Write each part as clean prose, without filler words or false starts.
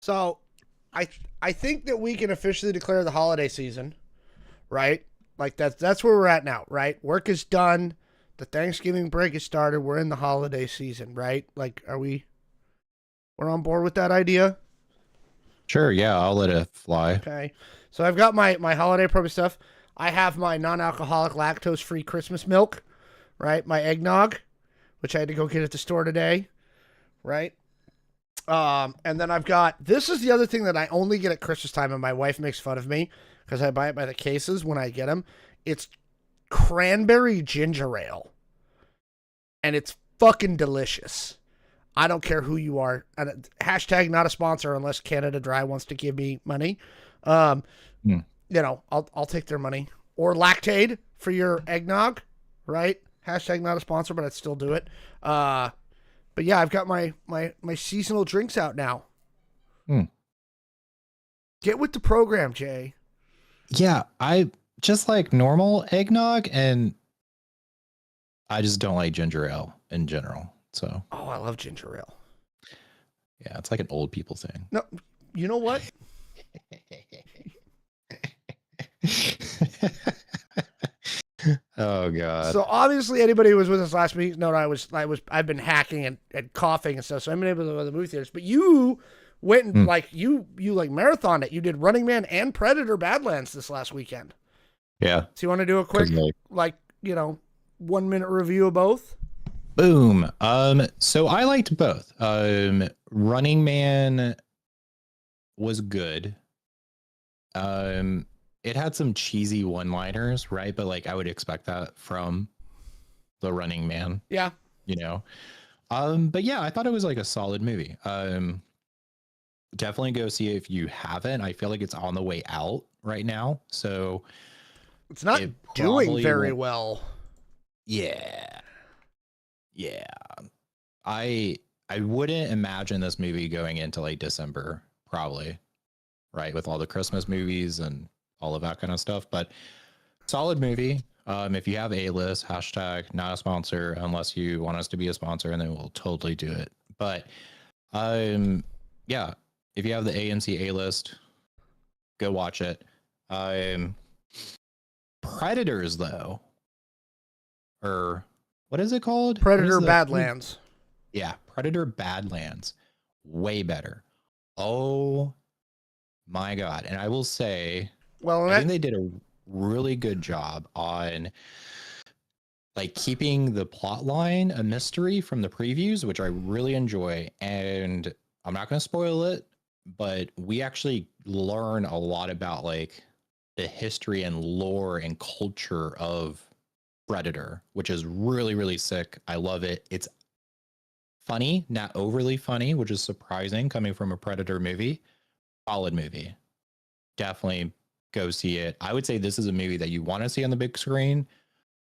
So, I think that we can officially declare the holiday season, right? Like that's where we're at now, right? Work is done. The Thanksgiving break has started. We're in the holiday season, right? Like, we're on board with that idea? Sure, yeah, I'll let it fly. Okay. So I've got my holiday appropriate stuff. I have my non-alcoholic lactose-free Christmas milk, right? My eggnog, which I had to go get at the store today, right? And then I've got, this is the other thing that I only get at Christmas time, and my wife makes fun of me because I buy it by the cases when I get them. It's cranberry ginger ale, and it's fucking delicious. I don't care who you are. Hashtag not a sponsor unless Canada Dry wants to give me money. You know, I'll take their money. Or Lactaid for your eggnog, right? Hashtag not a sponsor, but I'd still do it. But yeah, I've got my seasonal drinks out now. Get with the program, Jay. Yeah, I just like normal eggnog, and I just don't like ginger ale in general. So. Oh, I love ginger ale. Yeah, it's like an old people thing. No, you know what? Oh God. So obviously, anybody who was with us last week know I've been hacking and coughing and stuff, so I've been able to go to the movie theaters. But you went and you like marathoned it. You did Running Man and Predator Badlands this last weekend. Yeah. So you want to do a quick 1 minute review of both? Boom. So I liked both. Running Man was good. It had some cheesy one-liners, right? But like I would expect that from the Running Man. Yeah. You know. But yeah, I thought it was like a solid movie. Definitely go see it if you haven't. I feel like it's on the way out right now. So it's not doing very well. Yeah. Yeah. I wouldn't imagine this movie going into like December, probably, right? With all the Christmas movies and all of that kind of stuff. But solid movie. If you have A-list, hashtag not a sponsor unless you want us to be a sponsor, and then we'll totally do it. But yeah, if you have the AMC A-list, go watch it. Predators, though, or what is it called? Predator Badlands. Yeah, Predator Badlands. Way better. Oh my God. And I will say, I think they did a really good job on like keeping the plot line a mystery from the previews, which I really enjoy. And I'm not going to spoil it, but we actually learn a lot about like the history and lore and culture of Predator, which is really, really sick. I love it. It's funny, not overly funny, which is surprising coming from a Predator movie. Solid movie. Definitely go see it. I would say this is a movie that you want to see on the big screen,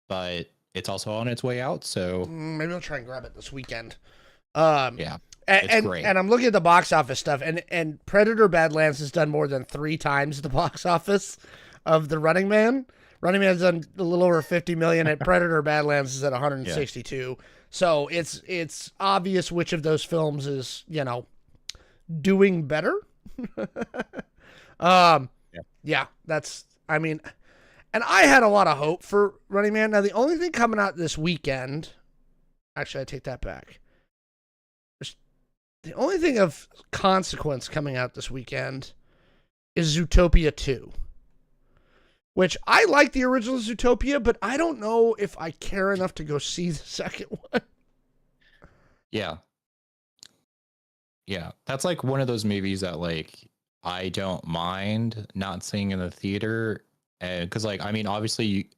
but it's also on its way out. So maybe I'll try and grab it this weekend. Yeah. It's great. And I'm looking at the box office stuff, and Predator Badlands has done more than 3 times the box office of the Running Man. Running Man's done a little over 50 million, and Predator Badlands is at 162. Yeah. So it's obvious which of those films is, doing better. Yeah, that's, I mean, and I had a lot of hope for Running Man. Now, the only thing coming out this weekend, actually, I take that back. The only thing of consequence coming out this weekend is Zootopia 2. Which I like the original Zootopia, but I don't know if I care enough to go see the second one. Yeah. Yeah. That's like one of those movies that like I don't mind not seeing in the theater. And because like, I mean, obviously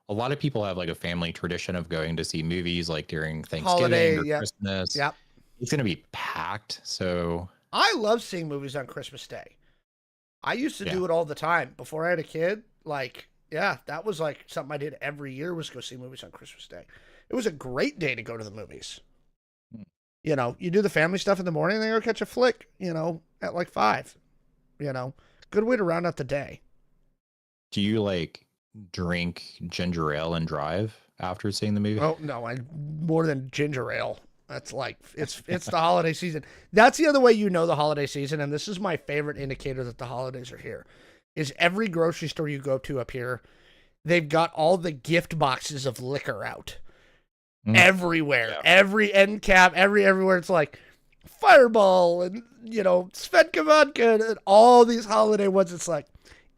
a lot of people have like a family tradition of going to see movies like during Thanksgiving or Christmas. Yep. It's going to be packed. So I love seeing movies on Christmas Day. I used to do it all the time before I had a kid. Like, yeah, that was like something I did every year, was go see movies on Christmas Day. It was a great day to go to the movies. You do the family stuff in the morning, and then go catch a flick, at like 5. Good way to round out the day. Do you like drink ginger ale and drive after seeing the movie? Oh, no, I more than ginger ale. That's like, it's the holiday season. That's the other way you know the holiday season, and this is my favorite indicator that the holidays are here, is every grocery store you go to up here, they've got all the gift boxes of liquor out. Everywhere. Yeah. Every end cap, everywhere. It's like Fireball and, Svedka vodka and all these holiday ones. It's like,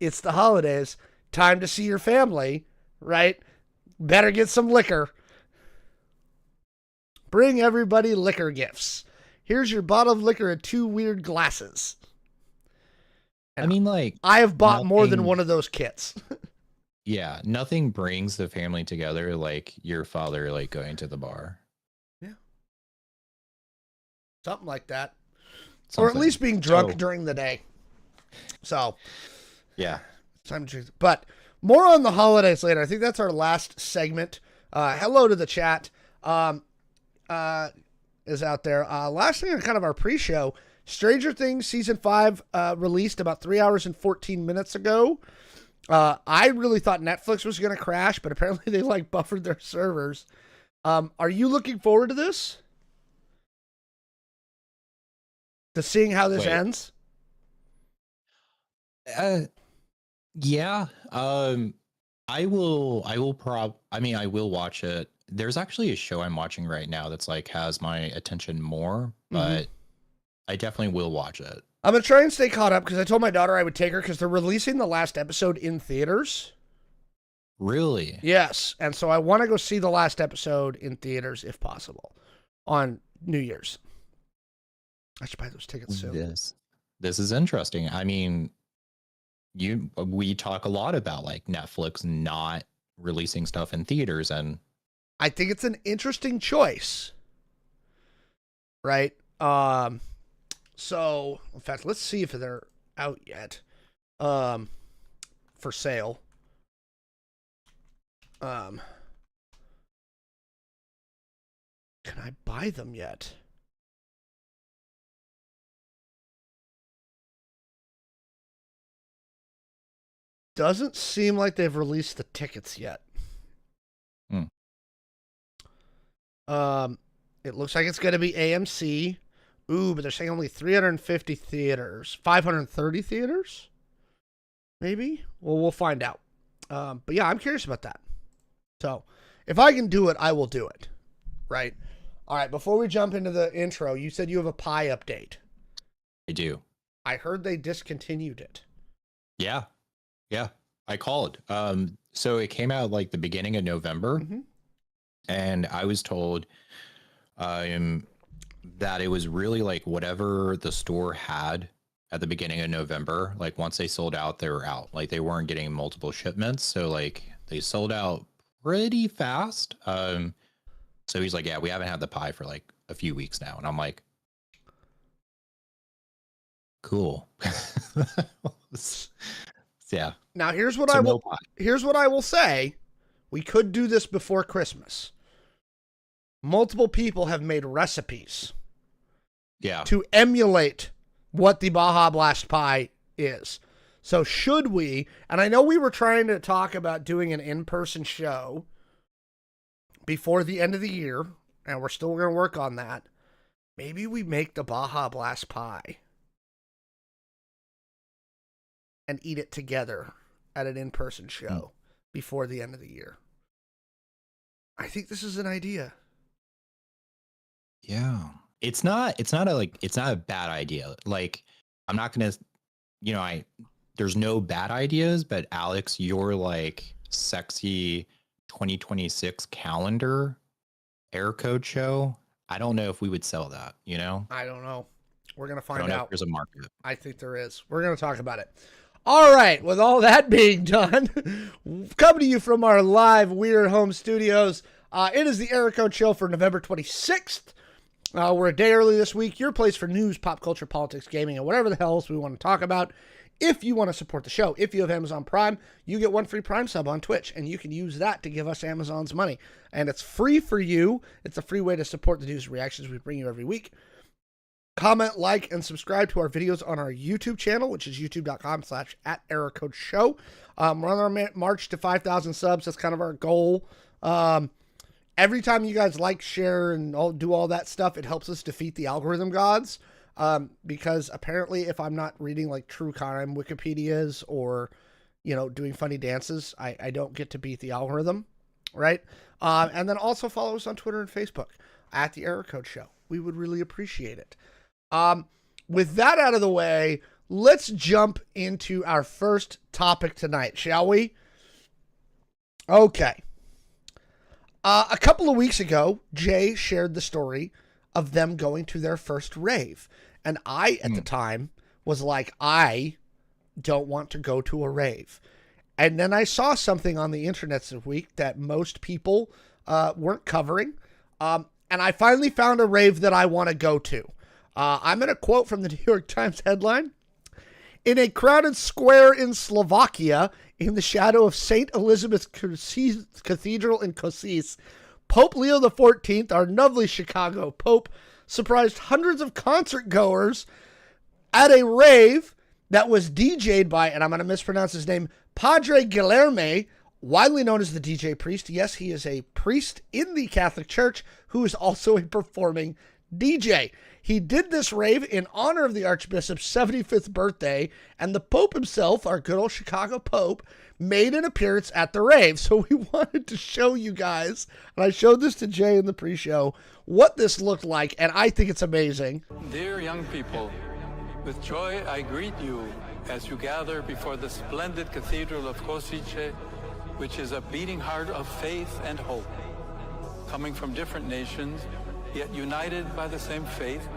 it's the holidays. Time to see your family, right? Better get some liquor. Bring everybody liquor gifts. Here's your bottle of liquor and 2 weird glasses. And I have bought more than one of those kits. Yeah, nothing brings the family together like your father going to the bar. Yeah. Something like that. Or at least being drunk during the day. So. Yeah. Time to choose. But more on the holidays later. I think that's our last segment. Hello to the chat. Is out there. Last thing on kind of our pre-show, Stranger Things Season 5 released about 3 hours and 14 minutes ago. I really thought Netflix was going to crash, but apparently they buffered their servers. Are you looking forward to this? To seeing how this ends? Yeah. I will watch it. There's actually a show I'm watching right now that's has my attention more, but I definitely will watch it. I'm going to try and stay caught up because I told my daughter I would take her because they're releasing the last episode in theaters. Really? Yes. And so I want to go see the last episode in theaters if possible on New Year's. I should buy those tickets soon. This is interesting. I mean, we talk a lot about Netflix not releasing stuff in theaters, and I think it's an interesting choice. Right? So, in fact, let's see if they're out yet. For sale. Can I buy them yet? Doesn't seem like they've released the tickets yet. It looks like it's going to be AMC. Ooh, but they're saying only 350 theaters. 530 theaters? Maybe? Well, we'll find out. But yeah, I'm curious about that. So, if I can do it, I will do it. Right? All right, before we jump into the intro, you said you have a pie update. I do. I heard they discontinued it. Yeah. Yeah, I called. So it came out the beginning of November, and I was told that it was really whatever the store had at the beginning of November. Once they sold out, they were out. They weren't getting multiple shipments, so they sold out pretty fast. So he's like, yeah, we haven't had the pie for a few weeks now, and I'm like, cool. Yeah. Now here's what I will say. We could do this before Christmas. Multiple people have made recipes. Yeah. To emulate what the Baja Blast pie is. So should we, and I know we were trying to talk about doing an in-person show before the end of the year, and we're still going to work on that. Maybe we make the Baja Blast pie and eat it together at an in-person show before the end of the year. I think this is an idea. Yeah. It's not a bad idea. I'm not going to, there's no bad ideas, but Alex, your sexy 2026 calendar air code show, I don't know if we would sell that, I don't know. We're going to find I don't know out. If there's a market. I think there is. We're going to talk about it. All right, with all that being done, coming to you from our live Weird Home Studios, it is the Error Code Show for November 26th. We're a day early this week. Your place for news, pop culture, politics, gaming, and whatever the hell else we want to talk about. If you want to support the show, if you have Amazon Prime, you get 1 free Prime sub on Twitch, and you can use that to give us Amazon's money. And it's free for you. It's a free way to support the news and reactions we bring you every week. Comment, like, and subscribe to our videos on our YouTube channel, which is youtube.com/@errorcodeshow. We're on our march to 5,000 subs. That's kind of our goal. every time you guys like, share, and do all that stuff, it helps us defeat the algorithm gods. Because apparently if I'm not reading like true crime Wikipedias or, doing funny dances, I don't get to beat the algorithm. Right. And then also follow us on Twitter and Facebook at the Error Code Show. We would really appreciate it. With that out of the way, let's jump into our first topic tonight, shall we? Okay. A couple of weeks ago, Jay shared the story of them going to their first rave. And I, at the time, was like, I don't want to go to a rave. And then I saw something on the internet this week that most people weren't covering. And I finally found a rave that I want to go to. I'm going to quote from the New York Times headline. In a crowded square in Slovakia, in the shadow of St. Elizabeth's Cathedral in Košice, Pope Leo XIV, our lovely Chicago Pope, surprised hundreds of concert goers at a rave that was DJ'd by, and I'm going to mispronounce his name, Padre Guilherme, widely known as the DJ Priest. Yes, he is a priest in the Catholic Church who is also a performing DJ. He did this rave in honor of the Archbishop's 75th birthday, and the Pope himself, our good old Chicago Pope, made an appearance at the rave. So we wanted to show you guys, and I showed this to Jay in the pre-show, what this looked like, and I think it's amazing. Dear young people, with joy I greet you as you gather before the splendid Cathedral of Košice, which is a beating heart of faith and hope. Coming from different nations, yet united by the same faith,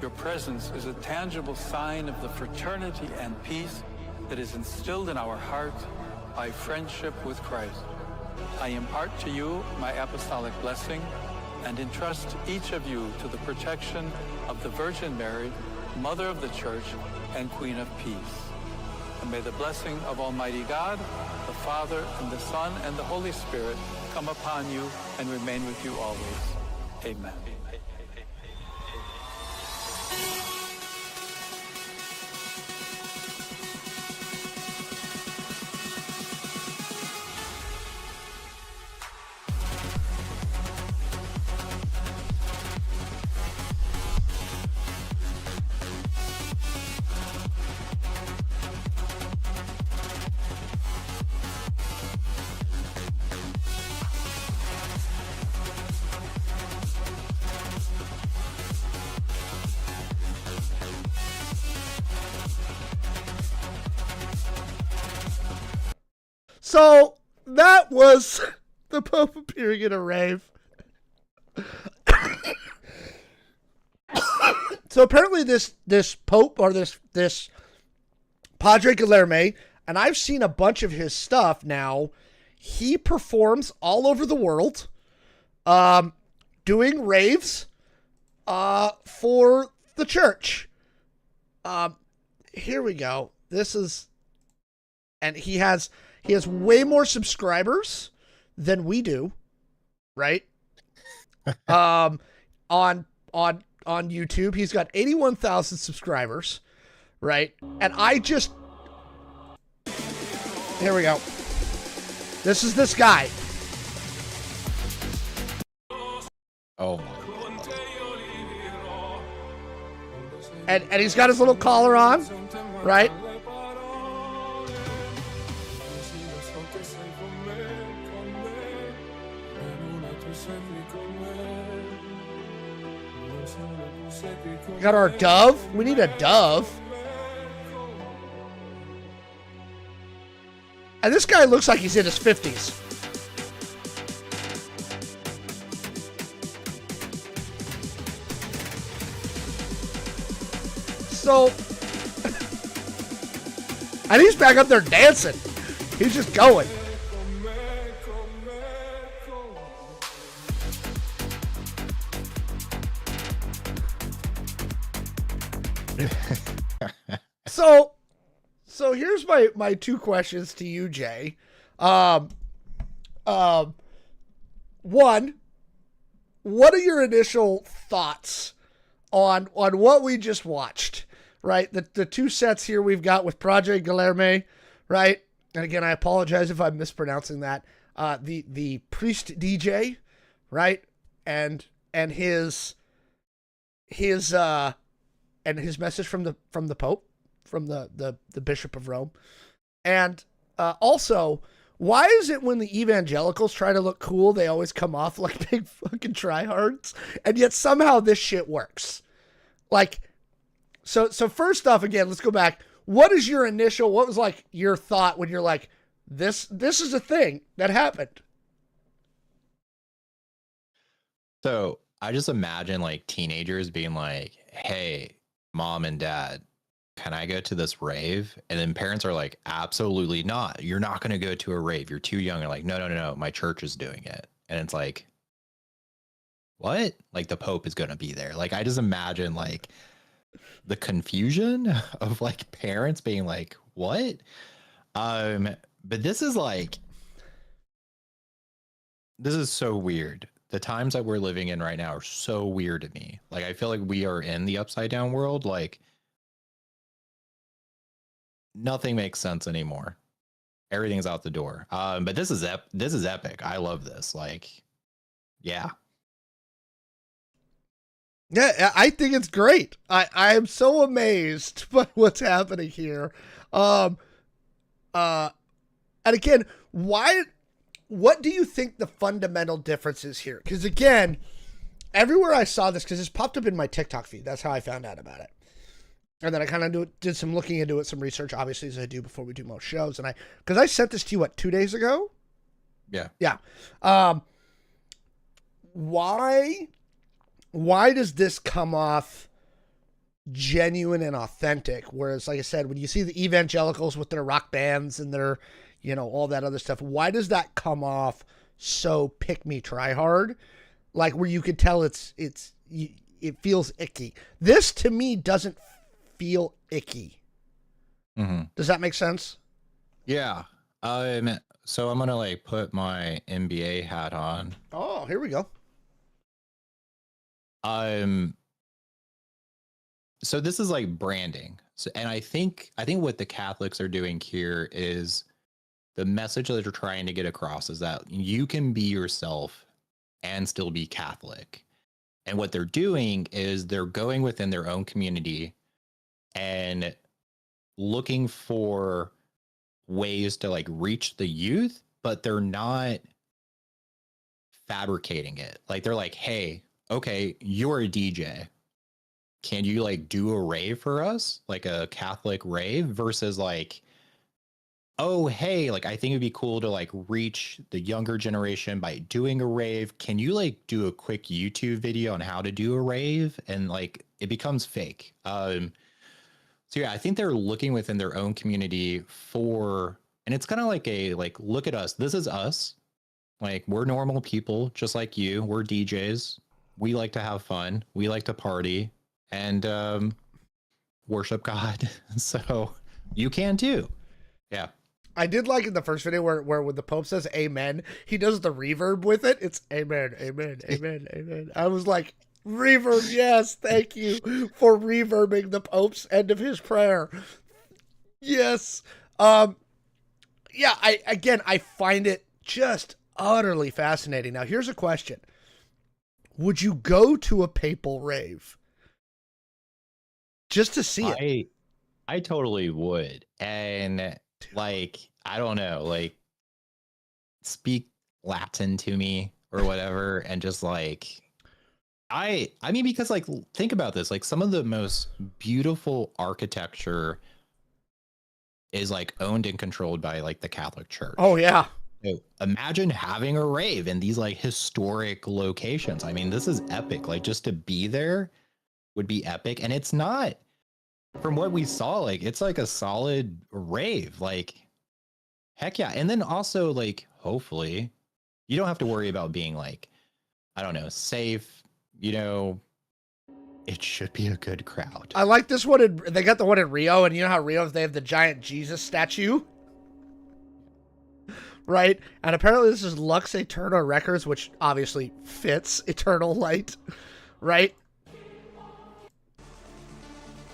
your presence is a tangible sign of the fraternity and peace that is instilled in our hearts by friendship with Christ. I impart to you my apostolic blessing and entrust each of you to the protection of the Virgin Mary, Mother of the Church and Queen of Peace. And may the blessing of Almighty God, the Father and the Son and the Holy Spirit come upon you and remain with you always. Amen. So that was the Pope appearing in a rave. So apparently this Pope, or this Padre Guilherme, and I've seen a bunch of his stuff now, he performs all over the world, doing raves for the church. Here we go. This is, and he has way more subscribers than we do, right? On YouTube, he's got 81,000 subscribers, right? And here we go. This is this guy. Oh my God. And he's got his little collar on, right? We got our dove. We need a dove. And this guy looks like he's in his 50s. So, and he's back up there dancing. He's just going. So here's my two questions to you, Jay. One, what are your initial thoughts on what we just watched? Right, the two sets here we've got with Project Guilherme, right? And again, I apologize if I'm mispronouncing that. The priest DJ, right? And his message from the Pope, from the Bishop of Rome. And also, why is it when the evangelicals try to look cool, they always come off like big fucking tryhards? And yet somehow this shit works. Like, so first off, again, let's go back. What was like your thought when you're like, this is a thing that happened? So I just imagine like teenagers being like, hey, mom and dad, can I go to this rave? And then parents are like, absolutely not. You're not going to go to a rave. You're too young. You're like, no. My church is doing it. And it's like, what? Like the Pope is going to be there. Like, I just imagine like the confusion of like parents being like, what? But this is so weird. The times that we're living in right now are so weird to me. Like, I feel like we are in the upside down world. Like, nothing makes sense anymore. Everything's out the door. But this is epic. I love this. Like, yeah. Yeah, I think it's great. I am so amazed by what's happening here. And again, what do you think the fundamental difference is here? Because again, everywhere I saw this, because this popped up in my TikTok feed. That's how I found out about it. And then I kind of did some looking into it, some research, obviously, as I do before we do most shows. And because I sent this to you, 2 days ago? Yeah. Yeah. Why does this come off genuine and authentic? Whereas, like I said, when you see the evangelicals with their rock bands and their, all that other stuff, why does that come off so pick me, try hard? Like, where you could tell it feels icky. This to me doesn't feel icky. Mm-hmm. Does that make sense? Yeah. So I'm gonna like put my NBA hat on. Oh, here we go. So this is like branding. So, and I think what the Catholics are doing here is the message that they're trying to get across is that you can be yourself and still be Catholic. And what they're doing is they're going within their own community and looking for ways to like reach the youth, but they're not fabricating it. Like they're like, hey, okay, you're a DJ. Can you like do a rave for us? Like a Catholic rave versus like, oh, hey, like I think it'd be cool to like reach the younger generation by doing a rave. Can you like do a quick YouTube video on how to do a rave? And like it becomes fake. So yeah, I think they're looking within their own community for, and it's kind of like look at us. This is us. Like we're normal people, just like you. We're DJs. We like to have fun. We like to party and worship God. So you can too. Yeah. I did like in the first video where when the Pope says amen, he does the reverb with it. It's amen, amen, amen, amen. I was like, reverb, yes, thank you for reverbing the Pope's end of his prayer. Yes. Yeah, I find it just utterly fascinating. Now, here's a question. Would you go to a papal rave? Just to see it? I totally would. And like, I don't know, like speak Latin to me or whatever. And just like, I mean, because like, think about this, like some of the most beautiful architecture is like owned and controlled by like the Catholic Church. Oh yeah. So imagine having a rave in these like historic locations. I mean, this is epic. Like just to be there would be epic. And it's not, from what we saw, like it's like a solid rave. Like, heck yeah. And then also like, hopefully you don't have to worry about being like, I don't know, safe, it should be a good crowd. I like this one. They got the one in Rio, and you know how Rio, they have the giant Jesus statue? Right? And apparently this is Lux Eterna Records, which obviously fits Eternal Light, right?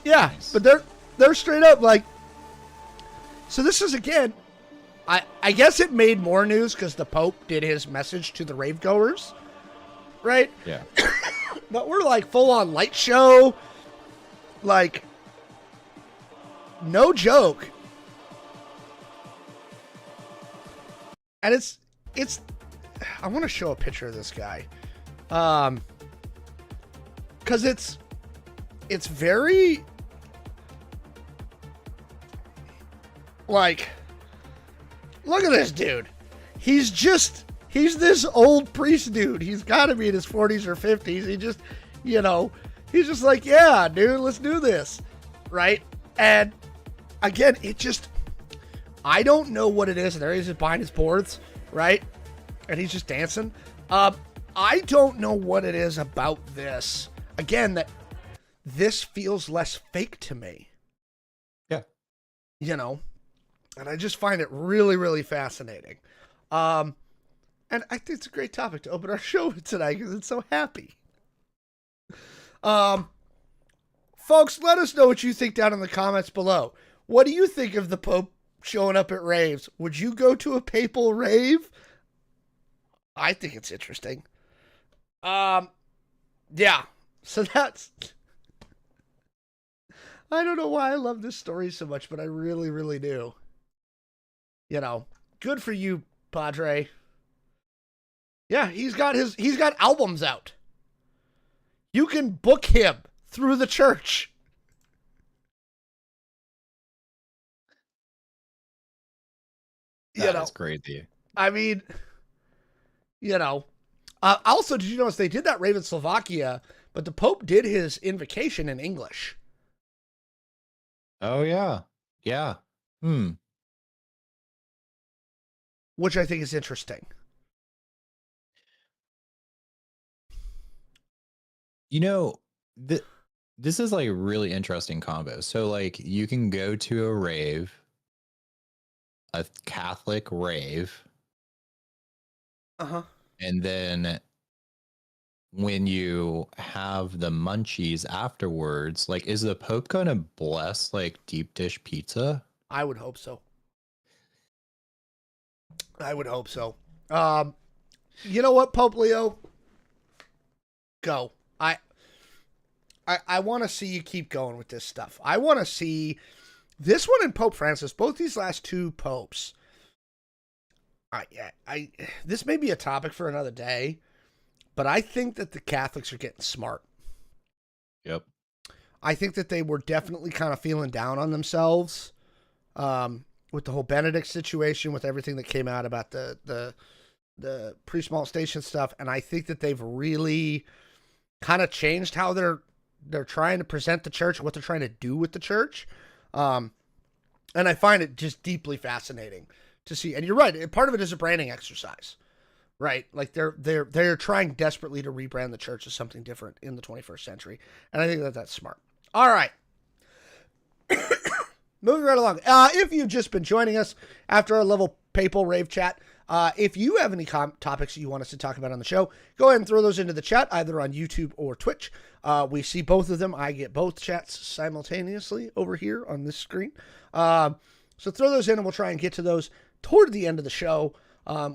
Yeah, nice. But they're straight up like, so this is, again, I guess it made more news because the Pope did his message to the rave goers, right? Yeah. But we're like full on light show, like no joke. And it's I want to show a picture of this guy. Cause it's very like, look at this dude. He's this old priest dude. He's got to be in his 40s or 50s. He just, he's just like, yeah, dude, let's do this. Right. And again, I don't know what it is. There he is behind his boards. Right. And he's just dancing. I don't know what it is about this. Again, that this feels less fake to me. Yeah. And I just find it really, really fascinating. And I think it's a great topic to open our show with tonight because it's so happy. Folks, let us know what you think down in the comments below. What do you think of the Pope showing up at raves? Would you go to a papal rave? I think it's interesting. Yeah. So that's... I don't know why I love this story so much, but I really, really do. Good for you, Padre. Yeah, he's got albums out. You can book him through the church. That's crazy. I mean, also, did you notice they did that rave in Slovakia, but the Pope did his invocation in English. Oh, yeah. Yeah. Which I think is interesting. This is like a really interesting combo. So like you can go to a rave, a Catholic rave. And then when you have the munchies afterwards, like, is the Pope going to bless like deep dish pizza? I would hope so. You know what, Pope Leo? Go. I want to see you keep going with this stuff. I want to see this one and Pope Francis, both these last two popes. This may be a topic for another day, but I think that the Catholics are getting smart. Yep. I think that they were definitely kind of feeling down on themselves with the whole Benedict situation, with everything that came out about the pre-molestation stuff, and I think that they've really kind of changed how they're trying to present the church, what they're trying to do with the church. And I find it just deeply fascinating to see. And you're right. Part of it is a branding exercise, right? Like they're trying desperately to rebrand the church as something different in the 21st century. And I think that that's smart. All right. Moving right along. If you've just been joining us after our level papal rave chat, if you have any topics that you want us to talk about on the show, go ahead and throw those into the chat, either on YouTube or Twitch. We see both of them. I get both chats simultaneously over here on this screen. So throw those in and we'll try and get to those toward the end of the show.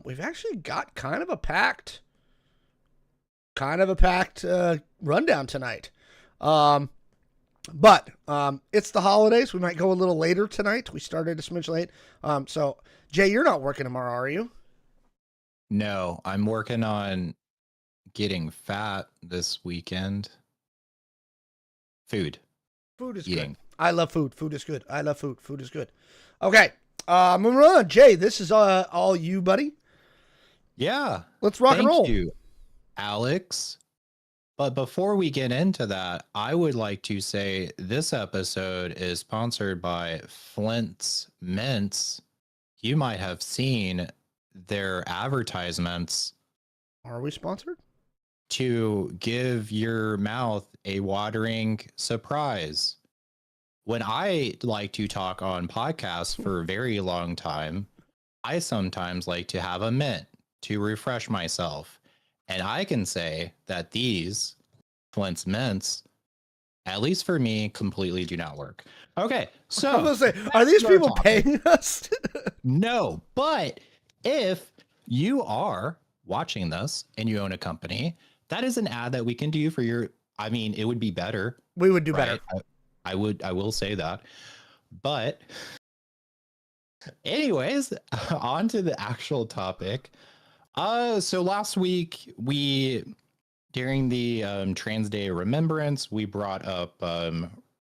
We've actually got kind of a packed rundown tonight. But it's the holidays. We might go a little later tonight. We started a smidge late. So Jay, you're not working tomorrow, are you? No, I'm working on getting fat this weekend. Food is Eating. Good. I love food. Food is good. I love food. Food is good. Okay. Moving on. Jay, this is all you, buddy. Yeah. Let's rock and roll. Thank you, Alex. But before we get into that, I would like to say this episode is sponsored by Flint's Mints. You might have seen their advertisements. Are we sponsored? To give your mouth a watering surprise. When I like to talk on podcasts for a very long time, I sometimes like to have a mint to refresh myself. And I can say that these Flint's Mints, at least for me, completely do not work. Okay, so I was gonna say, are these people paying us? No, but if you are watching this and you own a company, that is an ad that we can do for your, I mean, it would be better. We would do better. I will say that. But anyways, on to the actual topic. So last week during the Trans Day Remembrance, we brought up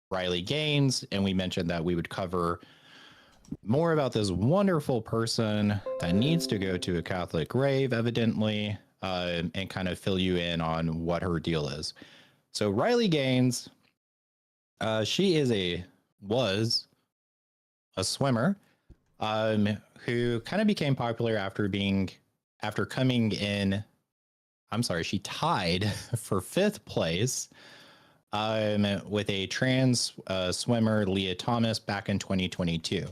Riley Gaines, and we mentioned that we would cover more about this wonderful person that needs to go to a Catholic rave, evidently, and kind of fill you in on what her deal is. So Riley Gaines, she was a swimmer who kind of became popular after coming in. I'm sorry, she tied for 5th place with a trans swimmer, Leah Thomas, back in 2022,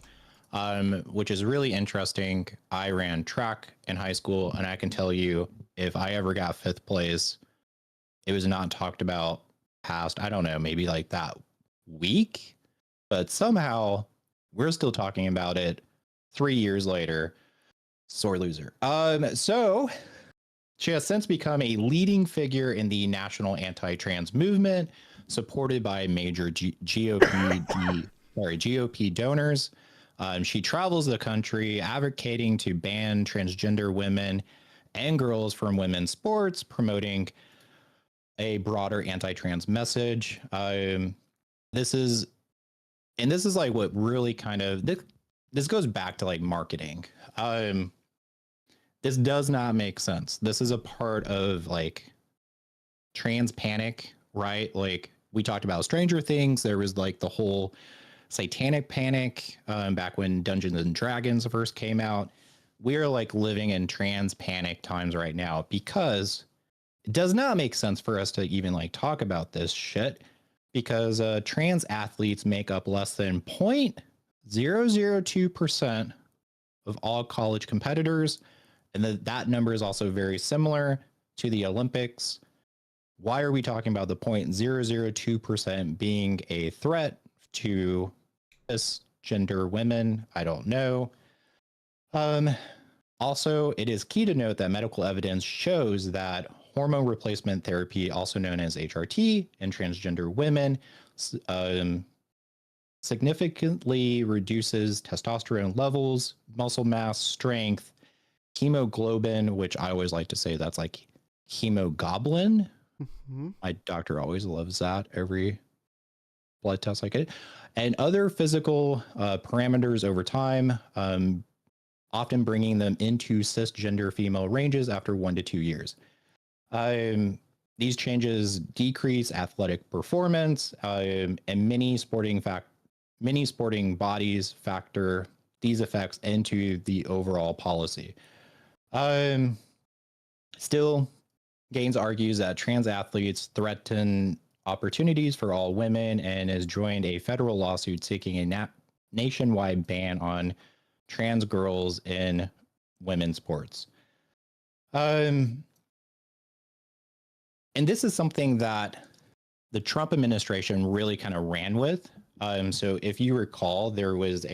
which is really interesting. I ran track in high school, and I can tell you, if I ever got 5th place, it was not talked about past, I don't know, maybe like that week, but somehow we're still talking about it 3 years later. Sore loser. So she has since become a leading figure in the national anti-trans movement, supported by major GOP donors. She travels the country advocating to ban transgender women and girls from women's sports, promoting a broader anti-trans message. This is like what really kind of, this goes back to like marketing. This does not make sense. This is a part of like trans panic, right? Like we talked about Stranger Things. There was like the whole satanic panic back when Dungeons and Dragons first came out. We are like living in trans panic times right now, because it does not make sense for us to even like talk about this shit, because trans athletes make up less than 0.002% of all college competitors. And that number is also very similar to the Olympics. Why are we talking about the 0.002% being a threat to cisgender women? I don't know. Also, it is key to note that medical evidence shows that hormone replacement therapy, also known as HRT, in transgender women, significantly reduces testosterone levels, muscle mass, strength, hemoglobin, which I always like to say that's like hemoglobin. Mm-hmm. My doctor always loves that every blood test I get, and other physical parameters over time, often bringing them into cisgender female ranges after 1 to 2 years. These changes decrease athletic performance, and many sporting bodies factor these effects into the overall policy. Still, Gaines argues that trans athletes threaten opportunities for all women, and has joined a federal lawsuit seeking a nationwide ban on trans girls in women's sports. And this is something that the Trump administration really kind of ran with. So if you recall, there was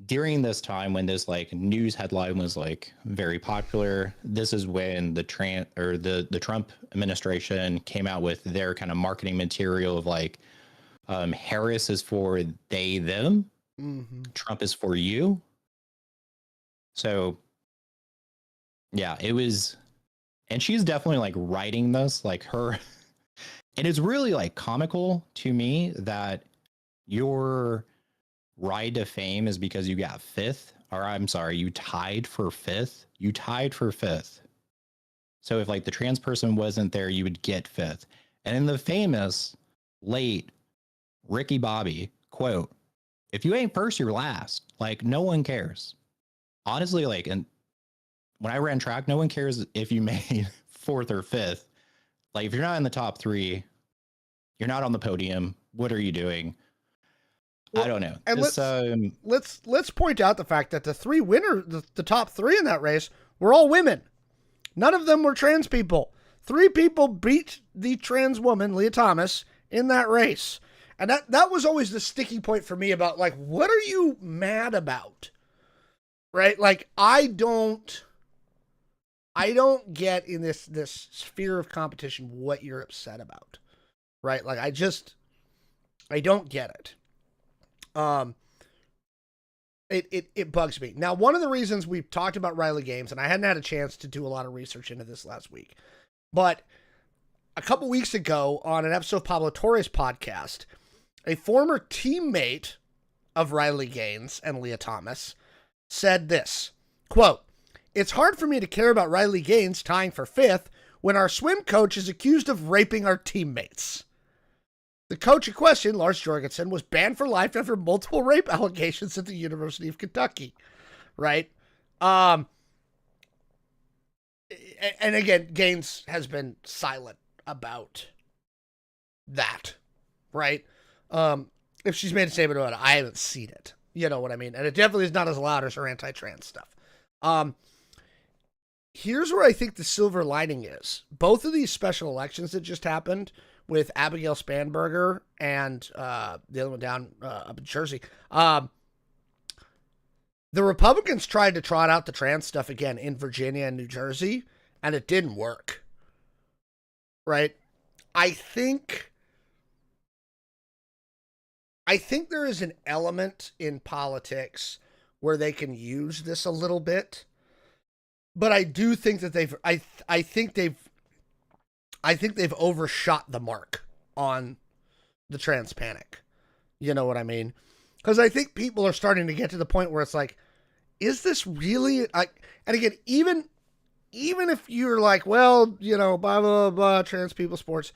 during this time when this like news headline was like very popular, this is when the Trump administration came out with their kind of marketing material of like, Harris is for they, them, mm-hmm. Trump is for you. So yeah, it was, and she's definitely like writing this, like her, and it's really like comical to me that your ride to fame is because you got 5th, or I'm sorry, you tied for 5th. You tied for 5th. So if like the trans person wasn't there, you would get 5th. And in the famous late Ricky Bobby quote, "If you ain't first, you're last." Like no one cares. Honestly, like, and when I ran track, no one cares if you made 4th or 5th. Like if you're not in the top 3, you're not on the podium. What are you doing? Well, I don't know. And let's point out the fact that the 3 winners, the top 3 in that race, were all women. None of them were trans people. 3 people beat the trans woman, Leah Thomas, in that race. And that was always the sticky point for me about like, what are you mad about? Right? Like, I don't I don't get in this sphere of competition what you're upset about, right? Like I don't get it. It bugs me. Now, one of the reasons we've talked about Riley Gaines, and I hadn't had a chance to do a lot of research into this last week, but a couple weeks ago on an episode of Pablo Torres' podcast, a former teammate of Riley Gaines and Leah Thomas said this, quote, "It's hard for me to care about Riley Gaines tying for 5th when our swim coach is accused of raping our teammates. The coach in question, Lars Jorgensen, was banned for life after multiple rape allegations at the University of Kentucky." Right? And again, Gaines has been silent about that. Right? If she's made a statement about it, I haven't seen it. You know what I mean? And it definitely is not as loud as her anti-trans stuff. Here's where I think the silver lining is. Both of these special elections that just happened with Abigail Spanberger and the other one down up in Jersey, the Republicans tried to trot out the trans stuff again in Virginia and New Jersey, and it didn't work. Right? I think there is an element in politics where they can use this a little bit, but I do think that I think they've overshot the mark on the trans panic. You know what I mean? Because I think people are starting to get to the point where it's like, is this really like? And again, even if you're like, well, you know, blah blah blah, trans people, sports.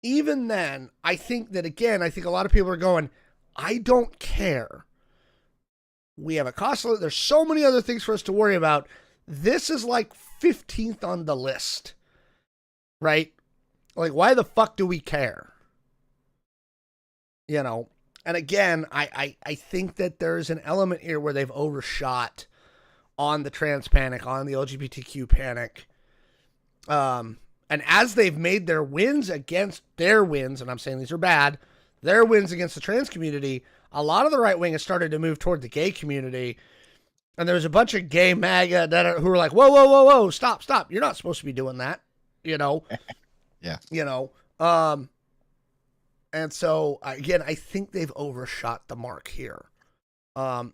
Even then, I think that again, I think a lot of people are going, I don't care. We have a cost. There's so many other things for us to worry about. This is like 15th on the list, right? Like, why the fuck do we care? You know, and again, I think that there's an element here where they've overshot on the trans panic, on the LGBTQ panic. And as they've made their wins against their wins, and I'm saying these are bad, their wins against the trans community, a lot of the right wing has started to move toward the gay community. And there's a bunch of gay MAGA who are like, whoa, stop. You're not supposed to be doing that, you know? Yeah. You know? And so, again, I think they've overshot the mark here. And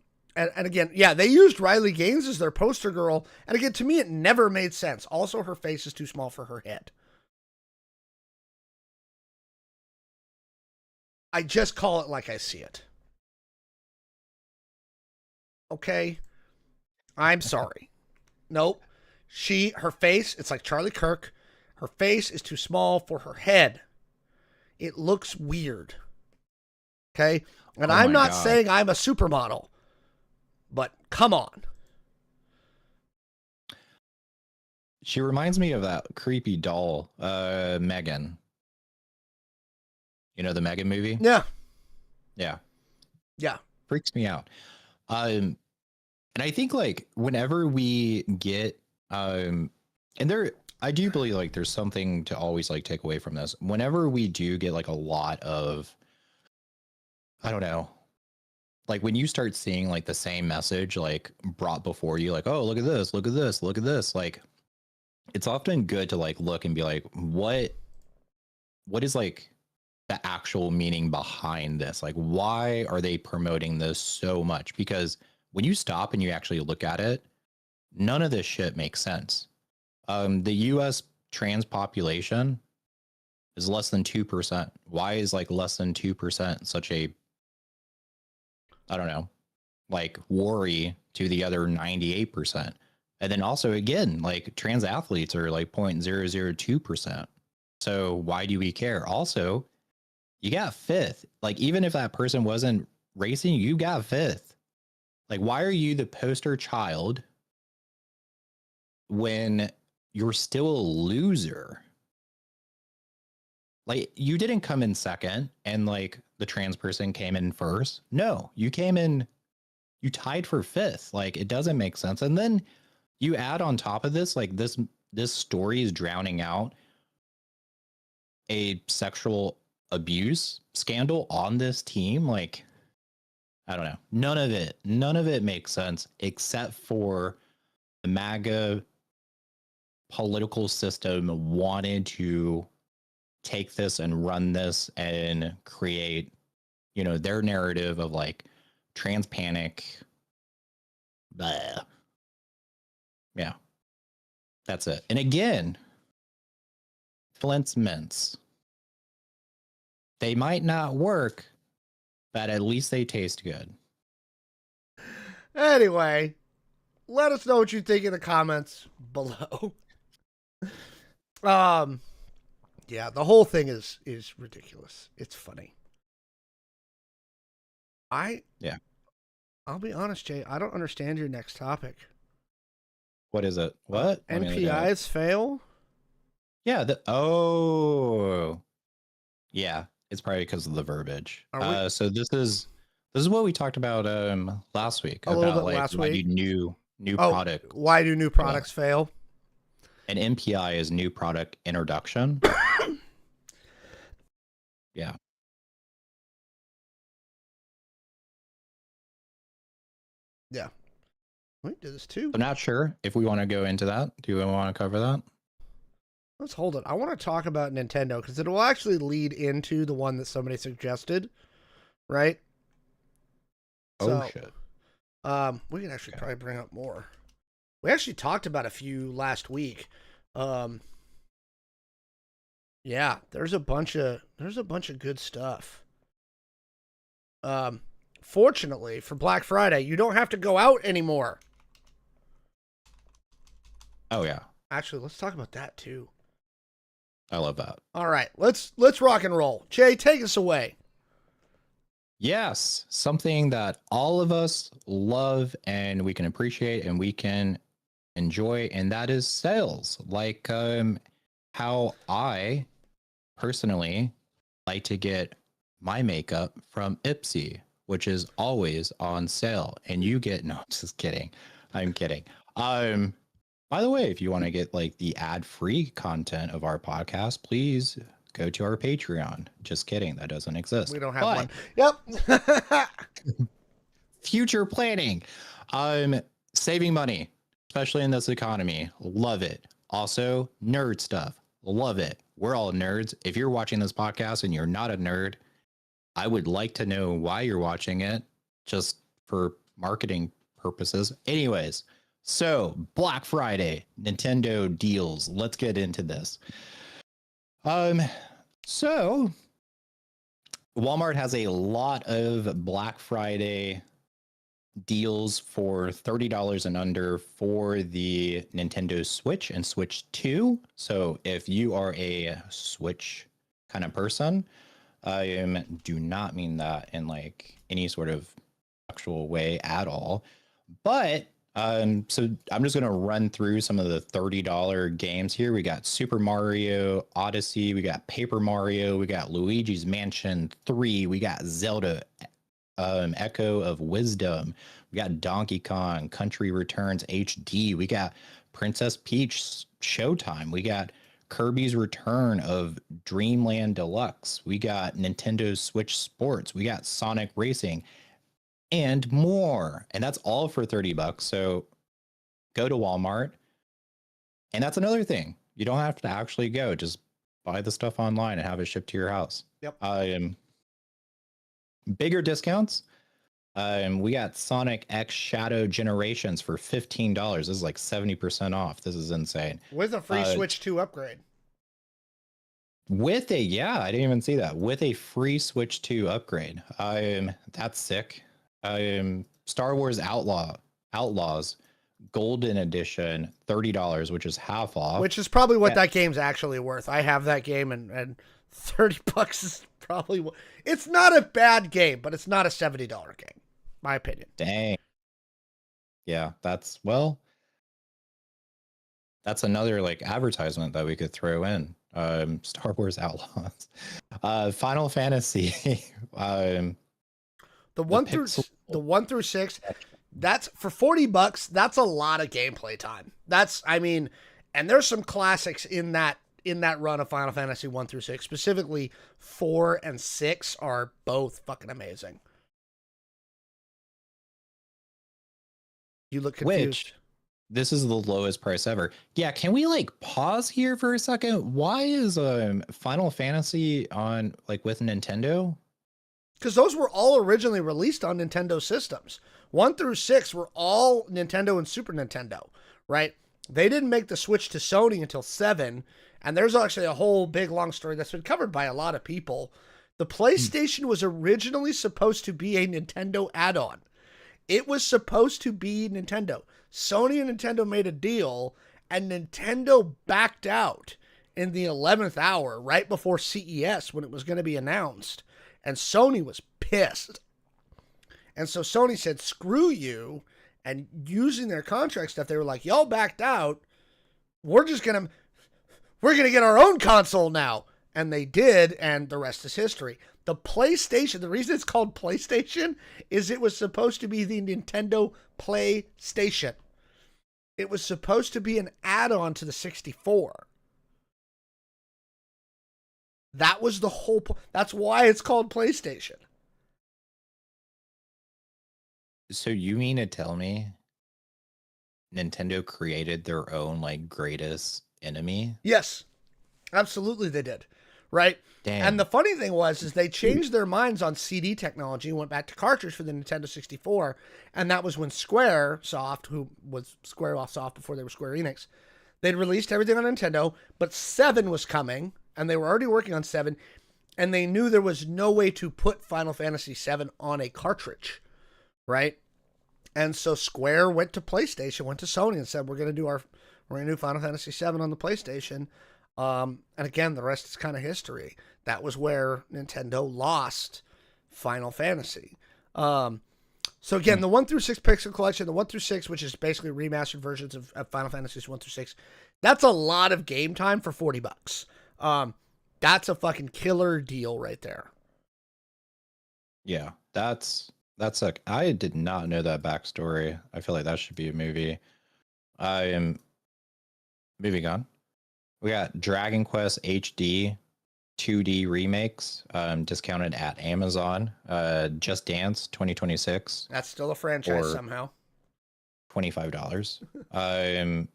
again, yeah, they used Riley Gaines as their poster girl. And again, to me, it never made sense. Also, her face is too small for her head. I just call it like I see it. Okay? I'm sorry. Nope. Her face, it's like Charlie Kirk. Her face is too small for her head. It looks weird. Okay? And I'm not saying I'm a supermodel. But come on. She reminds me of that creepy doll, Megan. You know the Megan movie? Yeah. Yeah. Yeah. Freaks me out. And I think like whenever we get and I do believe like there's something to always like take away from this. Whenever we do get like a lot of, I don't know, like when you start seeing like the same message like brought before you, like, oh, look at this, look at this, look at this, like it's often good to like look and be like, what is like the actual meaning behind this? Like, why are they promoting this so much? Because when you stop and you actually look at it, none of this shit makes sense. The US trans population is less than 2%. Why is like less than 2% such a, I don't know, like worry to the other 98%? And then also again, like trans athletes are like 0.002%. So why do we care? Also, you got 5th. Like even if that person wasn't racing, you got 5th. Like why are you the poster child when you're still a loser? Like you didn't come in second and like the trans person came in first. No, you came in, you tied for 5th. Like it doesn't make sense. And then you add on top of this, like this story is drowning out a sexual abuse scandal on this team. Like, I don't know. None of it makes sense except for the MAGA political system wanted to take this and run this and create, you know, their narrative of like trans panic. Blah. Yeah, that's it. And again, Flint's mints. They might not work, but at least they taste good. Anyway, let us know what you think in the comments below. Yeah, the whole thing is ridiculous. It's funny. I'll be honest, Jay, I don't understand your next topic. What is it? What? NPIs fail? Yeah, yeah, it's probably because of the verbiage. So this is what we talked about last week. A little bit last week. New product. Why do new products fail? An NPI is new product introduction. Yeah. Yeah. Wait, do this too. I'm not sure if we want to go into that. Do we want to cover that? Let's hold it. I want to talk about Nintendo because it will actually lead into the one that somebody suggested, right? Oh, shit. We can actually probably bring up more. We actually talked about a few last week. Yeah, there's a bunch of good stuff. Fortunately for Black Friday, you don't have to go out anymore. Oh yeah. Actually, let's talk about that too. I love that. All right, let's rock and roll. Jay, take us away. Yes, something that all of us love and we can appreciate and we can enjoy, and that is sales. Like how I personally like to get my makeup from Ipsy, which is always on sale, and you get no, just kidding. I'm kidding. By the way, if you want to get like the ad-free content of our podcast, please go to our Patreon. Just kidding, that doesn't exist. We don't have one. Yep. Future planning. Saving money, especially in this economy. Love it. Also, nerd stuff. Love it. We're all nerds. If you're watching this podcast and you're not a nerd, I would like to know why you're watching it, just for marketing purposes. Anyways, so Black Friday, Nintendo deals. Let's get into this. So Walmart has a lot of Black Friday deals for $30 and under for the Nintendo Switch and Switch 2. So if you are a Switch kind of person, I do not mean that in like any sort of actual way at all. But so I'm just going to run through some of the $30 games here. We got Super Mario Odyssey, we got Paper Mario, we got Luigi's Mansion 3, we got Zelda Echo of Wisdom, we got Donkey Kong Country Returns HD, we got Princess Peach Showtime, we got Kirby's Return of Dreamland Deluxe, we got Nintendo Switch Sports, we got Sonic Racing, and more. And that's all for $30. So go to Walmart. And that's another thing. You don't have to actually go. Just buy the stuff online and have it shipped to your house. Yep. Bigger discounts. We got Sonic X Shadow Generations for $15. This is like 70% off. This is insane. With a free Switch 2 upgrade. I didn't even see that. With a free Switch 2 upgrade. That's sick. Star Wars Outlaws Golden Edition, $30, which is half off. Which is probably what that game's actually worth. I have that game, and $30 is probably. It's not a bad game, but it's not a $70 game, my opinion. Dang. Yeah, that's another like advertisement that we could throw in. Star Wars Outlaws, Final Fantasy. The 1 through 6, that's for $40. That's a lot of gameplay time. And there's some classics in that run of Final Fantasy 1 through 6. Specifically, 4 and 6 are both fucking amazing. You look confused. this is the lowest price ever. Yeah, can we like pause here for a second? Why is Final Fantasy on like with Nintendo? Because those were all originally released on Nintendo systems. 1 through 6 were all Nintendo and Super Nintendo, right? They didn't make the switch to Sony until 7, and there's actually a whole big long story that's been covered by a lot of people. The PlayStation was originally supposed to be a Nintendo add-on. It was supposed to be Nintendo. Sony and Nintendo made a deal, and Nintendo backed out in the 11th hour, right before CES, when it was going to be announced. And Sony was pissed. And so Sony said, screw you. And using their contract stuff, they were like, y'all backed out. We're going to get our own console now. And they did, and the rest is history. The PlayStation, the reason it's called PlayStation is it was supposed to be the Nintendo PlayStation. It was supposed to be an add-on to the 64. That was the whole that's why it's called PlayStation. So you mean to tell me Nintendo created their own like greatest enemy? Yes. Absolutely they did. Right? Damn. And the funny thing is they changed their minds on CD technology and went back to cartridge for the Nintendo 64, and that was when Squaresoft, who was Squaresoft before they were Square Enix, they'd released everything on Nintendo, but 7 was coming, and they were already working on 7, and they knew there was no way to put Final Fantasy 7 on a cartridge, right? And so Square went to PlayStation, went to Sony, and said, we're going to do Final Fantasy 7 on the PlayStation. And again, the rest is kind of history. That was where Nintendo lost Final Fantasy. So again, the 1 through 6 Pixel Collection, the 1 through 6, which is basically remastered versions of Final Fantasies 1 through 6, that's a lot of game time for $40. That's a fucking killer deal right there. Yeah, that's like, I did not know that backstory. I feel like that should be a movie. I am moving on. We got Dragon Quest HD 2D remakes, discounted at Amazon. Just Dance 2026. That's still a franchise somehow. $25. And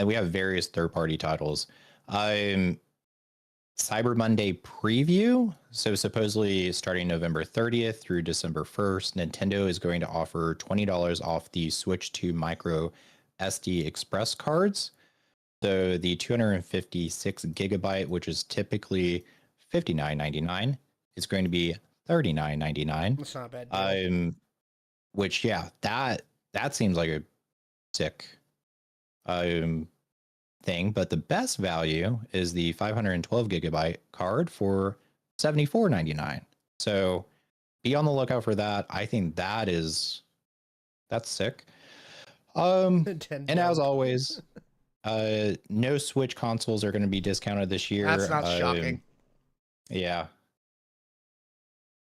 we have various third-party titles. Cyber Monday preview. So supposedly starting November 30th through December 1st, Nintendo is going to offer $20 off the Switch 2 micro SD Express cards. So the 256 gigabyte, which is typically $59.99, is going to be $39.99. That's not a bad deal. Which, yeah, that seems like a sick thing. But the best value is the 512 gigabyte card for $74.99. So be on the lookout for that. I think that's sick. And as always, no Switch consoles are going to be discounted this year. That's not shocking. Yeah.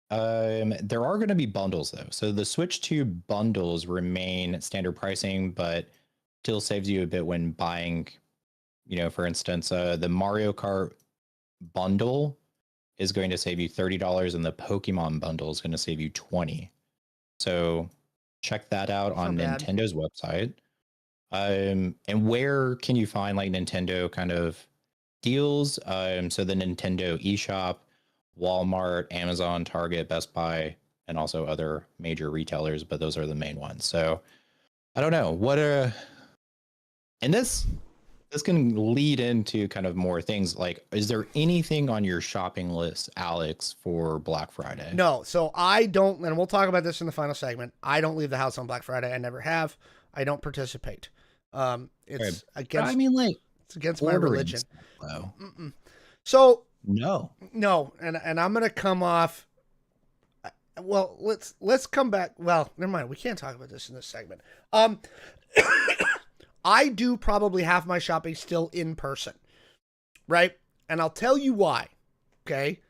There are going to be bundles though. So the Switch 2 bundles remain standard pricing, but still saves you a bit when buying, for instance, the Mario Kart bundle is going to save you $30 and the Pokemon bundle is going to save you $20. So check that out on Nintendo's website. And where can you find like Nintendo kind of deals? So the Nintendo eShop, Walmart, Amazon, Target, Best Buy, and also other major retailers, but those are the main ones. So I don't know and this can lead into kind of more things like, is there anything on your shopping list, Alex, for Black Friday? No. So I don't, and we'll talk about this in the final segment. I don't leave the house on Black Friday. I never have. I don't participate. It's against. I mean, like, it's against my religion. Stuff, so no, and I'm gonna come off. Well, let's come back. Well, never mind. We can't talk about this in this segment. I do probably have my shopping still in person, right? And I'll tell you why. Okay.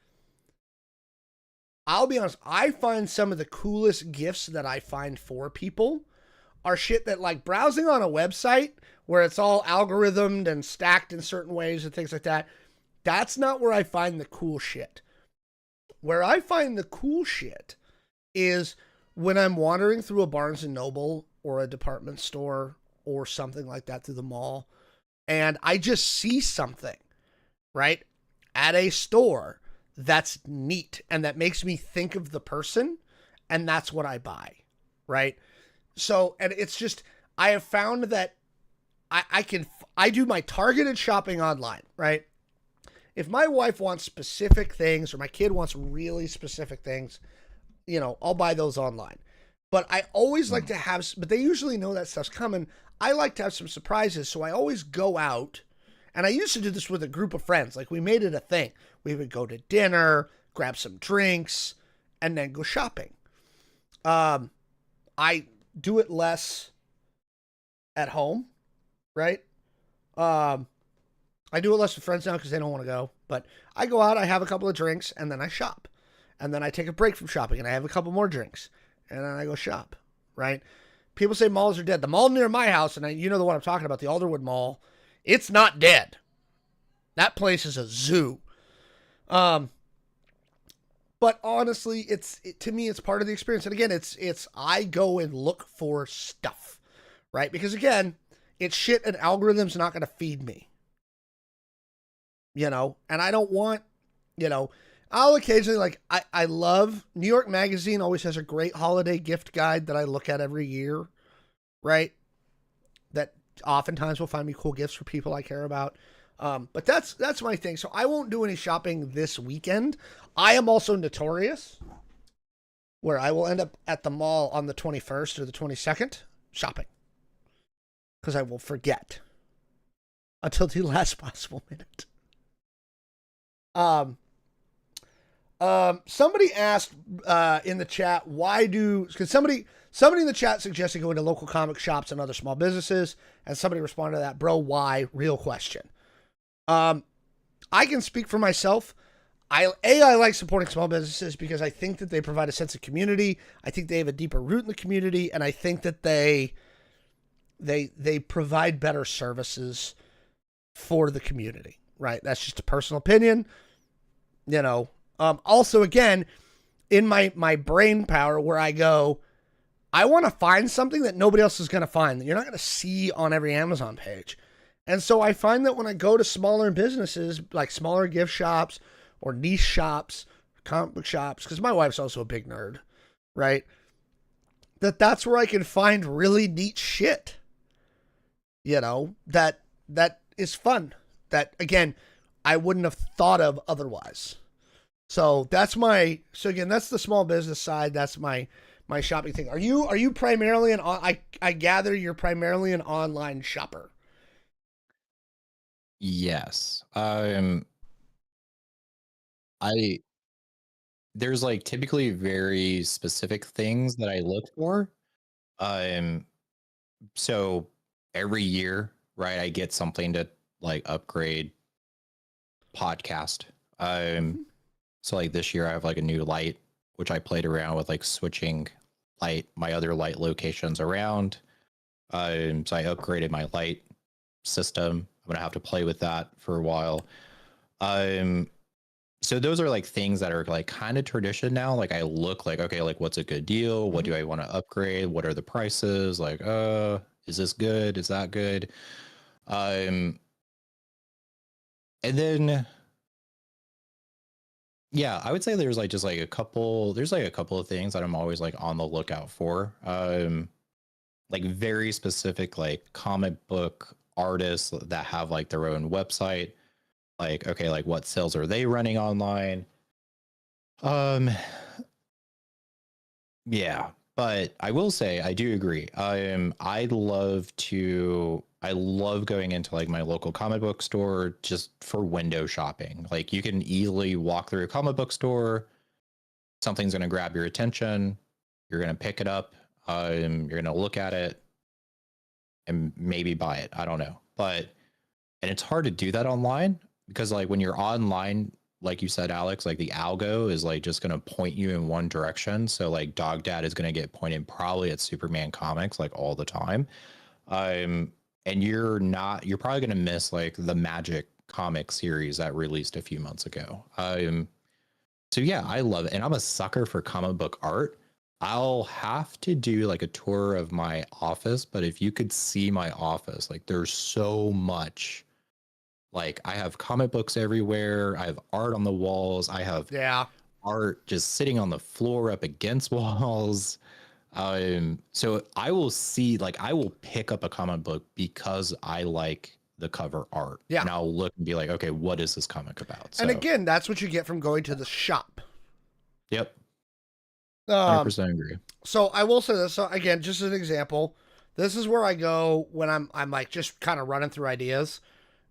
I'll be honest. I find some of the coolest gifts that I find for people are shit that, like, browsing on a website where it's all algorithmed and stacked in certain ways and things like that. That's not where I find the cool shit. Where I find the cool shit is when I'm wandering through a Barnes & Noble or a department store or something like that through the mall, and I just see something, right, at a store that's neat and that makes me think of the person, and that's what I buy, right? So, and it's just, I have found that I do my targeted shopping online, right? If my wife wants specific things or my kid wants really specific things, I'll buy those online. But I always like to have, but they usually know that stuff's coming. I like to have some surprises. So I always go out, and I used to do this with a group of friends. Like, we made it a thing. We would go to dinner, grab some drinks, and then go shopping. I do it less at home, right? I do it less with friends now because they don't want to go. But I go out, I have a couple of drinks, and then I shop. And then I take a break from shopping, and I have a couple more drinks. And then I go shop, right? People say malls are dead. The mall near my house, and you know the one I'm talking about, the Alderwood Mall, it's not dead. That place is a zoo. But honestly, to me, it's part of the experience. And again, it's I go and look for stuff, right? Because again, it's shit an algorithm's not going to feed me. And I don't want, I'll occasionally, I love New York Magazine always has a great holiday gift guide that I look at every year, right? That oftentimes will find me cool gifts for people I care about. But that's my thing. So I won't do any shopping this weekend. I am also notorious where I will end up at the mall on the 21st or the 22nd shopping because I will forget until the last possible minute. Somebody asked in the chat, because somebody in the chat suggested going to local comic shops and other small businesses, and somebody responded to that, bro, why? Real question. I can speak for myself. I like supporting small businesses because I think that they provide a sense of community. I think they have a deeper root in the community, and I think that they provide better services for the community, right? That's just a personal opinion, Also, again, in my brain power where I go, I want to find something that nobody else is going to find, that you're not going to see on every Amazon page. And so I find that when I go to smaller businesses, like smaller gift shops or niche shops, comic book shops, because my wife's also a big nerd, right? That's where I can find really neat shit, that is fun. That, again, I wouldn't have thought of otherwise. So that's the small business side. That's my shopping thing. Are you primarily I gather you're primarily an online shopper. Yes. There's typically very specific things that I look for. So every year, right, I get something to upgrade podcast. So this year I have a new light, which I played around with switching my other light locations around. So I upgraded my light system. I'm gonna have to play with that for a while. So those are things that are kind of tradition now. I look okay, what's a good deal? What do I want to upgrade? What are the prices? Is this good? Is that good? And then yeah, I would say there's just a couple of things that I'm always on the lookout for. Very specific comic book artists that have their own website. Okay, what sales are they running online? Yeah, but I will say I do agree. I love going into my local comic book store just for window shopping. You can easily walk through a comic book store, something's going to grab your attention, you're going to pick it up, you're going to look at it and maybe buy it. I don't know. And it's hard to do that online because when you're online, like you said, Alex, the algo is just going to point you in one direction. So Dog Dad is going to get pointed probably at Superman comics all the time. And you're probably going to miss the Magic comic series that released a few months ago. So yeah, I love it. And I'm a sucker for comic book art. I'll have to do like a tour of my office, but if you could see my office, like there's so much. Like I have comic books everywhere. I have art on the walls. I have art just sitting on the floor up against walls. So I will see, like I will pick up a comic book because I like the cover art. Yeah. And I'll look and be like, okay, what is this comic about? So, and again, that's what you get from going to the shop. Yep. 100% agree. So I will say this. So again, just as an example, this is where I go when I'm like just kind of running through ideas.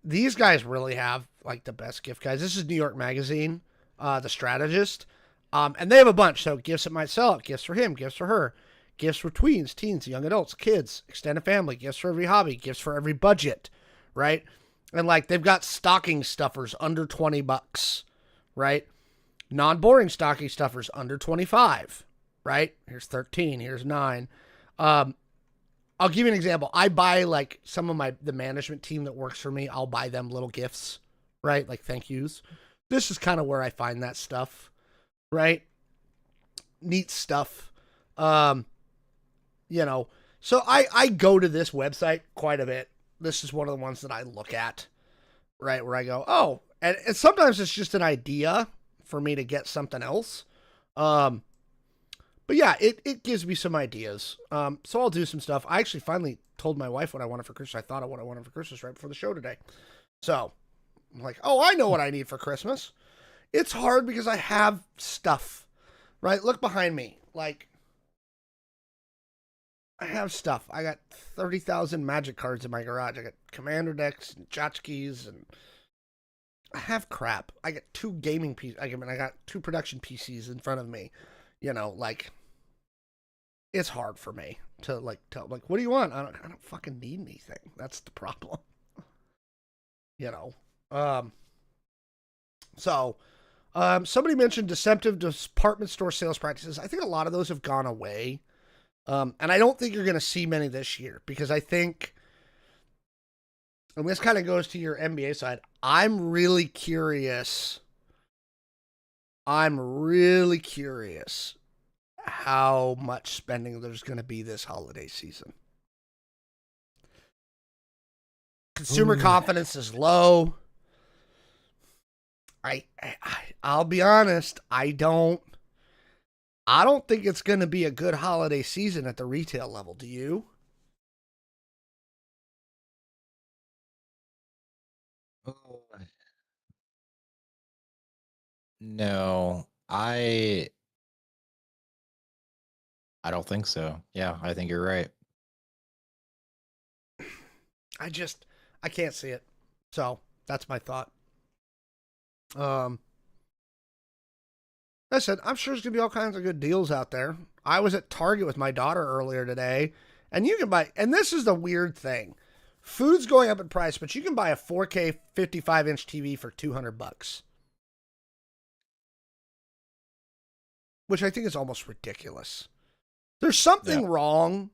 These guys really have like the best gift guides. This is New York Magazine, The Strategist. And they have a bunch. So gifts that might sell it, gifts for him, gifts for her, gifts for tweens, teens, young adults, kids, extended family, gifts for every hobby, gifts for every budget, right? And like they've got stocking stuffers under $20, right? Non-boring stocking stuffers under 25, right? Here's 13, here's 9. I'll give you an example. I buy like some of the management team that works for me, I'll buy them little gifts, right? Like thank yous. This is kind of where I find that stuff, right? Neat stuff. You know, so I go to this website quite a bit. This is one of the ones that I look at, right? Where I go, oh, and sometimes it's just an idea for me to get something else. But yeah, it gives me some ideas. So I'll do some stuff. I actually finally told my wife what I wanted for Christmas. I thought of what I wanted for Christmas right before the show today. So I'm like, oh, I know what I need for Christmas. It's hard because I have stuff, right? Look behind me. Like, I have stuff. I got 30,000 Magic cards in my garage. I got Commander decks and tchotchkes, and I have crap. I got 2 gaming PCs. I got 2 production PCs in front of me. You know, like, it's hard for me to like tell, like, what do you want? I don't fucking need anything. That's the problem. You know. Somebody mentioned deceptive department store sales practices. I think a lot of those have gone away. And I don't think you're going to see many this year because I think, and this kind of goes to your NBA side, I'm really curious how much spending there's going to be this holiday season. Consumer confidence is low. I'll be honest, I don't think it's going to be a good holiday season at the retail level. Do you? No, I don't think so. Yeah, I think you're right. I can't see it. So that's my thought. I said, I'm sure there's going to be all kinds of good deals out there. I was at Target with my daughter earlier today, and you can buy, and this is the weird thing. Food's going up in price, but you can buy a 4K 55-inch TV for $200. Which I think is almost ridiculous. There's something wrong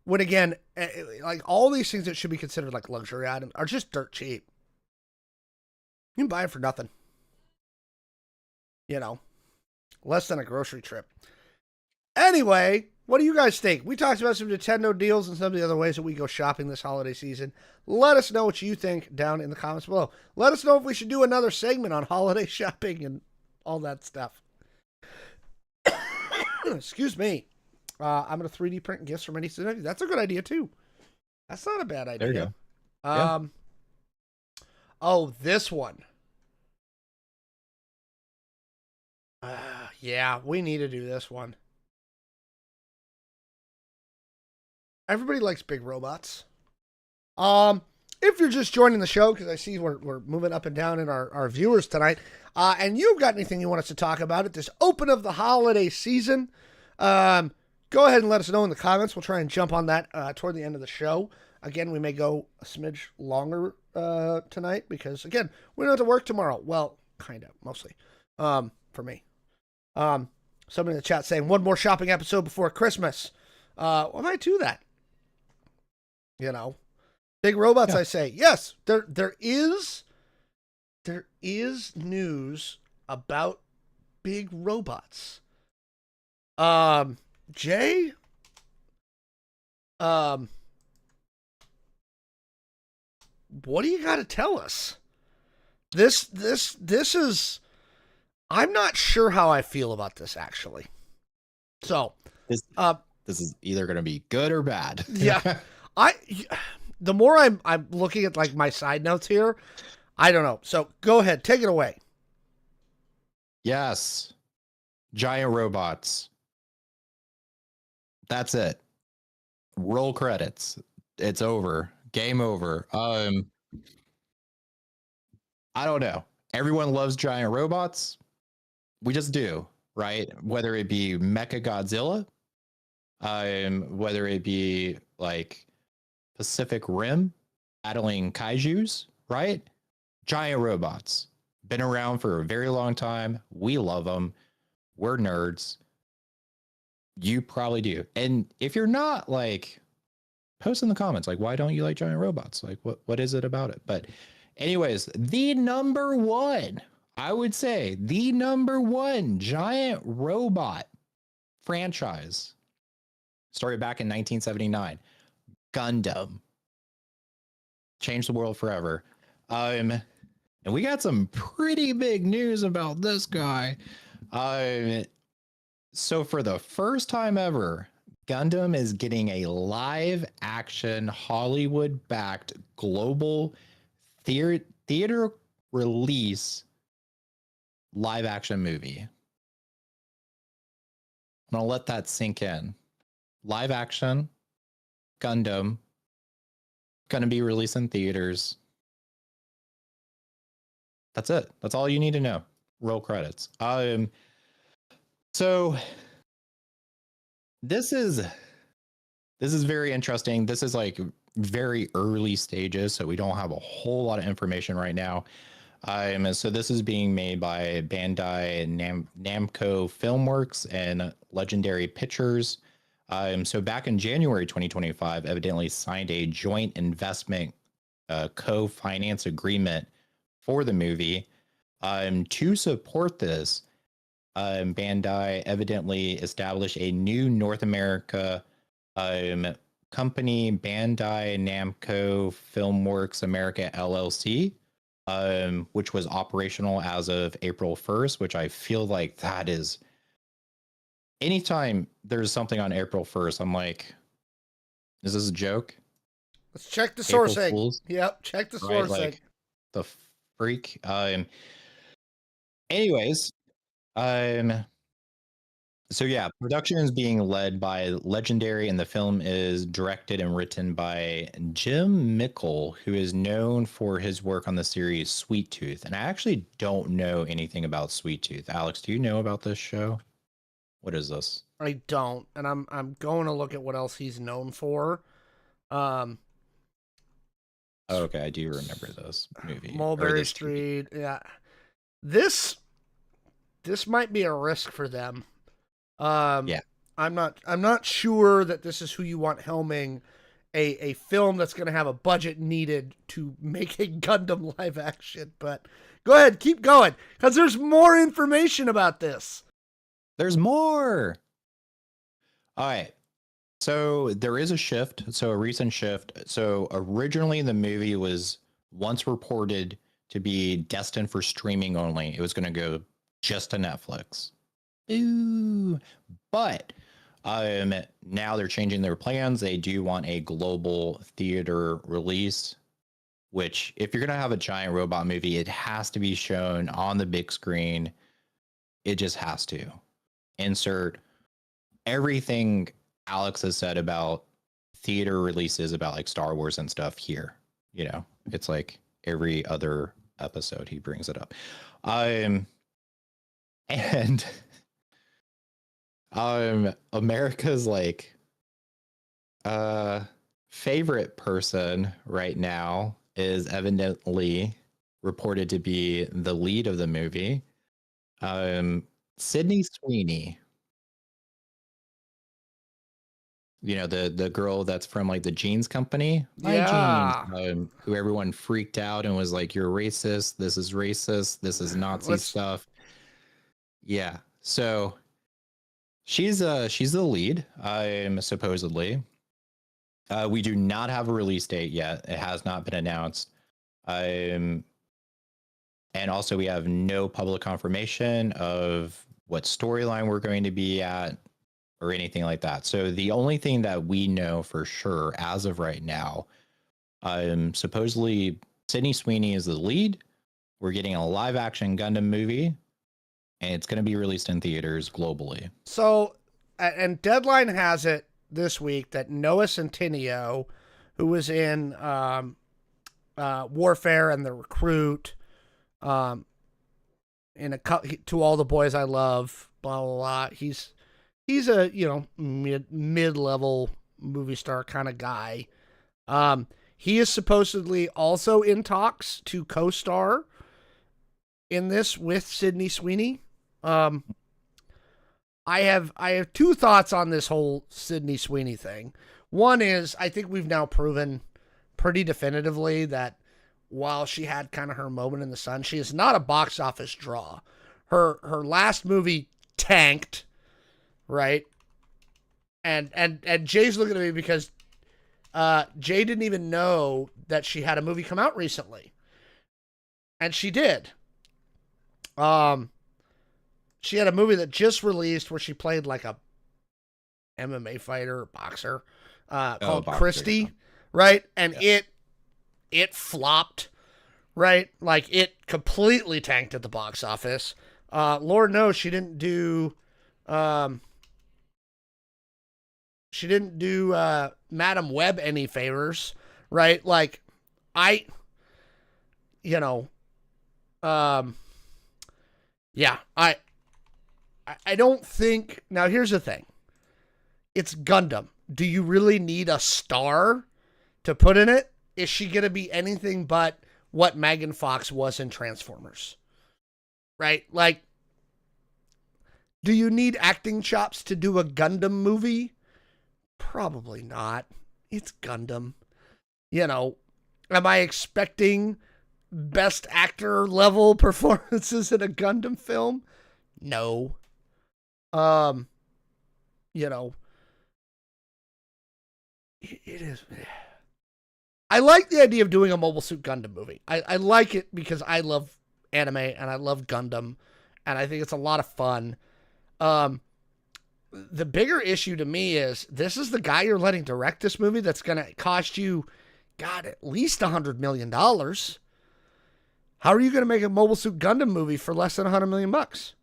when, again, like all these things that should be considered like luxury items are just dirt cheap. You can buy it for nothing. You know, less than a grocery trip. Anyway, what do you guys think? We talked about some Nintendo deals and some of the other ways that we go shopping this holiday season. Let us know what you think down in the comments below. Let us know if we should do another segment on holiday shopping and all that stuff. Excuse me. I'm going to 3D print gifts for my nieces and nephews. That's a good idea, too. That's not a bad idea. There you go. Oh, this one. Yeah, we need to do this one. Everybody likes big robots. If you're just joining the show, because I see we're moving up and down in our viewers tonight, and you've got anything you want us to talk about at this open of the holiday season, go ahead and let us know in the comments. We'll try and jump on that toward the end of the show. Again, we may go a smidge longer tonight because, again, we don't have to work tomorrow. Well, kind of, mostly, for me. Somebody in the chat saying, one more shopping episode before Christmas. I might do that. You know, big robots, yeah. I say, yes, there is news about big robots. Jay, what do you got to tell us? This is, I'm not sure how I feel about this actually. So this is either going to be good or bad. Yeah. The more I'm looking at like my side notes here, I don't know. So go ahead, take it away. Yes. Giant robots. That's it. Roll credits. It's over. Game over. I don't know. Everyone loves giant robots. We just do, right? Whether it be Mecha Godzilla, whether it be like Pacific Rim battling kaijus, right? Giant robots. Been around for a very long time. We love them. We're nerds. You probably do. And if you're not, like, post in the comments, like, why don't you like giant robots? Like, what is it about it? But anyways, the number one, I would say the number one giant robot franchise started back in 1979. Gundam. Changed the world forever. And we got some pretty big news about this guy. So for the first time ever, Gundam is getting a live action Hollywood backed global theater release live action movie. I'm going to let that sink in. Live action Gundam going to be released in theaters. That's it. That's all you need to know. Roll credits. So this is very interesting. This is like very early stages, so we don't have a whole lot of information right now. So this is being made by Bandai Namco Filmworks and Legendary Pictures. So back in January 2025, evidently signed a joint investment co-finance agreement for the movie. To support this, Bandai evidently established a new North America company, Bandai Namco Filmworks America LLC, which was operational as of April 1st, which I feel like that is, anytime there's something on April 1st, I'm like, is this a joke? Let's check the sourcing. Yep, check the sourcing. Right, like, the freak. Anyways, so yeah, production is being led by Legendary, and the film is directed and written by Jim Mickle, who is known for his work on the series Sweet Tooth. And I actually don't know anything about Sweet Tooth. Alex, do you know about this show? What is this? I don't, and I'm going to look at what else he's known for. Okay, I do remember this movie. Mulberry Street. Yeah, this might be a risk for them. Yeah, I'm not sure that this is who you want helming a film that's going to have a budget needed to make a Gundam live action. But go ahead, keep going, because there's more information about this. There's more. All right. So there is a shift. So a recent shift. So originally the movie was once reported to be destined for streaming only. It was going to go just to Netflix. Ooh. But now they're changing their plans. They do want a global theater release, which if you're going to have a giant robot movie, it has to be shown on the big screen. It just has to. Insert everything Alex has said about theater releases about like Star Wars and stuff here. You know, it's like every other episode he brings it up. And America's like favorite person right now is evidently reported to be the lead of the movie. SYDNEY SWEENEY. You know, the girl that's from like the jeans company. Yeah. Jeans, who everyone freaked out and was like, you're racist. This is racist. This is Nazi stuff. Yeah. So She's the lead, supposedly. We do not have a release date yet. It has not been announced. And also we have no public confirmation of what storyline we're going to be at or anything like that. So the only thing that we know for sure as of right now, supposedly Sydney Sweeney is the lead. We're getting a live action Gundam movie, and it's going to be released in theaters globally. So, and Deadline has it this week that Noah Centineo, who was in Warfare and The Recruit, in To All the Boys I Love, blah blah blah. He's a mid-level movie star kind of guy. He is supposedly also in talks to co-star in this with Sydney Sweeney. I have two thoughts on this whole Sydney Sweeney thing. One is, I think we've now proven pretty definitively that while she had kind of her moment in the sun, she is not a box office draw. Her last movie tanked, right? And Jay's looking at me because Jay didn't even know that she had a movie come out recently. And she did. She had a movie that just released where she played like a MMA fighter or boxer called Christy, right? And it flopped, right? Like it completely tanked at the box office. Lord knows she didn't do Madam Web any favors, right? Like I don't think... Now, here's the thing. It's Gundam. Do you really need a star to put in it? Is she going to be anything but what Megan Fox was in Transformers? Right? Like, do you need acting chops to do a Gundam movie? Probably not. It's Gundam. Am I expecting best actor level performances in a Gundam film? No. It is. I like the idea of doing a Mobile Suit Gundam movie. I like it because I love anime and I love Gundam, and I think it's a lot of fun. The bigger issue to me is this is the guy you're letting direct this movie that's going to cost you, God, at least $100 million. How are you going to make a Mobile Suit Gundam movie for less than $100 million? 75%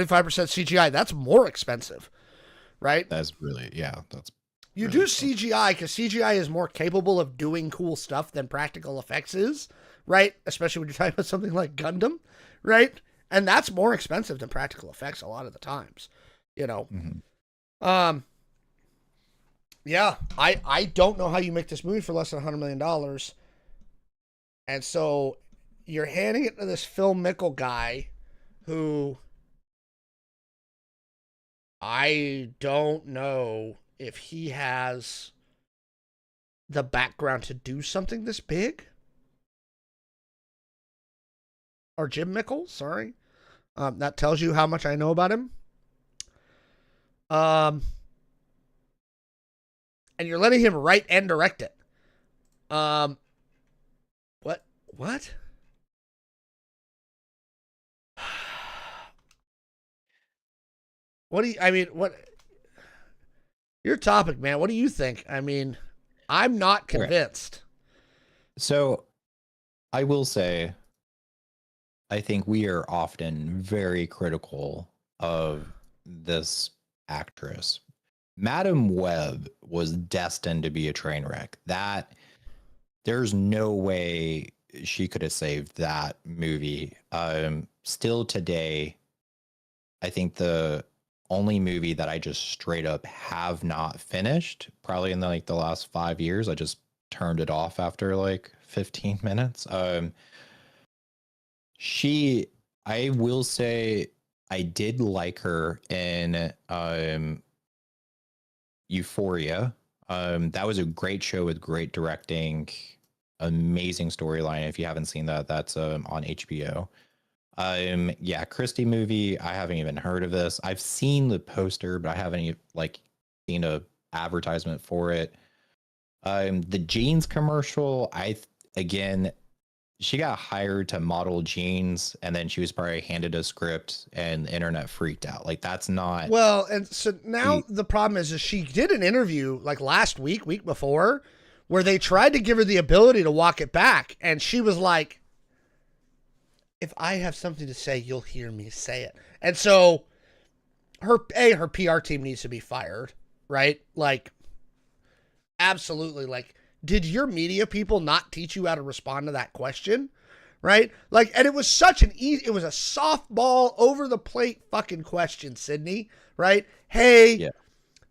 CGI. That's more expensive, right? That's really, that's... You really do CGI because CGI is more capable of doing cool stuff than practical effects is, right? Especially when you're talking about something like Gundam, right? And that's more expensive than practical effects a lot of the times, Mm-hmm. Yeah, I don't know how you make this movie for less than $100 million. And so you're handing it to this Phil Mickle guy who I don't know if he has the background to do something this big. Or Jim Mickle, sorry. That tells you how much I know about him. And you're letting him write and direct it. What? What? What your topic, man? What do you think? I mean, I'm not convinced. So I will say, I think we are often very critical of this actress. Madam Web was destined to be a train wreck. There's no way she could have saved that movie. Still today, I think the only movie that I just straight up have not finished, probably in the last 5 years, I just turned it off after 15 minutes. I will say I did like her in Euphoria. That was a great show with great directing. amazing storyline. If you haven't seen that, that's on HBO. Yeah, Christie movie. I haven't even heard of this. I've seen the poster, but I haven't like seen a advertisement for it. The jeans commercial. Again, she got hired to model jeans, and then she was probably handed a script, and the internet freaked out. Like, that's not well. And so now the problem is she did an interview like last week before, where they tried to give her the ability to walk it back, and she was like, if I have something to say, you'll hear me say it. And so her PR team needs to be fired, right? Like, absolutely. Like, did your media people not teach you how to respond to that question? Right? Like, and it was such it was a softball over the plate fucking question, Sydney, right? Hey, yeah.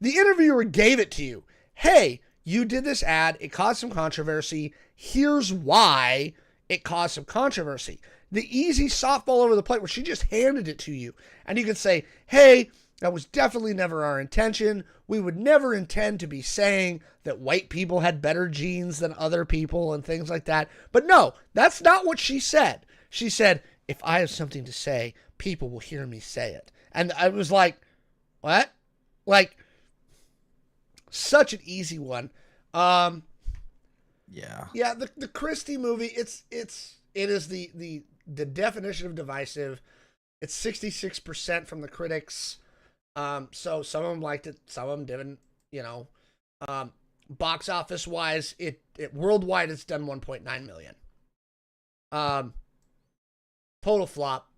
The interviewer gave it to you. Hey, you did this ad. It caused some controversy. Here's why it caused some controversy. The easy softball over the plate where she just handed it to you. And you could say, hey, that was definitely never our intention. We would never intend to be saying that white people had better genes than other people and things like that. But no, that's not what she said. She said, if I have something to say, people will hear me say it. And I was like, what? Like, such an easy one. Yeah. Yeah, the Christie movie, it is the definition of divisive. It's 66% from the critics. So some of them liked it, some of them didn't, you know. Box office wise, it worldwide it's done 1.9 million. Total flop.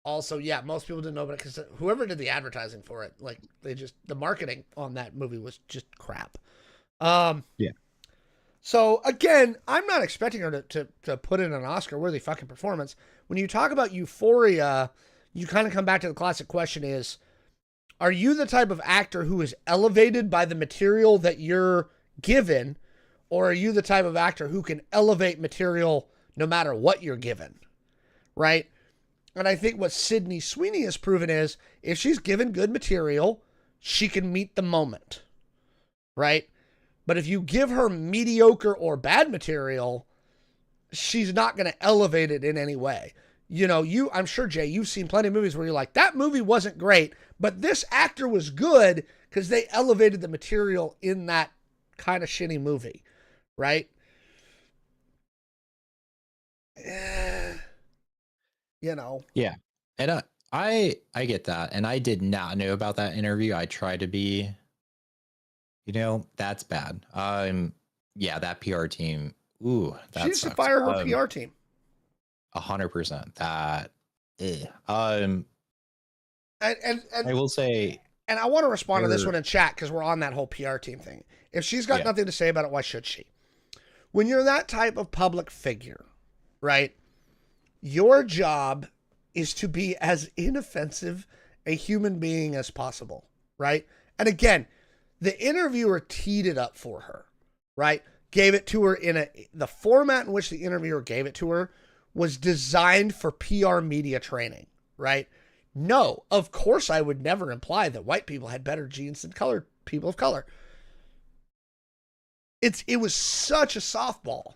Also, yeah, most people didn't know about it because whoever did the advertising for it, like the marketing on that movie was just crap. Yeah. So again, I'm not expecting her to put in an Oscar-worthy fucking performance. When you talk about Euphoria, you kind of come back to the classic question is, are you the type of actor who is elevated by the material that you're given, or are you the type of actor who can elevate material no matter what you're given, right? And I think what SYDNEY SWEENEY has proven is, if she's given good material, she can meet the moment, right? But if you give her mediocre or bad material, she's not going to elevate it in any way. You know, I'm sure, Jay, you've seen plenty of movies where you're like, that movie wasn't great, but this actor was good because they elevated the material in that kind of shitty movie, right? You know. Yeah. And I get that. And I did not know about that interview. I tried to be, you know, that's bad. Yeah, that PR team. Ooh, that she needs to fire her PR team. 100%. That. And I will say, and I want to respond to this one in chat because we're on that whole PR team thing. If she's got nothing to say about it, why should she? When you're that type of public figure, right? Your job is to be as inoffensive a human being as possible, right? And again, the interviewer teed it up for her, right? Gave it to her in the format in which the interviewer gave it to her was designed for PR media training, right? No, of course I would never imply that white people had better genes than colored people of color. It was such a softball.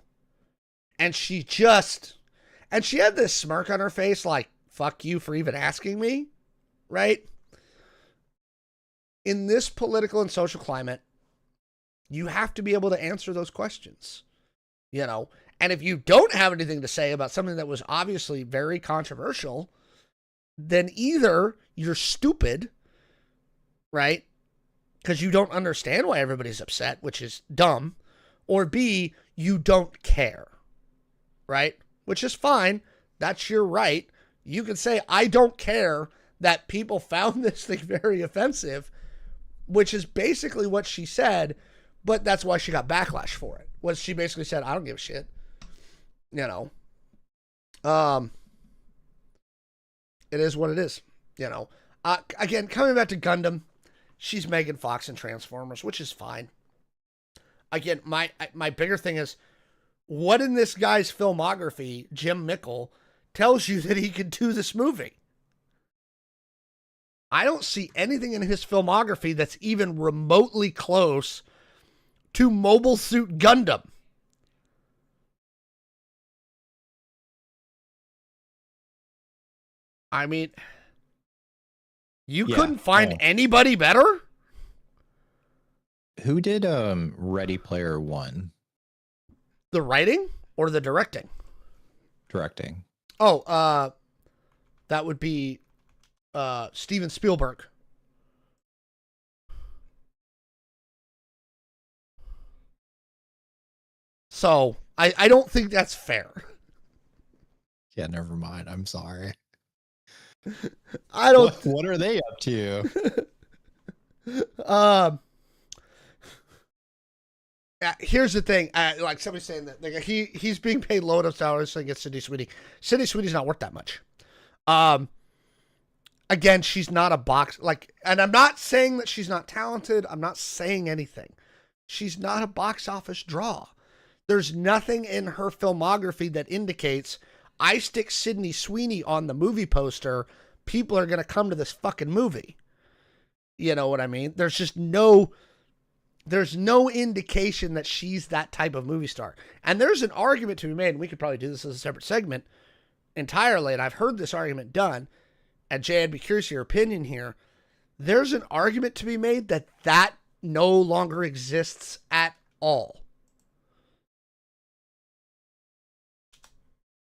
And she had this smirk on her face like, fuck you for even asking me, right? In this political and social climate, you have to be able to answer those questions, you know? And if you don't have anything to say about something that was obviously very controversial, then either you're stupid, right? Because you don't understand why everybody's upset, which is dumb, or B, you don't care, right? Which is fine. That's your right. You can say, I don't care that people found this thing very offensive, which is basically what she said, but that's why she got backlash for it. Was she basically said, I don't give a shit. You know. It is what it is. You know. Again, coming back to Gundam, she's Megan Fox in Transformers, which is fine. Again, my bigger thing is, what in this guy's filmography, Jim Mickle, tells you that he could do this movie? I don't see anything in his filmography that's even remotely close to Mobile Suit Gundam. I mean, you couldn't find anybody better? Who did Ready Player One? The writing or the directing? Directing. Oh, that would be Steven Spielberg. So, I don't think that's fair. Yeah, never mind. I'm sorry. I don't... What are they up to? Here's the thing. Like somebody's saying that like, he's being paid low enough salaries so he gets Sydney Sweeney. Sydney Sweeney's not worth that much. Again, she's not a box... Like, and I'm not saying that she's not talented. I'm not saying anything. She's not a box office draw. There's nothing in her filmography that indicates I stick Sydney Sweeney on the movie poster, people are going to come to this fucking movie. You know what I mean? There's just no indication that she's that type of movie star. And there's an argument to be made, and we could probably do this as a separate segment entirely, and I've heard this argument done, and Jay, I'd be curious your opinion here. There's an argument to be made that no longer exists at all.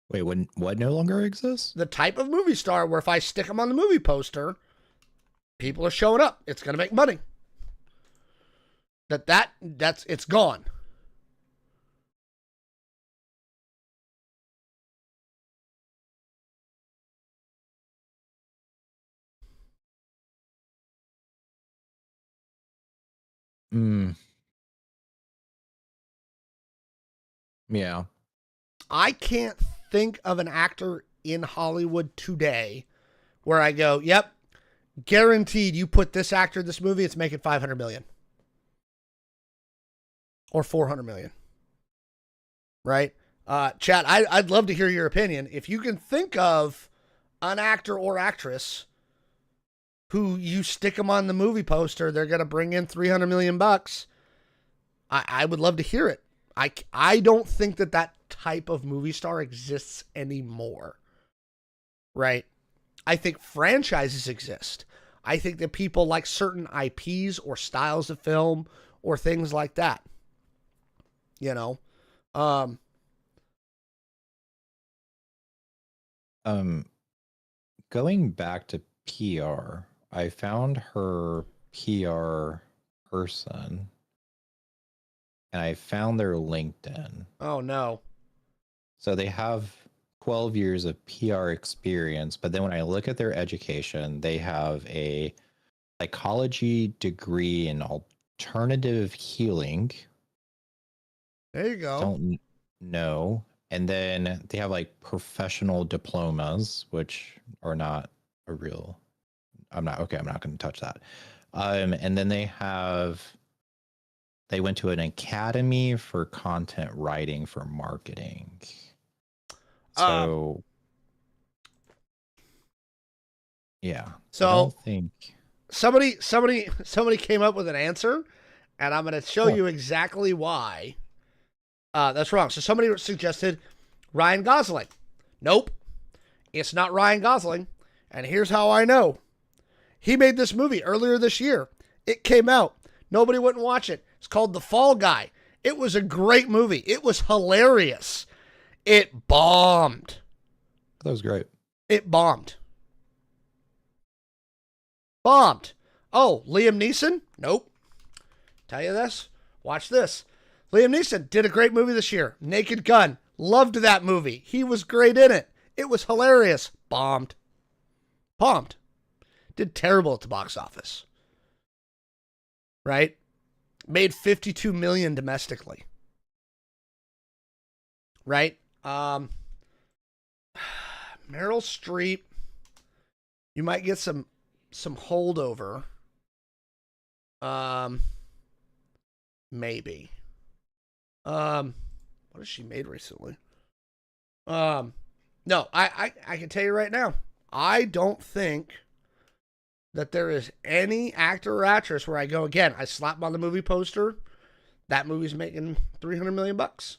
Wait, what no longer exists? The type of movie star where if I stick them on the movie poster, people are showing up. It's going to make money. It's gone. Yeah. I can't think of an actor in Hollywood today where I go, yep, guaranteed you put this actor in this movie, it's making $500 million. Or $400 million. Right? Chat, I'd love to hear your opinion. If you can think of an actor or actress who you stick them on the movie poster, they're going to bring in $300 million. I would love to hear it. I don't think that type of movie star exists anymore. Right? I think franchises exist. I think that people like certain IPs or styles of film or things like that. You know? Going back to PR, I found her PR person and I found their LinkedIn. Oh no. So they have 12 years of PR experience, but then when I look at their education, they have a psychology degree in alternative healing. There you go. Don't know. And then they have like professional diplomas, which are not a real. I'm not going to touch that. And then they went to an academy for content writing for marketing. So, yeah. So I don't think somebody came up with an answer, and I'm going to show you exactly why. That's wrong. So somebody suggested Ryan Gosling. Nope. It's not Ryan Gosling. And here's how I know. He made this movie earlier this year. It came out. Nobody wouldn't watch it. It's called The Fall Guy. It was a great movie. It was hilarious. It bombed. That was great. It bombed. Bombed. Oh, Liam Neeson? Nope. Tell you this. Watch this. Liam Neeson did a great movie this year. Naked Gun. Loved that movie. He was great in it. It was hilarious. Bombed. Bombed. Did terrible at the box office. Right? Made $52 million domestically. Right? Meryl Streep. You might get some holdover. Maybe. What has she made recently? No, I can tell you right now. I don't think that there is any actor or actress where I go, again, I slap them on the movie poster. That movie's making $300 million. God,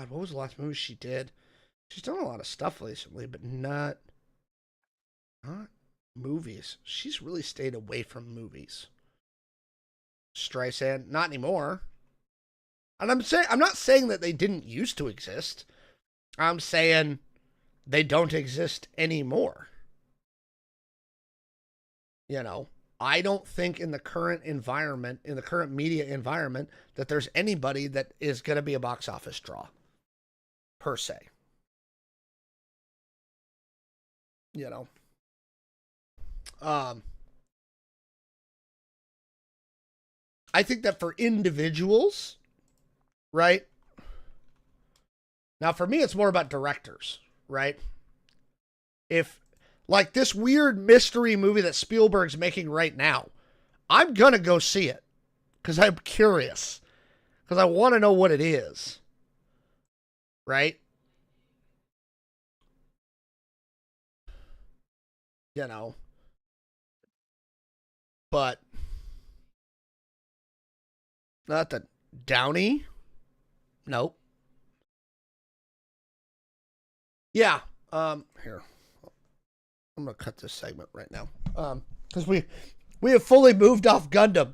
what was the last movie she did? She's done a lot of stuff recently, but not movies. She's really stayed away from movies. Streisand, not anymore. And I'm not saying that they didn't used to exist. I'm saying they don't exist anymore. You know, I don't think in the current environment, in the current media environment, that there's anybody that is going to be a box office draw, per se. You know, I think that for individuals, right? Now, for me, it's more about directors, right? If, like this weird mystery movie that Spielberg's making right now, I'm going to go see it because I'm curious, because I want to know what it is, right? You know, but not the Downey. Nope. Yeah. Here. I'm gonna cut this segment right now. Because we have fully moved off Gundam.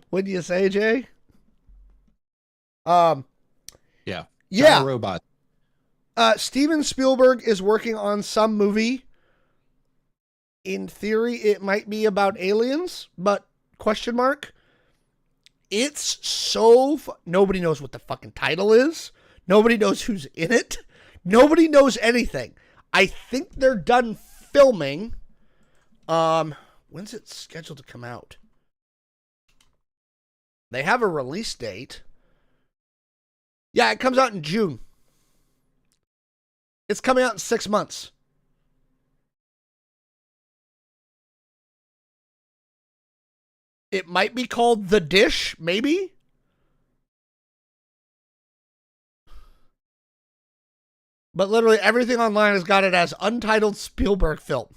What do you say, Jay? Yeah. Yeah. Robot. Steven Spielberg is working on some movie. In theory, it might be about aliens, but question mark. It's so nobody knows what the fucking title is. Nobody knows who's in it. Nobody knows anything. I think they're done filming. When's it scheduled to come out? They have a release date. Yeah, it comes out in June. It's coming out in 6 months. It might be called The Dish, maybe? But literally everything online has got it as untitled Spielberg film.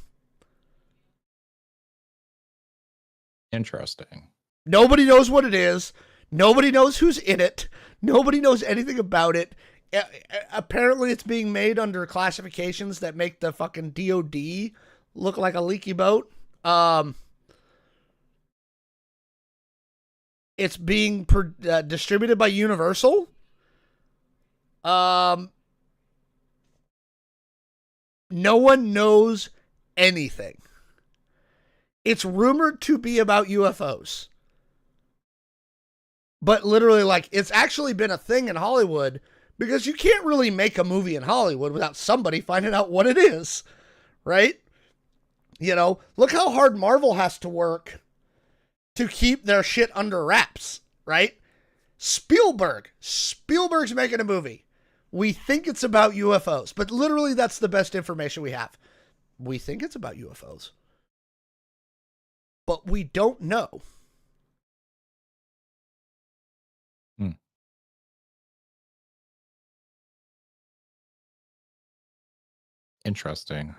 Interesting. Nobody knows what it is. Nobody knows who's in it. Nobody knows anything about it. Apparently it's being made under classifications that make the fucking DOD look like a leaky boat. It's being distributed by Universal. No one knows anything. It's rumored to be about UFOs. But literally, like, it's actually been a thing in Hollywood because you can't really make a movie in Hollywood without somebody finding out what it is, right? You know, look how hard Marvel has to work to keep their shit under wraps, right? Spielberg's making a movie. We think it's about UFOs, but literally that's the best information we have. We think it's about UFOs, but we don't know. Interesting.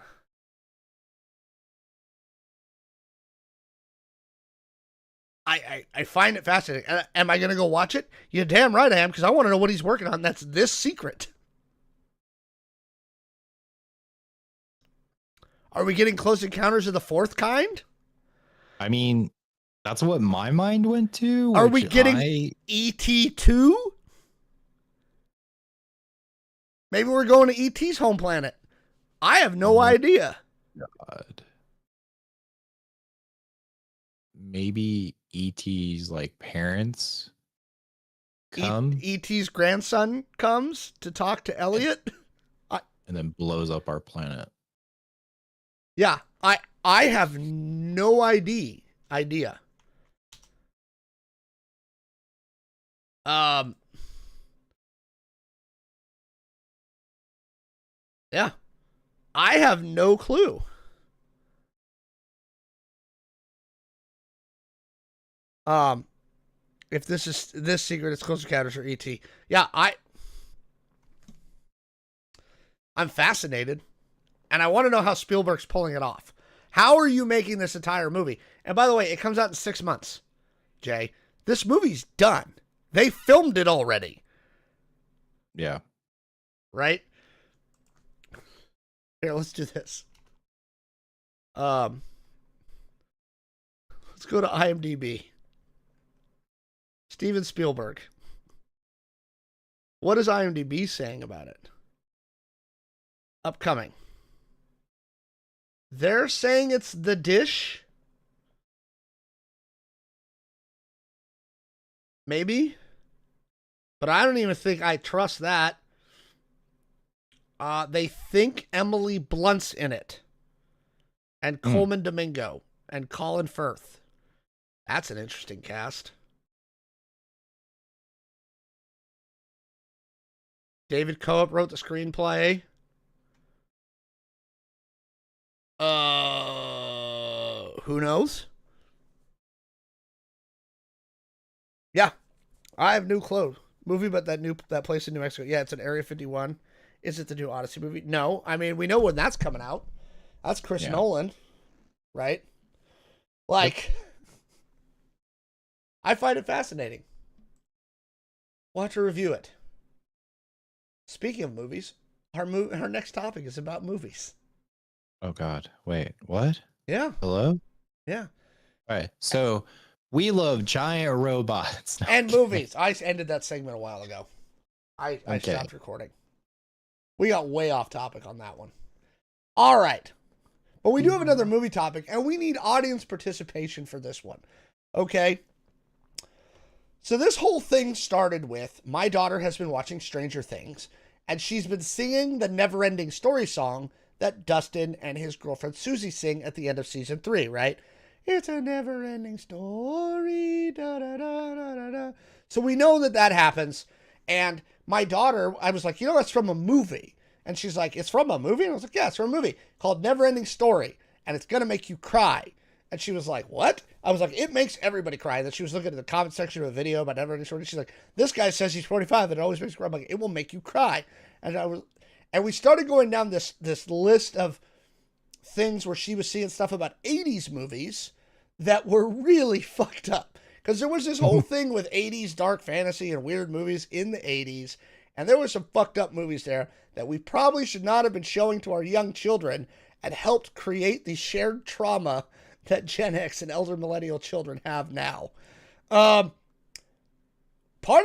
I find it fascinating. Am I going to go watch it? You're damn right I am, because I want to know what he's working on. That's this secret. Are we getting Close Encounters of the Fourth Kind? I mean, that's what my mind went to. Are we getting E.T. 2? Maybe we're going to E.T.'s home planet. I have no idea. God. Maybe E.T.'s like parents come. E.T.'s grandson comes to talk to Elliot. And then blows up our planet. Yeah, I have no idea. Yeah. I have no clue. If this secret is Close Encounters or ET. Yeah, I'm fascinated. And I want to know how Spielberg's pulling it off. How are you making this entire movie? And by the way, it comes out in 6 months, Jay. This movie's done. They filmed it already. Yeah. Right? Here, let's do this. Let's go to IMDb. Steven Spielberg. What is IMDb saying about it? Upcoming. They're saying it's The Dish. Maybe. But I don't even think I trust that. They think Emily Blunt's in it. And Coleman Domingo. And Colin Firth. That's an interesting cast. David Coop wrote the screenplay. Who knows? Yeah. I have no clue. Movie about that place in New Mexico. Yeah, it's an Area 51. Is it the new Odyssey movie? No. I mean, we know when that's coming out. That's Chris Nolan. Right? Like, I find it fascinating. We'll have to review it. Speaking of movies, our next topic is about movies. Oh, God. Wait, what? Yeah. Hello? Yeah. All right. So we love giant robots. No, and movies. I ended that segment a while ago. I stopped recording. We got way off topic on that one. All right. But we do have another movie topic, and we need audience participation for this one. Okay? So this whole thing started with my daughter has been watching Stranger Things, and she's been singing the Neverending Story song that Dustin and his girlfriend Susie sing at the end of season 3, right? It's a never-ending story, da da da da da da. So we know that happens, and my daughter, I was like, that's from a movie. And she's like, it's from a movie? And I was like, yeah, it's from a movie called Neverending Story, and it's going to make you cry. And she was like, what? I was like, it makes everybody cry. And then she was looking at the comment section of a video about Neverending Story. She's like, this guy says he's 45 and it always makes me cry. I'm like, it will make you cry. And we started going down this list of things where she was seeing stuff about 80s movies that were really fucked up. Because there was this whole thing with 80s dark fantasy and weird movies in the 80s. And there were some fucked up movies there that we probably should not have been showing to our young children and helped create the shared trauma that Gen X and elder millennial children have now. Part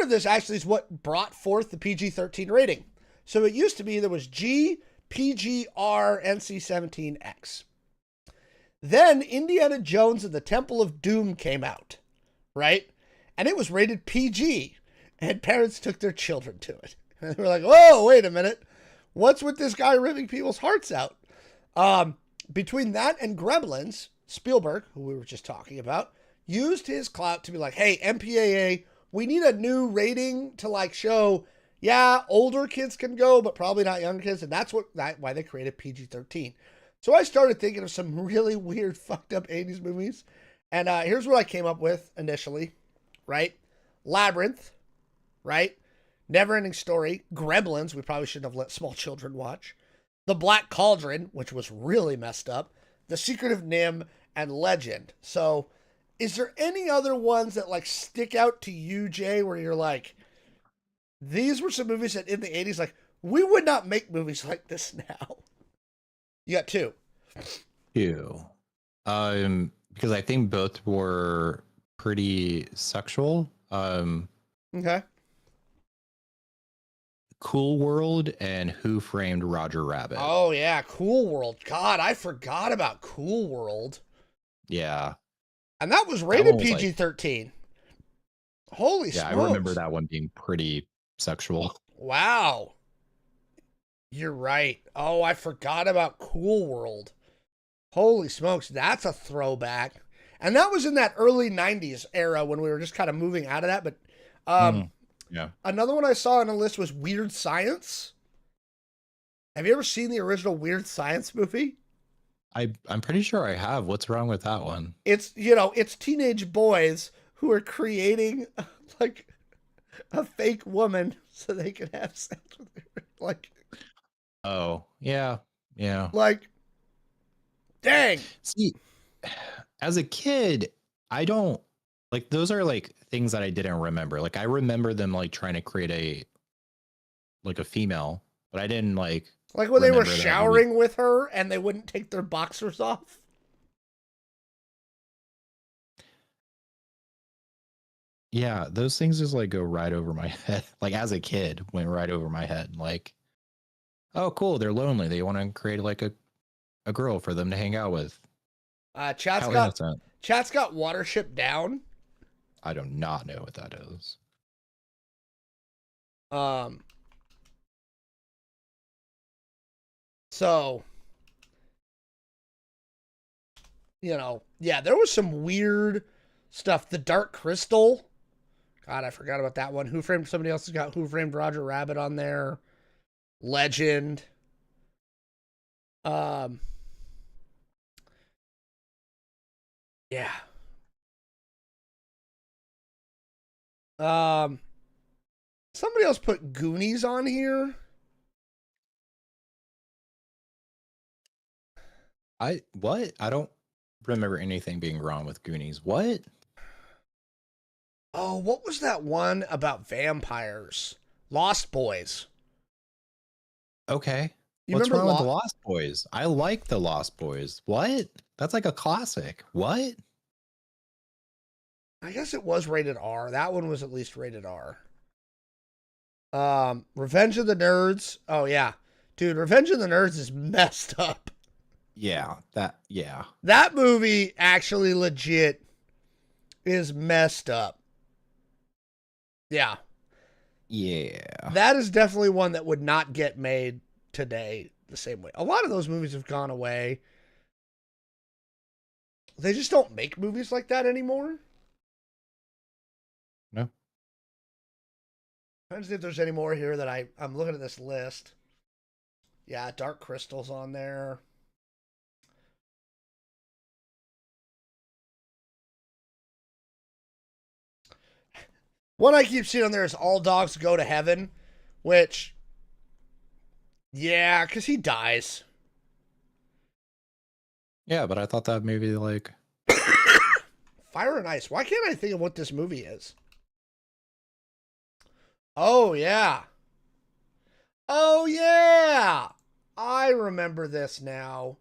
of this actually is what brought forth the PG-13 rating. So it used to be there was G, PG, R, NC-17X. Then Indiana Jones and the Temple of Doom came out, right? And it was rated PG, and parents took their children to it. And they were like, whoa, wait a minute. What's with this guy ripping people's hearts out? Between that and Gremlins, Spielberg, who we were just talking about, used his clout to be like, hey, MPAA, we need a new rating to like show, yeah, older kids can go, but probably not younger kids. And that's why they created PG-13. So I started thinking of some really weird, fucked up 80s movies. And here's what I came up with initially, right? Labyrinth, right? Neverending Story, Gremlins, we probably shouldn't have let small children watch. The Black Cauldron, which was really messed up. The Secret of NIMH, and Legend. So, is there any other ones that like stick out to you, Jay, where you're like, these were some movies that in the 80s, like, we would not make movies like this now? You got two. Because I think both were pretty sexual. Okay. Cool World and Who Framed Roger Rabbit. Oh, yeah. Cool World. God, I forgot about Cool World. Yeah. And that was rated PG-13. Like, holy smokes. Yeah, I remember that one being pretty sexual. Wow. You're right. Oh, I forgot about Cool World. Holy smokes. That's a throwback. And that was in that early 90s era when we were just kind of moving out of that. But yeah. Another one I saw on the list was Weird Science. Have you ever seen the original Weird Science movie? I'm pretty sure I have. What's wrong with that one? It's, it's teenage boys who are creating like a fake woman so they can have sex with her. Like, oh, yeah. Yeah. Like, Dang. See, as a kid, I don't like those are like things that I didn't remember. Like I remember them like trying to create a female, but I didn't like when they were showering with her and they wouldn't take their boxers off. Yeah, those things just like go right over my head. Like as a kid, went right over my head. Like, oh, cool, they're lonely. They want to create like a girl for them to hang out with. Chat's got Watership Down. I do not know what that is. So, you know, yeah, there was some weird stuff. The Dark Crystal. God, I forgot about that one. Somebody else has got Who Framed Roger Rabbit on there. Legend. Yeah. Somebody else put Goonies on here. What? I don't remember anything being wrong with Goonies. What? Oh, what was that one about vampires? Lost Boys. Okay. What's wrong with the Lost Boys? I like the Lost Boys. What? That's like a classic. What? I guess it was rated R. That one was at least rated R. Revenge of the Nerds. Oh, yeah. Dude, Revenge of the Nerds is messed up. Yeah. That movie actually legit is messed up. Yeah. Yeah. That is definitely one that would not get made today the same way. A lot of those movies have gone away. They just don't make movies like that anymore. No. I'm trying to see if there's any more here that I'm looking at this list. Yeah, Dark Crystal's on there. One I keep seeing on there is All Dogs Go to Heaven, which, yeah, because he dies. Yeah, but I thought that movie like Fire and Ice. Why can't I think of what this movie is? Oh, yeah. Oh, yeah. I remember this now.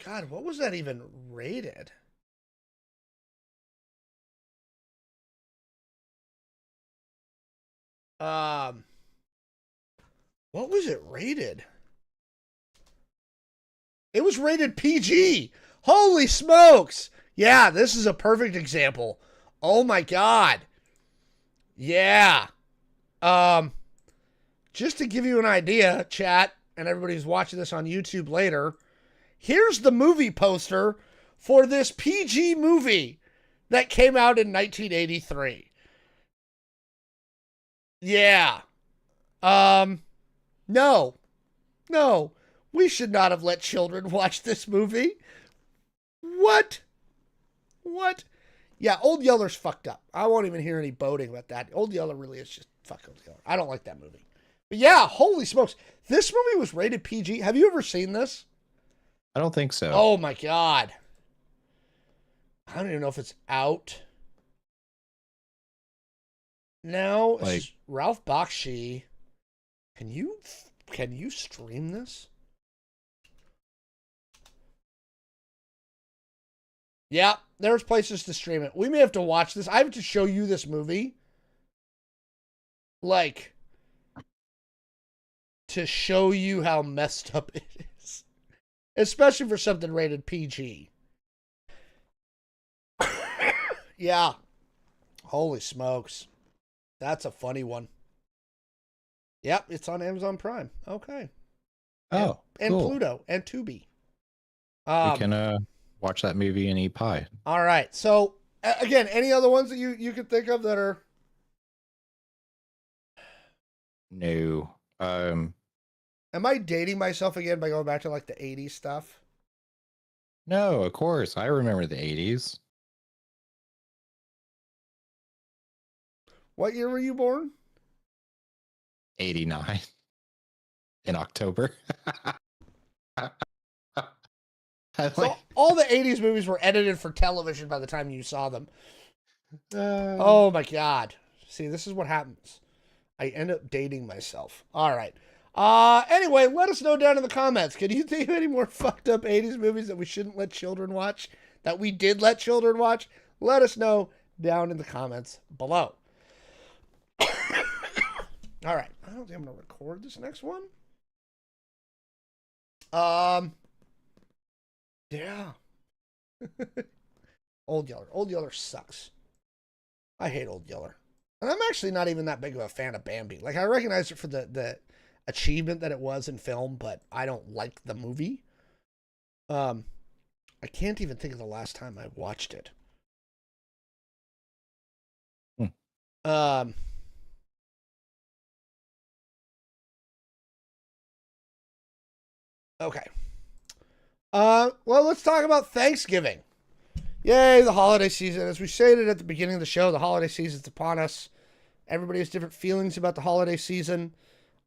God, what was that even rated? What was it rated? It was rated PG. Holy smokes. Yeah, this is a perfect example. Oh my God. Yeah. Just to give you an idea, chat, and everybody who's watching this on YouTube later, here's the movie poster for this PG movie that came out in 1983. Yeah. No. We should not have let children watch this movie. What? Yeah, Old Yeller's fucked up. I won't even hear any boating about that. Old Yeller really is just fuck Old Yeller. I don't like that movie. But yeah, holy smokes. This movie was rated PG. Have you ever seen this? I don't think so. Oh my God. I don't even know if it's out. Now, like, Ralph Bakshi. Can you stream this? Yeah, there's places to stream it. We may have to watch this. I have to show you this movie. Like, to show you how messed up it is. Especially for something rated PG. Yeah. Holy smokes. That's a funny one. Yep, it's on Amazon Prime. Okay. Oh, and cool. Pluto and Tubi. We can watch that movie and eat pie. All right. So again, any other ones that you could think of that are? No. Am I dating myself again by going back to like the 80s stuff? No, of course. I remember the 80s. What year were you born? 89 in October. So all the 80s movies were edited for television by the time you saw them. Oh my God. See, this is what happens. I end up dating myself. All right. Anyway, let us know down in the comments. Can you think of any more fucked up 80s movies that we shouldn't let children watch? That we did let children watch? Let us know down in the comments below. All right. I don't think I'm going to record this next one. Yeah. Old Yeller. Old Yeller sucks. I hate Old Yeller. And I'm actually not even that big of a fan of Bambi. Like, I recognize it for the achievement that it was in film, but I don't like the movie. I can't even think of the last time I watched it. Okay. Well, let's talk about Thanksgiving. Yay, the holiday season. As we stated at the beginning of the show, the holiday season's upon us. Everybody has different feelings about the holiday season.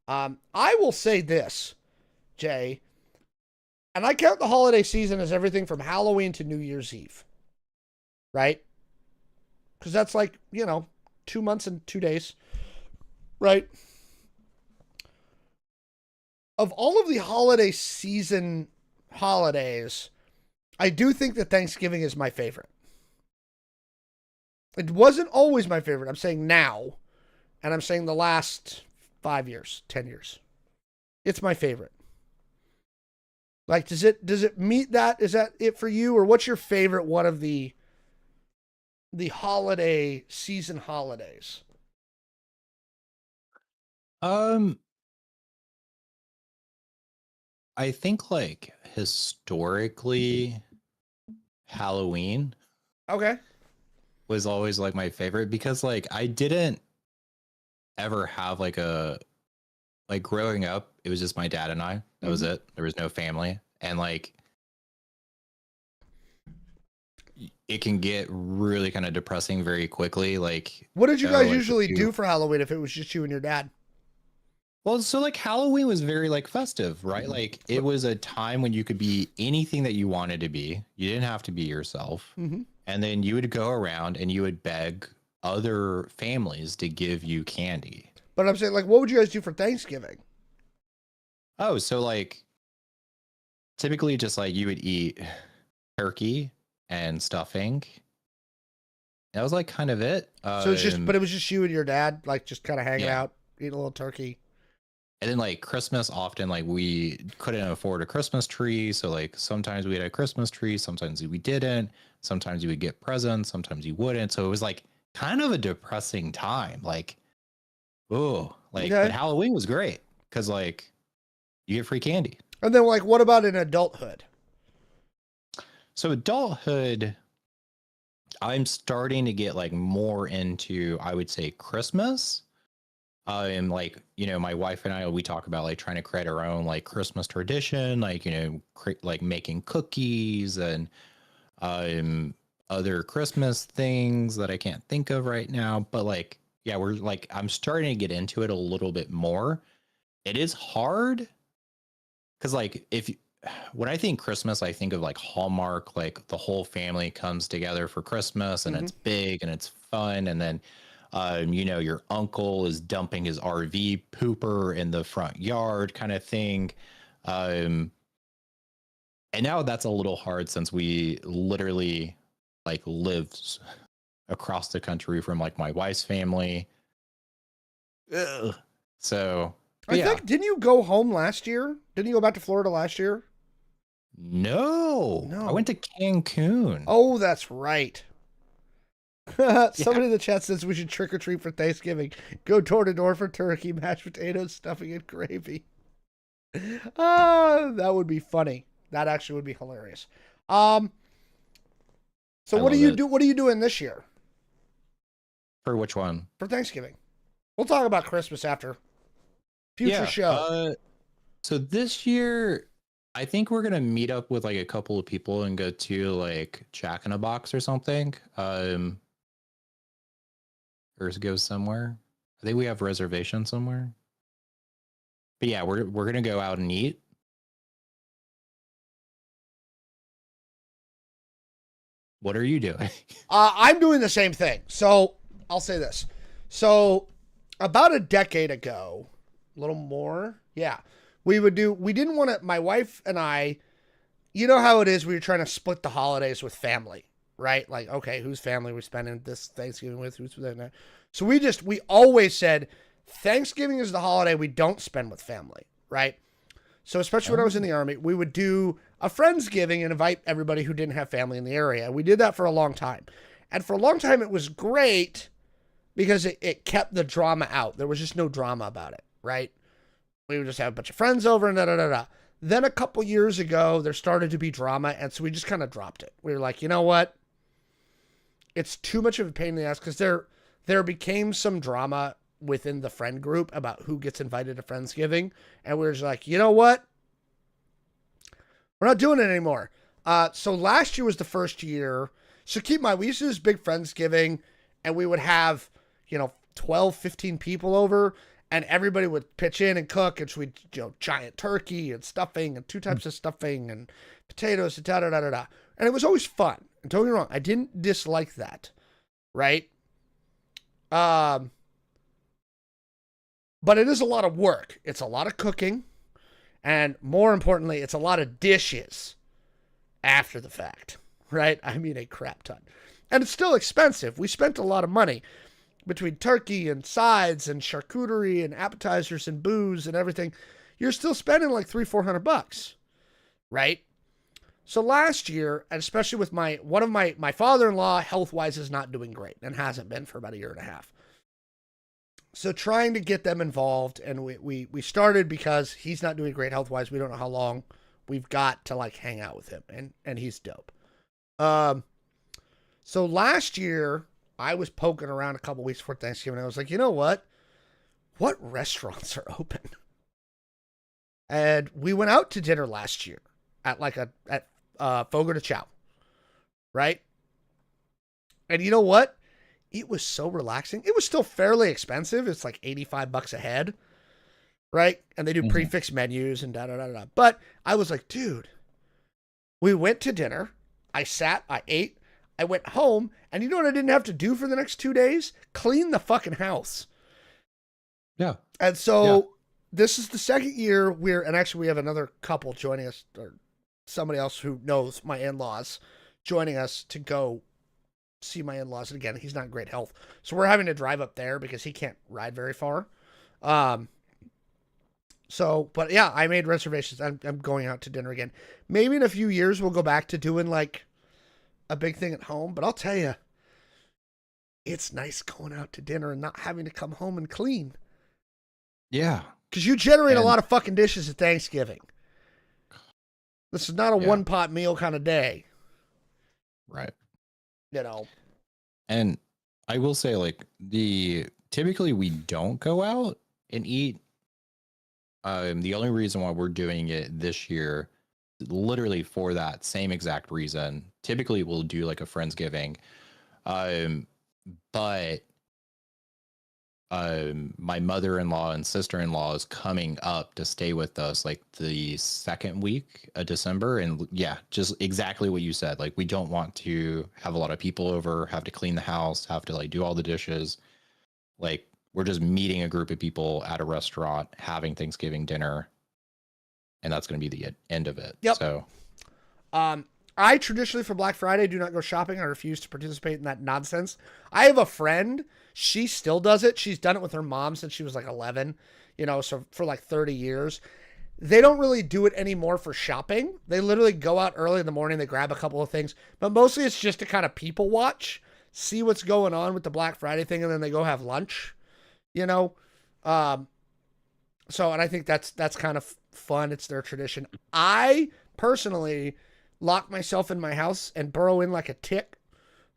I will say this, Jay, and I count the holiday season as everything from Halloween to New Year's Eve, right? Because that's like, 2 months and 2 days, right? Of all of the holiday season holidays, I do think that Thanksgiving is my favorite. It wasn't always my favorite. I'm saying now, and I'm saying the last 5 years, 10 years. It's my favorite. Like, does it meet that? Is that it for you? Or what's your favorite one of the holiday season holidays? I think like historically Halloween was always like my favorite because like I didn't ever have like growing up, it was just my dad and I. That was it. There was no family. And like it can get really kind of depressing very quickly. Like, what did you guys usually do for Halloween if it was just you and your dad? Well, so like Halloween was very like festive, right? Like it was a time when you could be anything that you wanted to be. You didn't have to be yourself. And then you would go around and you would beg other families to give you candy. But I'm saying, like, what would you guys do for Thanksgiving? Oh, so like typically just like you would eat turkey and stuffing. That was like kind of it. So it's just, but it was just you and your dad, like just kind of hanging out, eating a little turkey. And then like Christmas, often like we couldn't afford a Christmas tree. So like sometimes we had a Christmas tree, sometimes we didn't. Sometimes you would get presents, sometimes you wouldn't. So it was like kind of a depressing time. Like, but Halloween was great because like you get free candy. And then like, what about in adulthood? So adulthood, I'm starting to get like more into, I would say, Christmas. And like, my wife and I, we talk about like trying to create our own like Christmas tradition, like, like making cookies and other Christmas things that I can't think of right now. But like, yeah, we're like, I'm starting to get into it a little bit more. It is hard because like when I think Christmas, I think of like Hallmark, like the whole family comes together for Christmas and it's big and it's fun. And then your uncle is dumping his RV pooper in the front yard kind of thing. And now that's a little hard since we literally like live across the country from like my wife's family. Ugh. So I think, didn't you go home last year? Didn't you go back to Florida last year? No. I went to Cancun. Oh, that's right. Somebody in the chat says we should trick or treat for Thanksgiving. Go door to door for turkey, mashed potatoes, stuffing, and gravy. That would be funny. That actually would be hilarious. So what do you do? What are you doing this year? For which one? For Thanksgiving. We'll talk about Christmas after. Future show. So this year, I think we're gonna meet up with like a couple of people and go to like Jack in a Box or something. Or go somewhere. I think we have reservations somewhere. But yeah, we're gonna go out and eat. What are you doing? I'm doing the same thing. So I'll say this. So about a decade ago, a little more, yeah, we didn't want to, my wife and I, you know how it is, we were trying to split the holidays with family, right? Like, okay, whose family we're spending this Thanksgiving with, who's with that? So we always said Thanksgiving is the holiday we don't spend with family, right? So especially when I was in the Army, we would do a Friendsgiving and invite everybody who didn't have family in the area. We did that for a long time. And for a long time, it was great because it kept the drama out. There was just no drama about it, right? We would just have a bunch of friends over and da-da-da-da. Then a couple years ago, there started to be drama, and so we just kind of dropped it. We were like, you know what? It's too much of a pain in the ass because there became some drama within the friend group about who gets invited to Friendsgiving, and we were just like, you know what? We're not doing it anymore. So last year was the first year. So keep in mind, we used to do this big Friendsgiving, and we would have, 12, 15 people over, and everybody would pitch in and cook, and so we'd, giant turkey and stuffing and 2 types of stuffing and potatoes and da-da-da-da-da. And it was always fun. And don't get me wrong, I didn't dislike that, right? But it is a lot of work. It's a lot of cooking. And more importantly, it's a lot of dishes after the fact, right? I mean, a crap ton. And it's still expensive. We spent a lot of money between turkey and sides and charcuterie and appetizers and booze and everything. You're still spending like $300-400, right? So last year, and especially with one of my father-in-law, health-wise, is not doing great and hasn't been for about a year and a half. So trying to get them involved, and we started because he's not doing great health-wise. We don't know how long we've got to like hang out with him, and he's dope. So last year, I was poking around a couple weeks before Thanksgiving. I was like, you know what? What restaurants are open? And we went out to dinner last year at Fogo de Chao, right? And you know what? It was so relaxing. It was still fairly expensive. It's like $85 a head, right? And they do prefix menus and da-da-da-da. But I was like, dude, we went to dinner. I sat, I ate, I went home, and you know what I didn't have to do for the next 2 days? Clean the fucking house. Yeah. And so this is the second year and actually we have another couple joining us, or somebody else who knows my in-laws joining us to go see my in-laws. And again, he's not in great health. So we're having to drive up there because he can't ride very far. But yeah, I made reservations. I'm going out to dinner again. Maybe in a few years we'll go back to doing like a big thing at home, but I'll tell you, it's nice going out to dinner and not having to come home and clean. Yeah. Because you generate a lot of fucking dishes at Thanksgiving. This is not a one-pot meal kind of day. Right. And I will say, like, typically we don't go out and eat. The only reason why we're doing it this year, literally for that same exact reason. Typically we'll do like a Friendsgiving. But my mother-in-law and sister-in-law is coming up to stay with us like the second week of December. And yeah, just exactly what you said. Like, we don't want to have a lot of people over, have to clean the house, have to like do all the dishes. Like, we're just meeting a group of people at a restaurant, having Thanksgiving dinner, and that's going to be the end of it. Yep. So, I traditionally for Black Friday do not go shopping. I refuse to participate in that nonsense. I have a friend. She still does it. She's done it with her mom since she was like 11, so for like 30 years. They don't really do it anymore for shopping. They literally go out early in the morning. They grab a couple of things, but mostly it's just to kind of people watch, see what's going on with the Black Friday thing, and then they go have lunch, So, and I think that's kind of fun. It's their tradition. I personally lock myself in my house and burrow in like a tick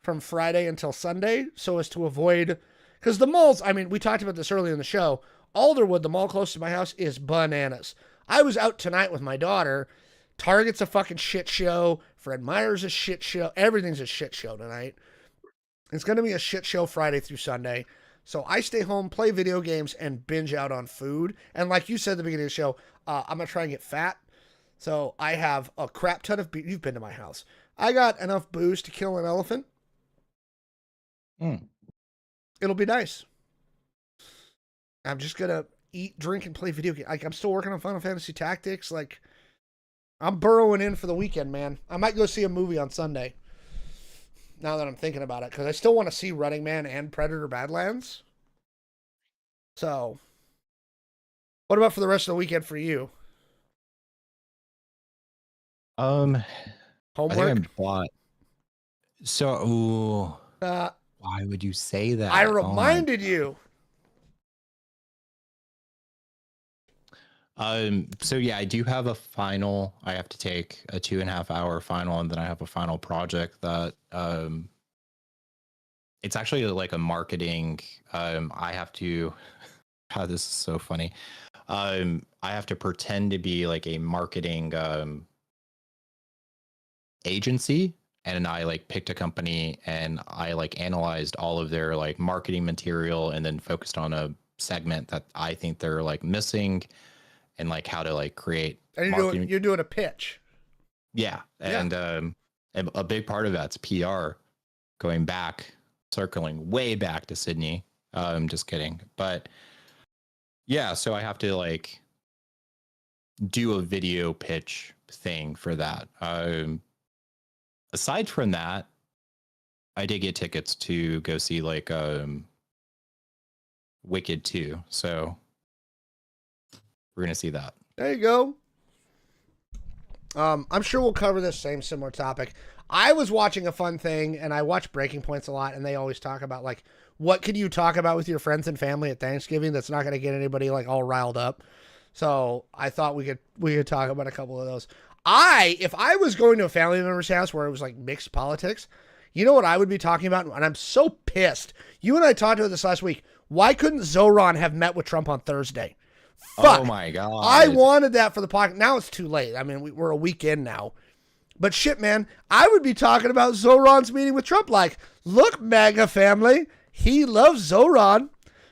from Friday until Sunday so as to avoid, because the malls, I mean, we talked about this earlier in the show, Alderwood, the mall close to my house, is bananas. I was out tonight with my daughter. Target's a fucking shit show. Fred Meyer's a shit show. Everything's a shit show tonight. It's going to be a shit show Friday through Sunday. So I stay home, play video games, and binge out on food. And like you said at the beginning of the show, I'm going to try and get fat. So I have a crap ton of beef. You've been to my house. I got enough booze to kill an elephant. It'll be nice. I'm just gonna eat, drink, and play video games. Like, I'm still working on Final Fantasy Tactics. Like, I'm burrowing in for the weekend, man. I might go see a movie on Sunday. Now that I'm thinking about it, because I still want to see Running Man and Predator Badlands. So, what about for the rest of the weekend for you? Homework. I think I'm bought. So, why would you say that? I reminded you. So yeah, I do have a final. I have to take a 2.5 hour final, and then I have a final project that it's actually like a marketing. I have to. God, this is so funny. I have to pretend to be like a marketing agency, and I like picked a company, and I like analyzed all of their like marketing material, and then focused on a segment that I think they're like missing. And like how to like create. And you're doing a pitch. Yeah, and a big part of that's PR, going back, circling way back to Sydney. I'm just kidding, but yeah. So I have to like do a video pitch thing for that. Aside from that, I did get tickets to go see like Wicked 2. So. We're going to see that. There you go. I'm sure we'll cover this similar topic. I was watching a fun thing, and I watch Breaking Points a lot, and they always talk about, like, what can you talk about with your friends and family at Thanksgiving that's not going to get anybody, like, all riled up. So I thought we could talk about a couple of those. If I was going to a family member's house where it was, like, mixed politics, you know what I would be talking about? And I'm so pissed. You and I talked about this last week. Why couldn't Zoran have met with Trump on Thursday? Fuck. Oh my God. I wanted that for the podcast. Now it's too late. I mean, we're a week in now. But shit, man, I would be talking about Zoran's meeting with Trump like, look, MAGA family, he loves Zoran.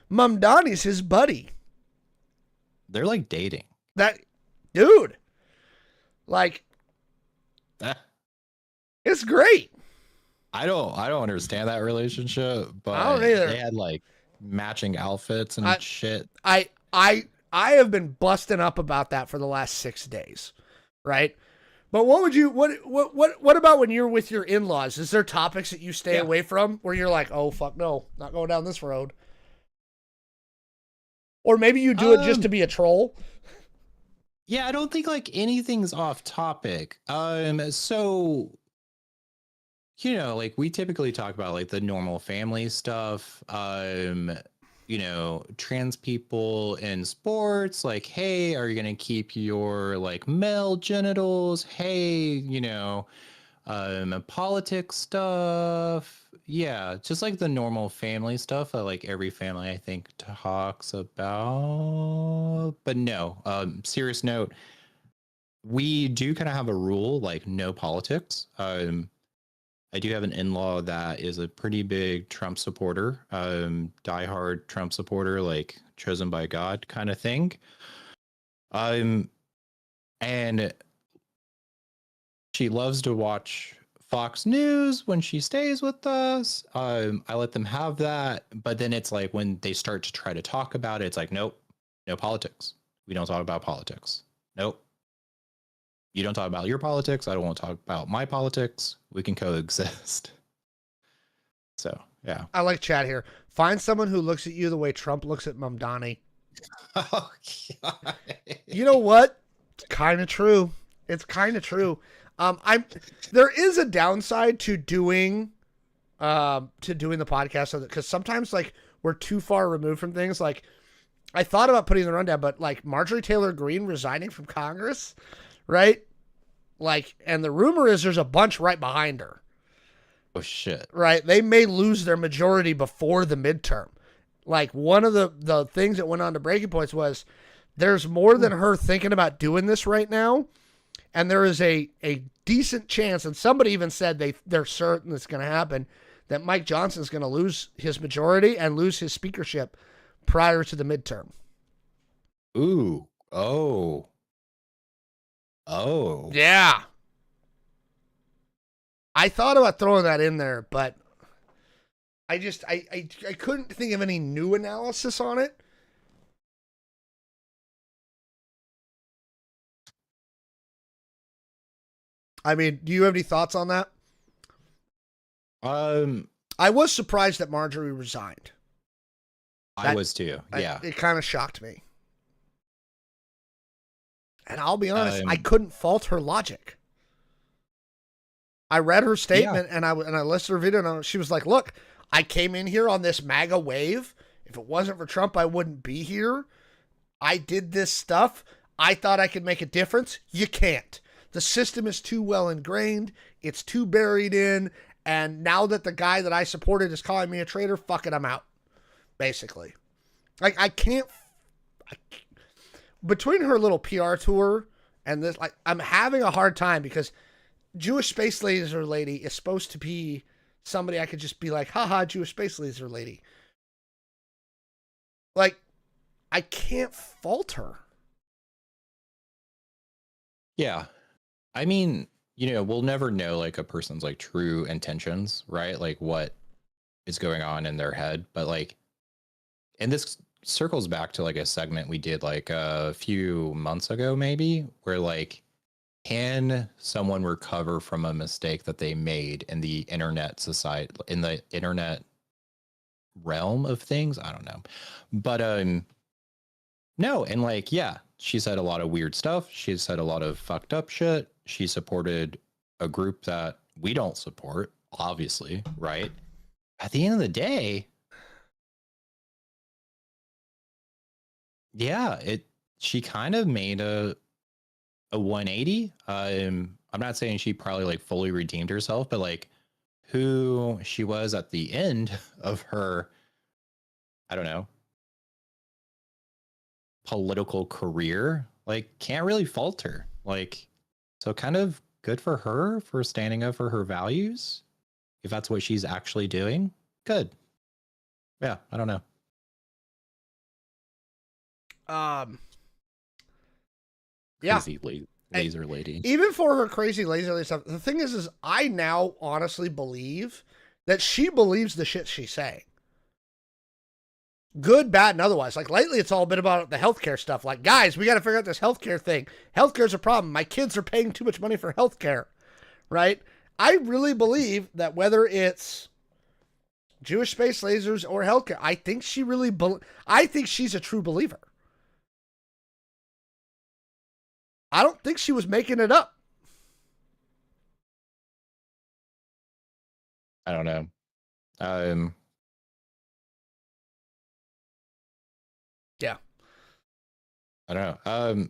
Mamdani's his buddy. They're like dating. That, dude, like, it's great. I don't understand that relationship, but I don't either. They had like matching outfits and shit. I have been busting up about that for the last 6 days, right? But what about when you're with your in-laws? Is there topics that you stay away from where you're like, oh, fuck no, not going down this road? Or maybe you do it just to be a troll? Yeah, I don't think like anything's off topic. So, you know, like we typically talk about like the normal family stuff. You know, trans people in sports, like, hey, are you going to keep your like male genitals? Hey, you know, politics stuff. Yeah, just like the normal family stuff that like every family I think talks about. But no, serious note, we do kind of have a rule like no politics. I do have an in-law that is a pretty big Trump supporter, diehard Trump supporter, like chosen by God kind of thing. And she loves to watch Fox News when she stays with us. I let them have that, but then it's like when they start to try to talk about it, it's like, nope, no politics. We don't talk about politics. Nope. You don't talk about your politics. I don't want to talk about my politics. We can coexist. So, yeah. I like chat here. Find someone who looks at you the way Trump looks at Mamdani. Oh, God. You know what? It's kind of true. It's kind of true. There is a downside to doing the podcast because sometimes like we're too far removed from things. Like I thought about putting the rundown, but like Marjorie Taylor Greene resigning from Congress, right? Like, and the rumor is there's a bunch right behind her. Oh shit. Right? They may lose their majority before the midterm. Like one of the things that went on to Breaking Points was there's more than her thinking about doing this right now. And there is a decent chance, and somebody even said they're certain it's going to happen, that Mike Johnson's going to lose his majority and lose his speakership prior to the midterm. Ooh. Oh. Yeah. I thought about throwing that in there, but I couldn't think of any new analysis on it. I mean, do you have any thoughts on that? I was surprised that Marjorie resigned. I was too. Yeah. It kind of shocked me. And I'll be honest, I couldn't fault her logic. I read her statement and I listened to her video and she was like, look, I came in here on this MAGA wave. If it wasn't for Trump, I wouldn't be here. I did this stuff. I thought I could make a difference. You can't. The system is too well ingrained. It's too buried in. And now that the guy that I supported is calling me a traitor, fuck it, I'm out. Basically. Like, I can't. Between her little PR tour and this, like, I'm having a hard time because Jewish Space Laser Lady is supposed to be somebody I could just be like, haha, Jewish Space Laser Lady. Like, I can't fault her. Yeah. I mean, you know, we'll never know like a person's like true intentions, right? Like what is going on in their head. But like, and this circles back to like a segment we did like a few months ago, maybe, where like, can someone recover from a mistake that they made in the internet society, in the internet realm of things? I don't know. But no, and like, yeah, she said a lot of weird stuff. She said a lot of fucked up shit. She supported a group that we don't support, obviously, right? At the end of the day, yeah, she kind of made a 180. I'm not saying she probably like fully redeemed herself, but like who she was at the end of her, I don't know, political career, like can't really fault her. Like, so kind of good for her for standing up for her values. If that's what she's actually doing, good. Yeah, I don't know. Yeah. Crazy laser lady. Even for her crazy laser lady stuff, the thing is I now honestly believe that she believes the shit she's saying. Good, bad, and otherwise. Like lately, it's all been about the healthcare stuff. Like, guys, we got to figure out this healthcare thing. Healthcare's a problem. My kids are paying too much money for healthcare, right? I really believe that whether it's Jewish space lasers or healthcare, I think she really, I think she's a true believer. I don't think she was making it up. I don't know. Yeah. I don't know.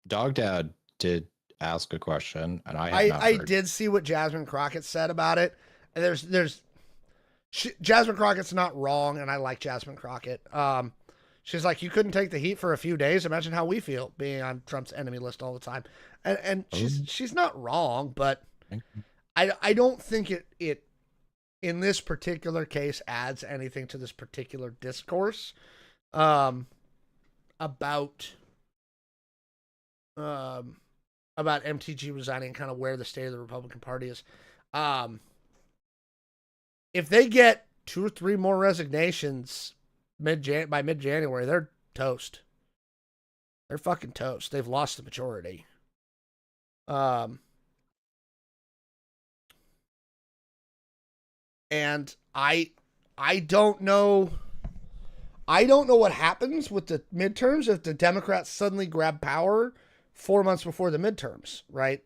Dog Dad did ask a question, and I did see what Jasmine Crockett said about it. And Jasmine Crockett's not wrong, and I like Jasmine Crockett. She's like, you couldn't take the heat for a few days. Imagine how we feel being on Trump's enemy list all the time. And she's not wrong, but I don't think it in this particular case adds anything to this particular discourse about MTG resigning and kind of where the state of the Republican Party is. If they get 2 or 3 more resignations by mid-January, they're toast. They're fucking toast. They've lost the majority. And I don't know. I don't know what happens with the midterms if the Democrats suddenly grab power 4 months before the midterms, right?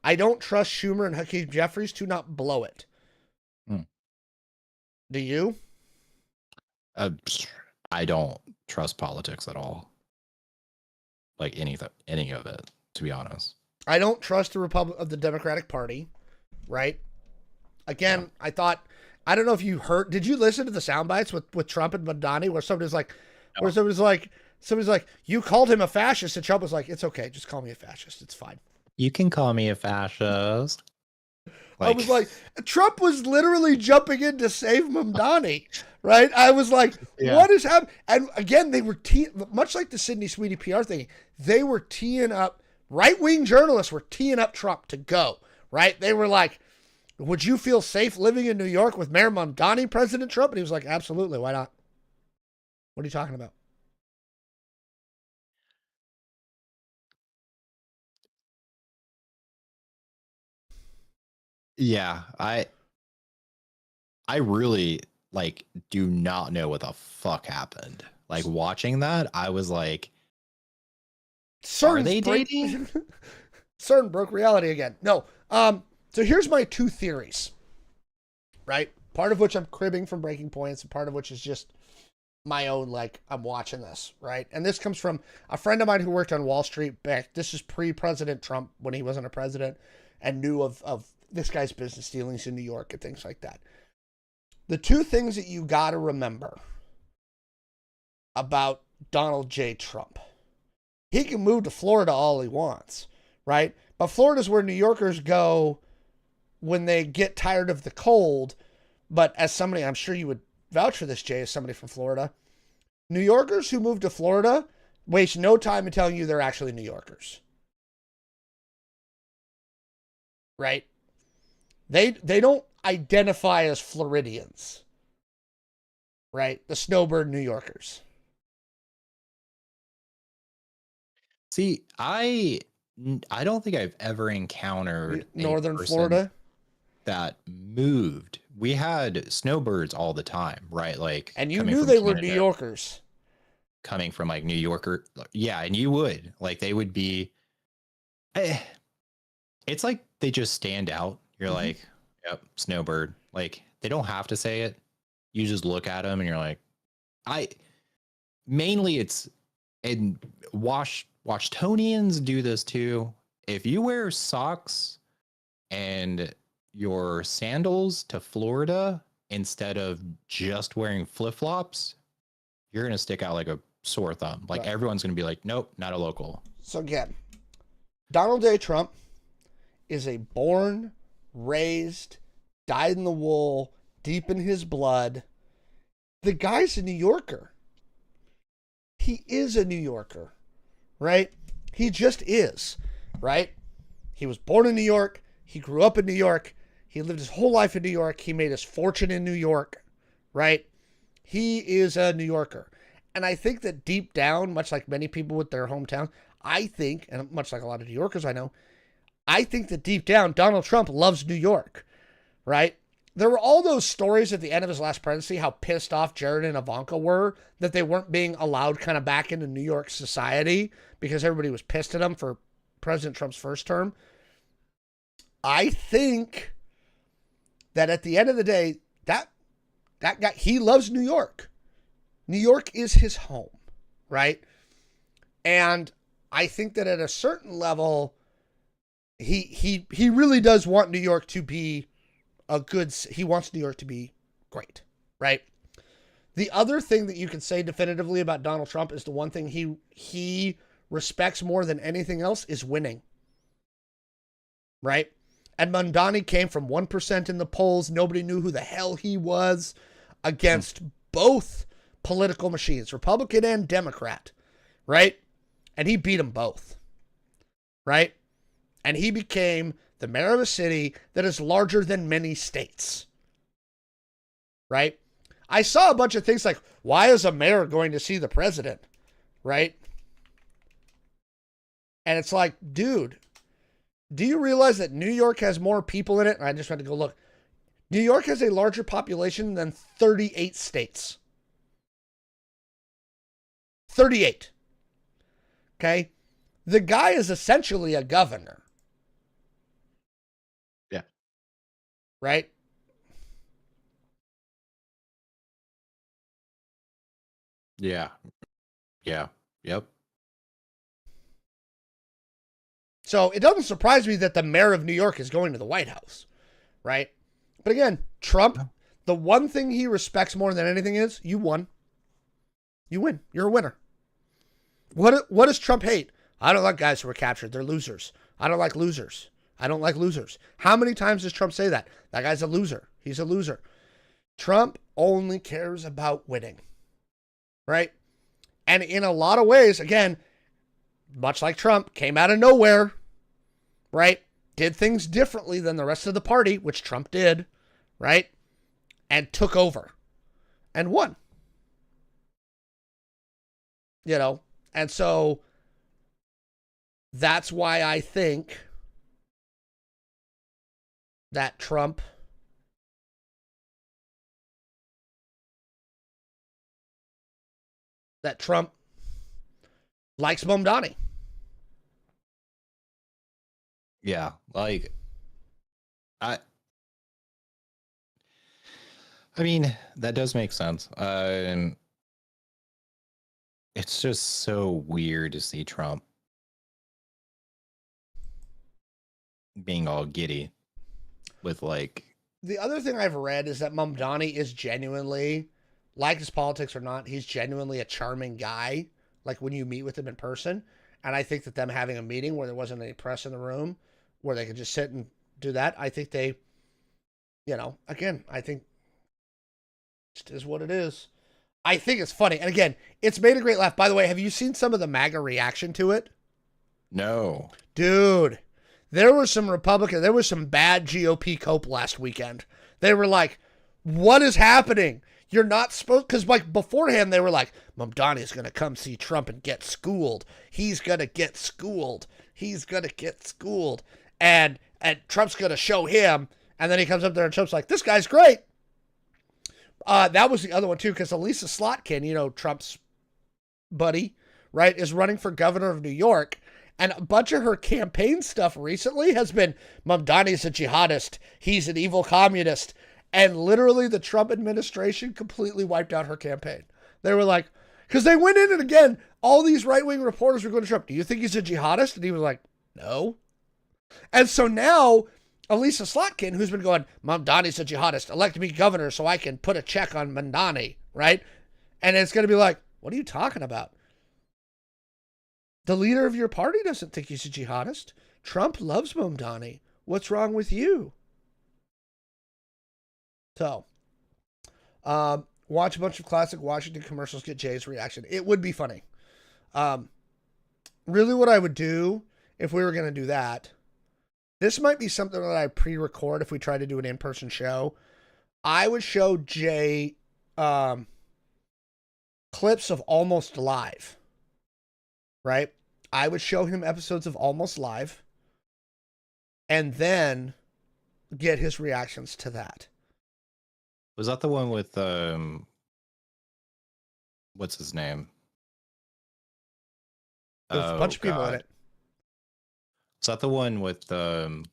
I don't trust Schumer and Hakeem Jeffries to not blow it. Do you? I don't trust politics at all. Like any of it, to be honest. I don't trust the Democratic Party, right? Again, yeah. I don't know if you heard, did you listen to the sound bites with Trump and Madani where somebody's like, you called him a fascist, and Trump was like, it's okay, just call me a fascist, it's fine. You can call me a fascist. I was like, Trump was literally jumping in to save Mamdani, right? I was like, What is happening? And again, they were much like the SYDNEY SWEENEY PR thing, they were teeing up, right-wing journalists were teeing up Trump to go, right? They were like, would you feel safe living in New York with Mayor Mamdani, President Trump? And he was like, absolutely. Why not? What are you talking about? Yeah, I really like do not know what the fuck happened. Like watching that, I was like, are they dating? CERN broke reality again. No. So here's my two theories, right? Part of which I'm cribbing from Breaking Points, and part of which is just my own, like, I'm watching this, right? And this comes from a friend of mine who worked on Wall Street back. This is pre-President Trump, when he wasn't a president, and knew of this guy's business dealings in New York and things like that. The two things that you got to remember about Donald J. Trump. He can move to Florida all he wants, right? But Florida's where New Yorkers go when they get tired of the cold. But as somebody, I'm sure you would vouch for this, Jay, as somebody from Florida, New Yorkers who move to Florida waste no time in telling you they're actually New Yorkers. Right? They don't identify as Floridians. Right? The snowbird New Yorkers. See, I don't think I've ever encountered Northern Florida that moved. We had snowbirds all the time, right? Like, and you knew they were New Yorkers coming from like New Yorker. Yeah, and you would like they would be. It's like they just stand out. You're like, yep, snowbird. Like they don't have to say it. You just look at them and you're like, mainly it's and Washingtonians do this too. If you wear socks and your sandals to Florida instead of just wearing flip-flops, you're going to stick out like a sore thumb. Like everyone's going to be like, nope, not a local. So again, Donald J. Trump is a born, raised, dyed in the wool, deep in his blood. The guy's a New Yorker. He is a New Yorker, right? He just is, right? He was born in New York. He grew up in New York. He lived his whole life in New York. He made his fortune in New York, right? He is a New Yorker. And I think that deep down, much like many people with their hometown, I think, and much like a lot of New Yorkers I know, I think that deep down, Donald Trump loves New York, right? There were all those stories at the end of his last presidency, how pissed off Jared and Ivanka were that they weren't being allowed kind of back into New York society because everybody was pissed at him for President Trump's first term. I think that at the end of the day, that guy, he loves New York. New York is his home, right? And I think that at a certain level, he really does want New York to be he wants New York to be great, right? The other thing that you can say definitively about Donald Trump is the one thing he respects more than anything else is winning, right? And Mamdani came from 1% in the polls. Nobody knew who the hell he was against both political machines, Republican and Democrat, right? And he beat them both, right? And he became the mayor of a city that is larger than many states, right? I saw a bunch of things like, why is a mayor going to see the president, right? And it's like, dude, do you realize that New York has more people in it? And I just had to go look. New York has a larger population than 38 states. 38. Okay? The guy is essentially a governor. Yeah. Right? Yeah. Yeah. Yep. So it doesn't surprise me that the mayor of New York is going to the White House, right? But again, Trump, the one thing he respects more than anything is you won. You win. You're a winner. What does Trump hate? I don't like guys who are captured. They're losers. I don't like losers. I don't like losers. How many times does Trump say that? That guy's a loser. He's a loser. Trump only cares about winning, right? And in a lot of ways, again, much like Trump, came out of nowhere, right? did things differently than the rest of the party, which Trump did, right? And took over and won. You know, and so that's why I think that Trump likes Mamdani. Yeah, like I mean, that does make sense. It's just so weird to see Trump being all giddy with like. The other thing I've read is that Mamdani is genuinely, like his politics or not, he's genuinely a charming guy. Like when you meet with him in person. And I think that them having a meeting where there wasn't any press in the room, where they could just sit and do that, I think they, you know, again, I think it is what it is. I think it's funny. And again, it's made a great laugh. By the way, have you seen some of the MAGA reaction to it? No. Dude, there was some bad GOP cope last weekend. They were like, what is happening? You're not supposed, because like beforehand they were like, Mamdani's going to come see Trump and get schooled. He's going to get schooled. He's going to get schooled. And Trump's going to show him. And then he comes up there and Trump's like, this guy's great. That was the other one too, because Elisa Slotkin, you know, Trump's buddy, right, is running for governor of New York. And a bunch of her campaign stuff recently has been, Mamdani's a jihadist. He's an evil communist. And literally the Trump administration completely wiped out her campaign. They were like, because they went in and again, all these right-wing reporters were going to Trump, do you think he's a jihadist? And he was like, no. And so now, Elisa Slotkin, who's been going, Mamdani's a jihadist, elect me governor so I can put a check on Mamdani, right? And it's going to be like, what are you talking about? The leader of your party doesn't think he's a jihadist. Trump loves Mamdani. What's wrong with you? So, watch a bunch of classic Washington commercials, get Jay's reaction. It would be funny. Really what I would do if we were going to do that, this might be something that I pre-record if we try to do an in-person show. I would show Jay clips of Almost Live, right? I would show him episodes of Almost Live and then get his reactions to that. Was that the one with what's his name? There's a bunch of people in it. Is that the one with oh,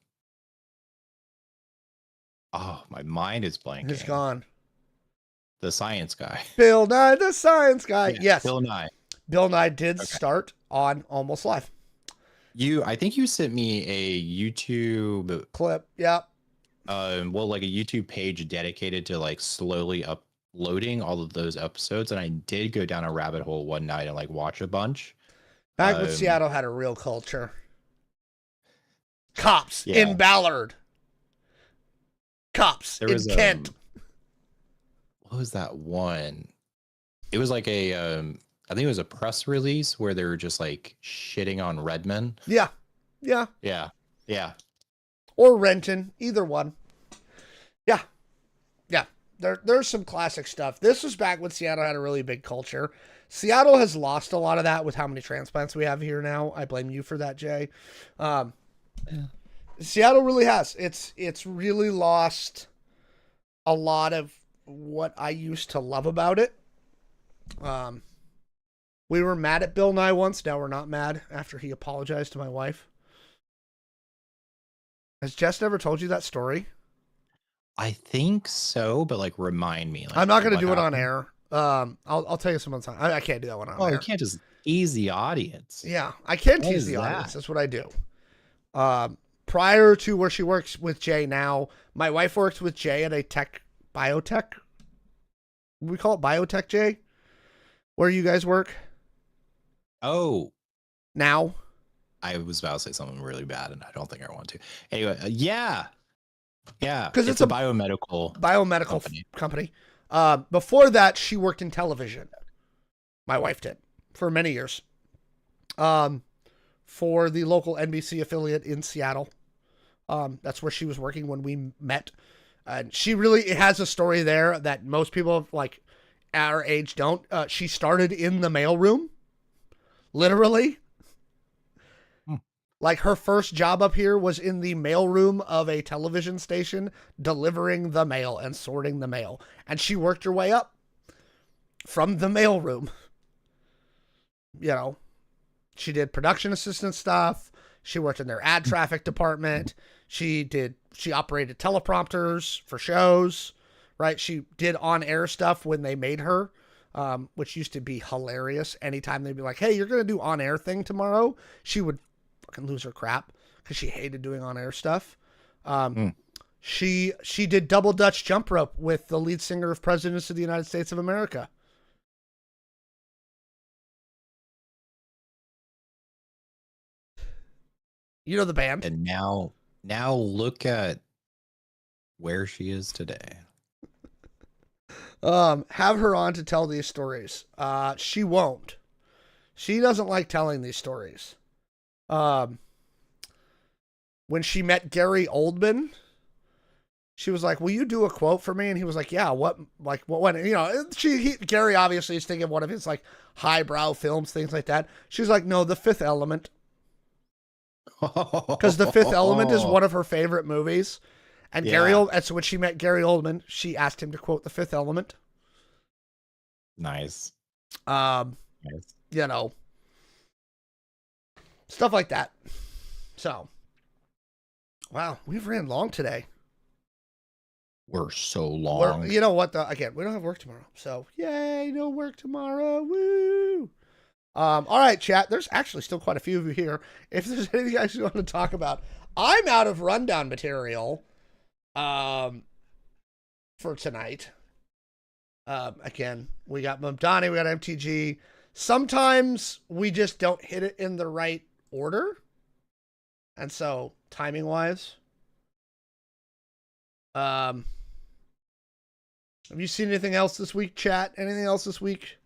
my mind is blanking. He's gone. The science guy. Bill Nye, the science guy. Yeah, yes. Bill Nye. Bill Nye did start on Almost Live. I think you sent me a YouTube clip. Yeah. Well, like a YouTube page dedicated to like slowly uploading all of those episodes. And I did go down a rabbit hole one night and like watch a bunch. Back when Seattle had a real culture. Cops in Ballard. Cops in Kent. What was that one? It was like a, I think it was a press release where they were just like shitting on Redmond. Yeah. Yeah. Yeah. Yeah. Or Renton, either one. Yeah. Yeah. There's some classic stuff. This was back when Seattle had a really big culture. Seattle has lost a lot of that with how many transplants we have here now. I blame you for that, Jay. Yeah. Seattle really has. It's really lost a lot of what I used to love about it. We were mad at Bill Nye once. Now we're not mad after he apologized to my wife. Has Jess never told you that story? I think so, but like remind me. Like, I'm not going to do it on air. I'll tell you some other time. I can't do that one on air. You can't just tease the audience. Yeah, I can tease the audience. That's what I do. Prior to where she works with Jay now, my wife works with Jay at a biotech. We call it biotech, Jay? Where you guys work? Oh. Now? I was about to say something really bad, and I don't think I want to. Anyway, yeah. Yeah. Because it's a biomedical company. Before that, she worked in television. My wife did. For many years. For the local NBC affiliate in Seattle. That's where she was working when we met. And she really has a story there that most people like our age don't. She started in the mailroom, literally. Like her first job up here was in the mailroom of a television station, delivering the mail and sorting the mail. And she worked her way up from the mailroom. You know, she did production assistant stuff. She worked in their ad traffic department. She operated teleprompters for shows, right? She did on-air stuff when they made her, which used to be hilarious. Anytime they'd be like, hey, you're going to do on-air thing tomorrow, she would fucking lose her crap because she hated doing on-air stuff. She did double Dutch jump rope with the lead singer of Presidents of the United States of America. You know the band. And now look at where she is today. Have her on to tell these stories. She won't. She doesn't like telling these stories. When she met Gary Oldman, she was like, will you do a quote for me? And he was like, yeah, what, when, you know, Gary obviously is thinking of one of his like highbrow films, things like that. She's like, no, The Fifth Element. Because The Fifth Element is one of her favorite movies. And and so when she met Gary Oldman, she asked him to quote The Fifth Element. Nice. Nice. You know, stuff like that. So, wow, we've ran long today. We're so long. You know what? Again, we don't have work tomorrow. So, yay, no work tomorrow. Woo. All right, chat. There's actually still quite a few of you here. If there's anything you guys want to talk about, I'm out of rundown material for tonight. Again, we got Mumdani, we got MTG. Sometimes we just don't hit it in the right order. And so, timing-wise. Have you seen anything else this week, chat? Anything else this week,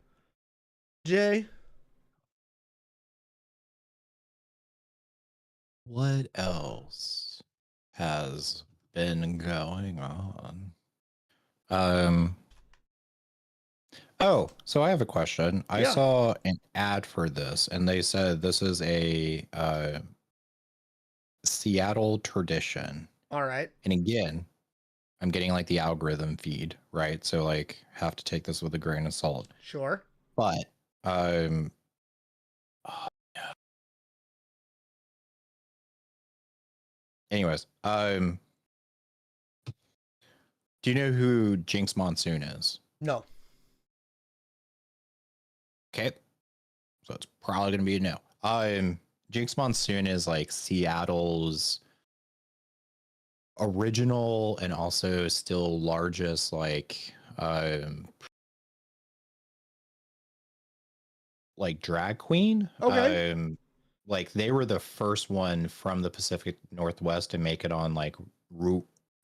Jay? What else has been going on? Oh, so I have a question. I saw an ad for this, and they said this is a Seattle tradition. All right. And again, I'm getting like the algorithm feed, right? So like have to take this with a grain of salt. Sure. But anyways, do you know who Jinx Monsoon is? No. Okay. So it's probably gonna be a no. Jinx Monsoon is like Seattle's original and also still largest like drag queen. Okay. Like they were the first one from the Pacific Northwest to make it on like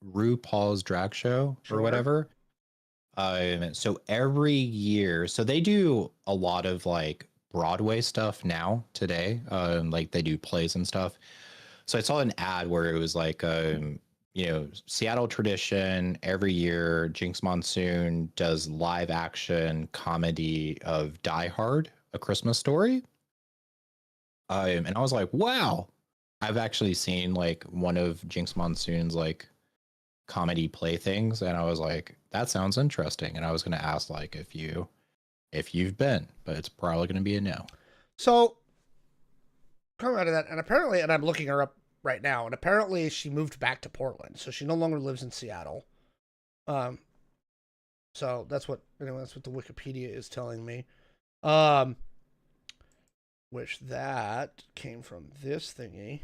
RuPaul's drag show or whatever. So every year, so they do a lot of like Broadway stuff now today. Like they do plays and stuff. So I saw an ad where it was like, you know, Seattle tradition every year. Jinx Monsoon does live action comedy of Die Hard, A Christmas Story. And I was like, wow, I've actually seen like one of Jinx Monsoon's like comedy playthings, and I was like, that sounds interesting. And I was going to ask like if you've been, but it's probably going to be a no. So coming out of that, and apparently, and I'm looking her up right now, and apparently she moved back to Portland, so she no longer lives in Seattle. So that's what the Wikipedia is telling me. Which that came from this thingy.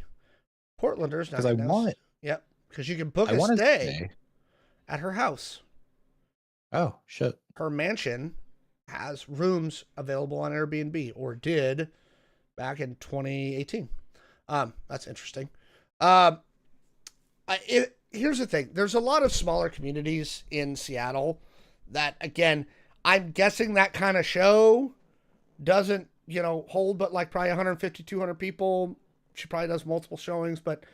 Portlanders, because I want. Yep, because you can book a stay at her house. Oh shit! Her mansion has rooms available on Airbnb, or did back in 2018. That's interesting. Here's the thing. There's a lot of smaller communities in Seattle that, again, I'm guessing that kind of show doesn't, hold but like probably 150, 200 people. She probably does multiple showings, but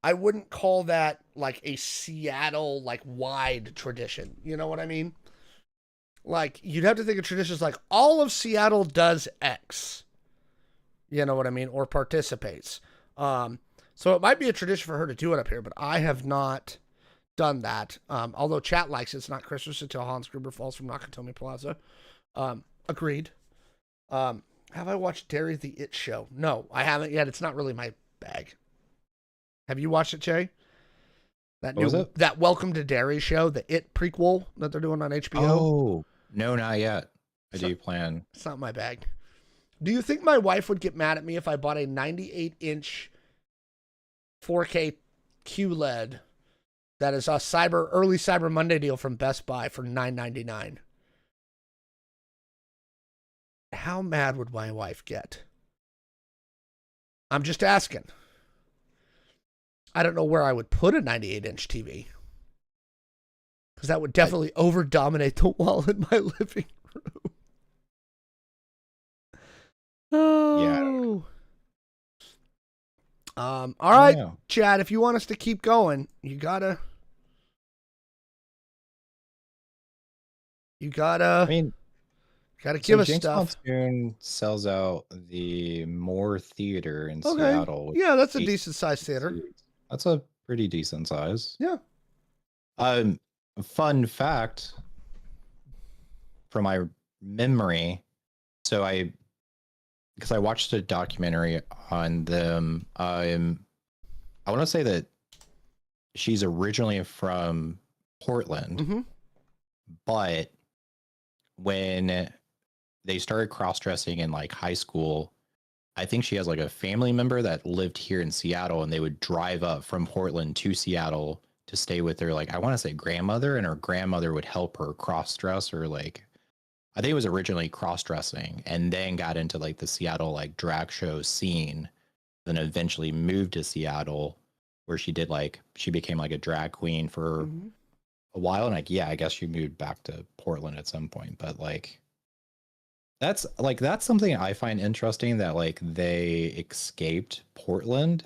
I wouldn't call that like a Seattle like wide tradition. You know what I mean? Like you'd have to think of traditions like all of Seattle does X. You know what I mean? Or participates. So it might be a tradition for her to do it up here, but I have not done that. Although chat likes it's not Christmas until Hans Gruber falls from Nakatomi Plaza. Agreed. Have I watched Derry the It Show? No, I haven't yet. It's not really my bag. Have you watched it, Jay? That Welcome to Derry show, the It prequel that they're doing on HBO? Oh, no, not yet. I do plan. It's not my bag. Do you think my wife would get mad at me if I bought a 98-inch 4K QLED that is a early Cyber Monday deal from Best Buy for $9.99? How mad would my wife get? I'm just asking. I don't know where I would put a 98-inch TV. Because that would definitely over-dominate the wall in my living room. Oh. Yeah. All right, Chad, if you want us to keep going, you gotta... I mean... Gotta give us Jinx stuff. Monsoon sells out the Moore Theater in Seattle. Yeah, that's a decent sized theater. That's a pretty decent size. Yeah. Fun fact from my memory. So because I watched a documentary on them. I want to say that she's originally from Portland, but when they started cross-dressing in like high school, I think she has like a family member that lived here in Seattle, and they would drive up from Portland to Seattle to stay with their, like, I want to say grandmother, and her grandmother would help her cross-dress, or like, I think it was originally cross-dressing, and then got into like the Seattle like drag show scene, then eventually moved to Seattle where she became like a drag queen for a while. And like, yeah, I guess she moved back to Portland at some point, but like, that's something I find interesting, that like they escaped Portland,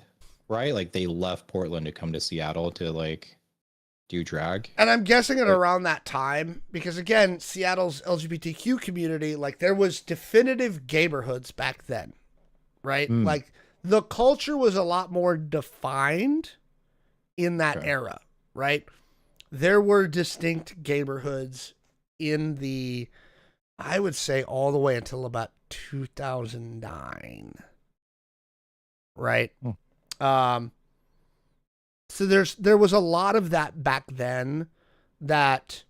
right? Like they left Portland to come to Seattle to like do drag. And I'm guessing it around that time, because again, Seattle's LGBTQ community, like there was definitive gayborhoods back then, right? Like the culture was a lot more defined in that era, right? There were distinct gayborhoods in the, I would say, all the way until about 2009, right? So there was a lot of that back then, that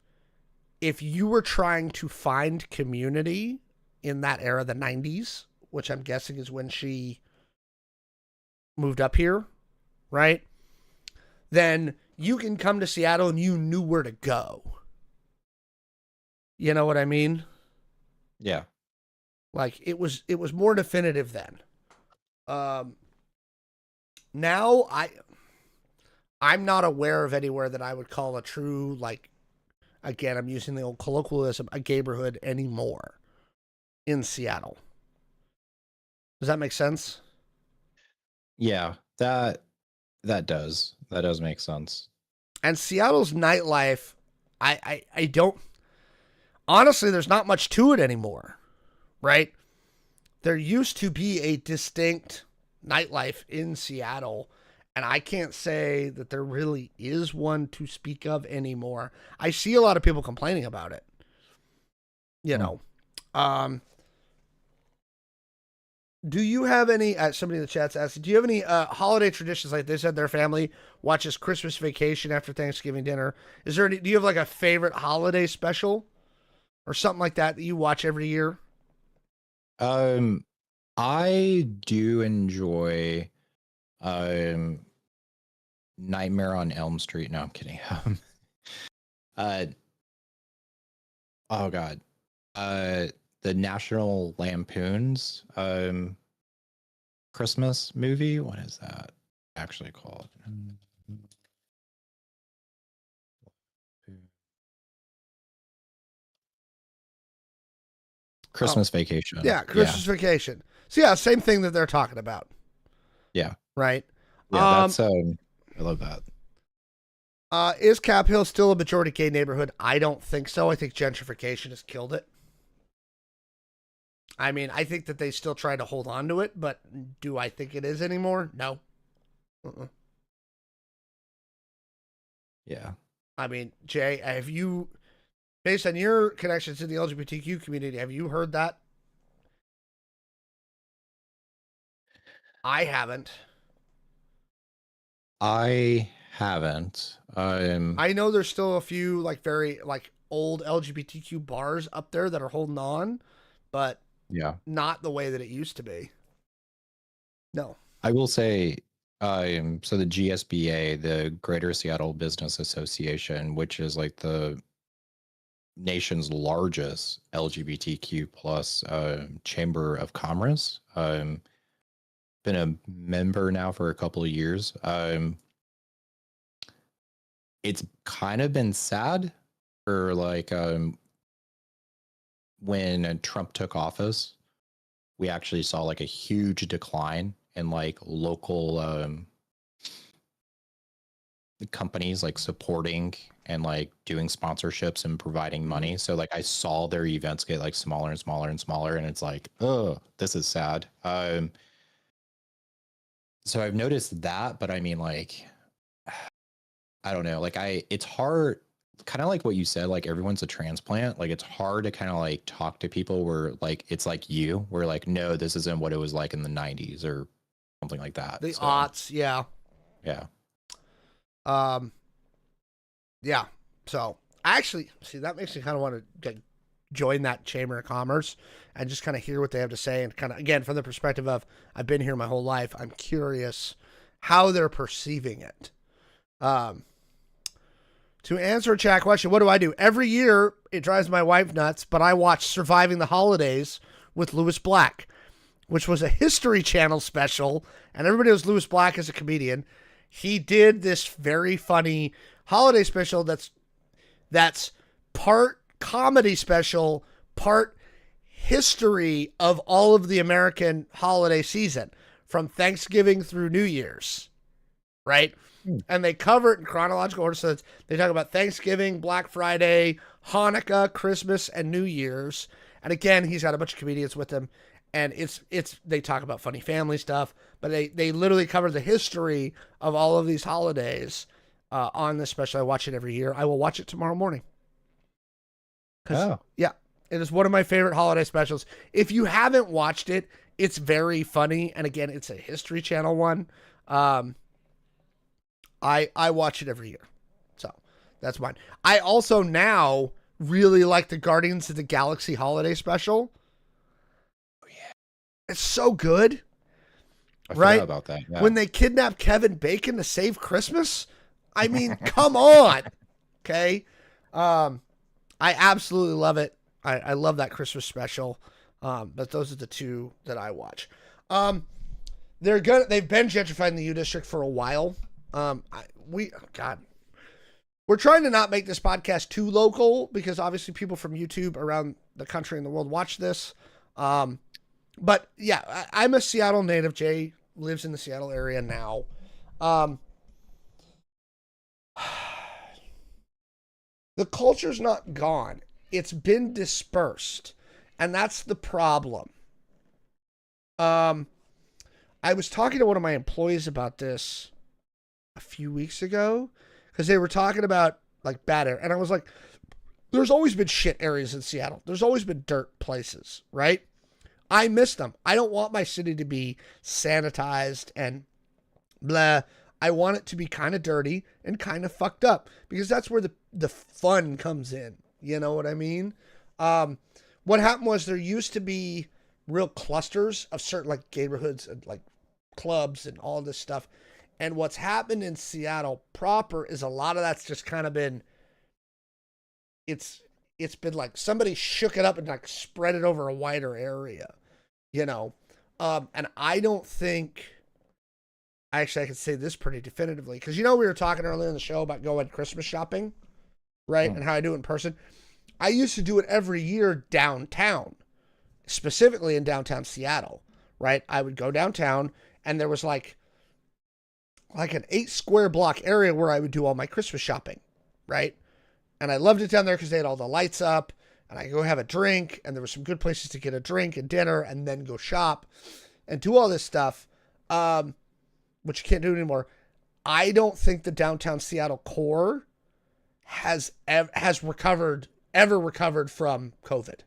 if you were trying to find community in that era, the 90s, which I'm guessing is when she moved up here, right? Then you can come to Seattle and you knew where to go. You know what I mean? Yeah. Like it was more definitive then. Now I'm not aware of anywhere that I would call a true, like, again, I'm using the old colloquialism, a gayborhood anymore in Seattle. Does that make sense? Yeah, that does make sense. And Seattle's nightlife, I don't, honestly, there's not much to it anymore, right? There used to be a distinct nightlife in Seattle, and I can't say that there really is one to speak of anymore. I see a lot of people complaining about it. You know. Do you have any, somebody in the chat's asked, do you have any holiday traditions? Like they said their family watches Christmas Vacation after Thanksgiving dinner. Is there any, do you have like a favorite holiday special or something like that you watch every year? I do enjoy Nightmare on Elm Street. No, I'm kidding. Oh God. The National Lampoon's Christmas movie. What is that actually called? Christmas Vacation. Yeah, Christmas Vacation. So yeah, same thing that they're talking about. Yeah. Right. Yeah, I love that. Is Cap Hill still a majority gay neighborhood? I don't think so. I think gentrification has killed it. I mean, I think that they still try to hold on to it, but do I think it is anymore? No. Yeah. I mean, Jay, have you, based on your connections to the LGBTQ community, have you heard that? I haven't. I haven't. I know there's still a few like very like old LGBTQ bars up there that are holding on, but yeah, not the way that it used to be. No. I will say, so the GSBA, the Greater Seattle Business Association, which is like the nation's largest LGBTQ plus chamber of commerce, been a member now for a couple of years. It's kind of been sad for like when Trump took office, we actually saw like a huge decline in like local companies like supporting and like doing sponsorships and providing money. So like I saw their events get like smaller and smaller and smaller, and it's like, oh, this is sad. So I've noticed that, but I mean, like, I don't know, like it's hard, kind of like what you said, like everyone's a transplant. Like it's hard to kind of like talk to people where like, it's like you, where like, no, this isn't what it was like in the 90s or something like that. The aughts, yeah. Yeah. Yeah. So actually, see, that makes me kind of want to join that Chamber of Commerce and just kind of hear what they have to say. And kind of, again, from the perspective of, I've been here my whole life, I'm curious how they're perceiving it. To answer a chat question, what do I do? Every year, it drives my wife nuts, but I watch Surviving the Holidays with Louis Black, which was a History Channel special, and everybody knows Louis Black as a comedian. He did this very funny holiday special that's part comedy special, part history of all of the American holiday season, from Thanksgiving through New Year's, right? And they cover it in chronological order. So they talk about Thanksgiving, Black Friday, Hanukkah, Christmas, and New Year's. And again, he's got a bunch of comedians with him. And they talk about funny family stuff, but they literally cover the history of all of these holidays on this special. I watch it every year. I will watch it tomorrow morning. Yeah, it is one of my favorite holiday specials. If you haven't watched it, it's very funny. And again, it's a History Channel one. I watch it every year. So that's mine. I also now really like the Guardians of the Galaxy holiday special. Oh, yeah. It's so good. I forgot about that. Yeah. When they kidnap Kevin Bacon to save Christmas. I mean, come on. Okay. I absolutely love it. I love that Christmas special. But those are the two that I watch. They've been gentrifying the U District for a while. We're trying to not make this podcast too local because obviously people from YouTube around the country and the world watch this. But yeah, I'm a Seattle native. Jay lives in the Seattle area now. The culture's not gone. It's been dispersed. And that's the problem. I was talking to one of my employees about this a few weeks ago because they were talking about like bad air. And I was like, there's always been shit areas in Seattle. There's always been dirt places, right? I miss them. I don't want my city to be sanitized and blah. I want it to be kind of dirty and kind of fucked up because that's where the fun comes in. You know what I mean? What happened was there used to be real clusters of certain like neighborhoods and like clubs and all this stuff. And what's happened in Seattle proper is a lot of that's just kind of been, it's been like somebody shook it up and like spread it over a wider area, you know? And I don't think, actually I can say this pretty definitively because, you know, we were talking earlier in the show about going Christmas shopping, right? And how I do it in person. I used to do it every year downtown, specifically in downtown Seattle, right? I would go downtown and there was like like an 8 square block area where I would do all my Christmas shopping, right? And I loved it down there because they had all the lights up, and I could go have a drink, and there were some good places to get a drink and dinner, and then go shop and do all this stuff, which you can't do anymore. I don't think the downtown Seattle core has recovered from COVID.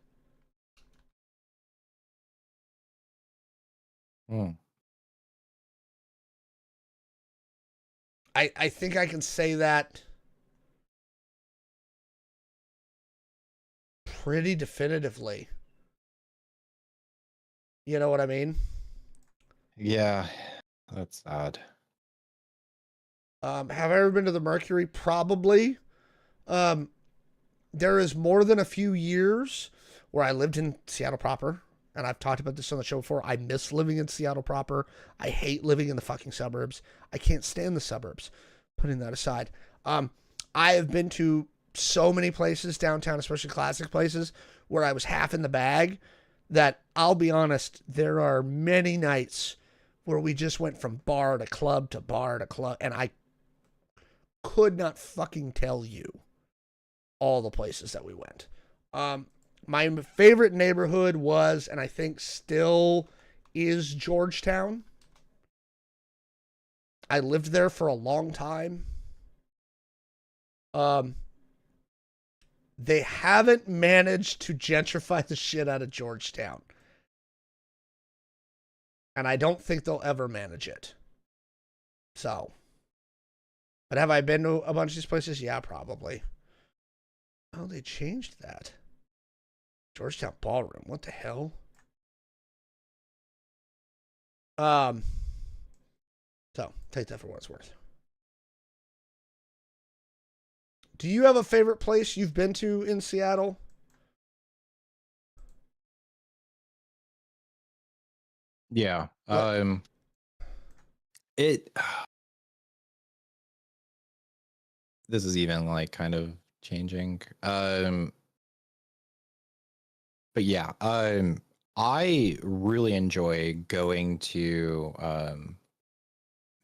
I think I can say that pretty definitively. You know what I mean? Yeah, that's sad. Have I ever been to the Mercury? Probably. There is more than a few years where I lived in Seattle proper, and I've talked about this on the show before. I miss living in Seattle proper. I hate living in the fucking suburbs. I can't stand the suburbs. Putting that aside, I have been to so many places downtown, especially classic places, where I was half in the bag, that I'll be honest, there are many nights where we just went from bar to club to bar to club, and I could not fucking tell you all the places that we went. My favorite neighborhood was, and I think still is, Georgetown. I lived there for a long time. They haven't managed to gentrify the shit out of Georgetown. And I don't think they'll ever manage it. So. But have I been to a bunch of these places? Yeah, probably. Oh, they changed that. Georgetown Ballroom. What the hell? So, take that for what it's worth. Do you have a favorite place you've been to in Seattle? Yeah. This is even like kind of changing. But yeah, I really enjoy going to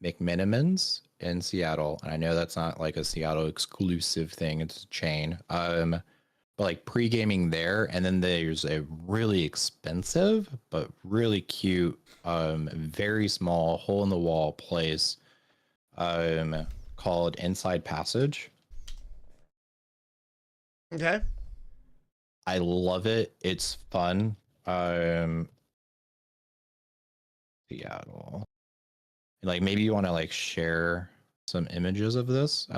McMenamins in Seattle, and I know that's not like a Seattle exclusive thing; it's a chain. But like pre-gaming there, and then there's a really expensive but really cute, very small hole in the wall place, called Inside Passage. Okay. I love it. It's fun. Seattle. Like maybe you want to like share some images of this.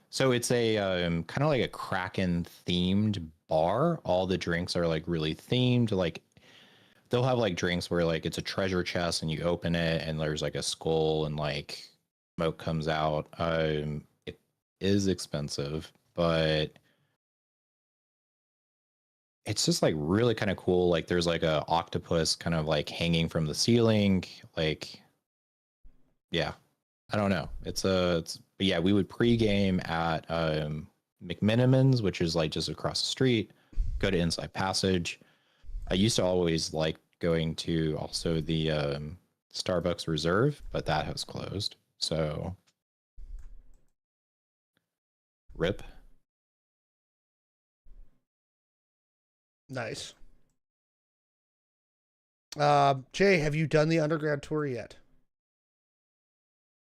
So it's a kind of like a Kraken themed bar. All the drinks are like really themed. Like they'll have like drinks where like it's a treasure chest and you open it and there's like a skull and like smoke comes out. It is expensive, but it's just like really kind of cool. Like there's like a octopus kind of like hanging from the ceiling. Like, yeah, I don't know. But yeah, we would pregame at McMenamins, which is like just across the street. Go to Inside Passage. I used to always like going to also the Starbucks Reserve, but that has closed. So, rip. Nice. Jay, have you done the underground tour yet?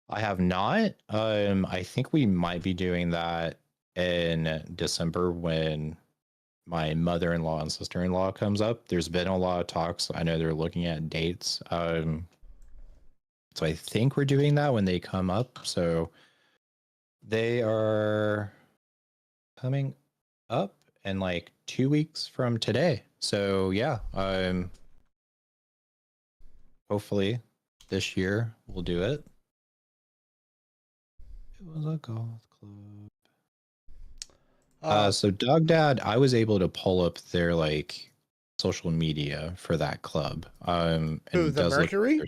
I have not. I think we might be doing that in December when my mother-in-law and sister-in-law comes up. There's been a lot of talks. I know they're looking at dates. So I think we're doing that when they come up. So they are coming up in like 2 weeks from today. So yeah, hopefully this year we'll do it. It was a golf club. So Dog Dad, I was able to pull up their like social media for that club. And who, the Mercury?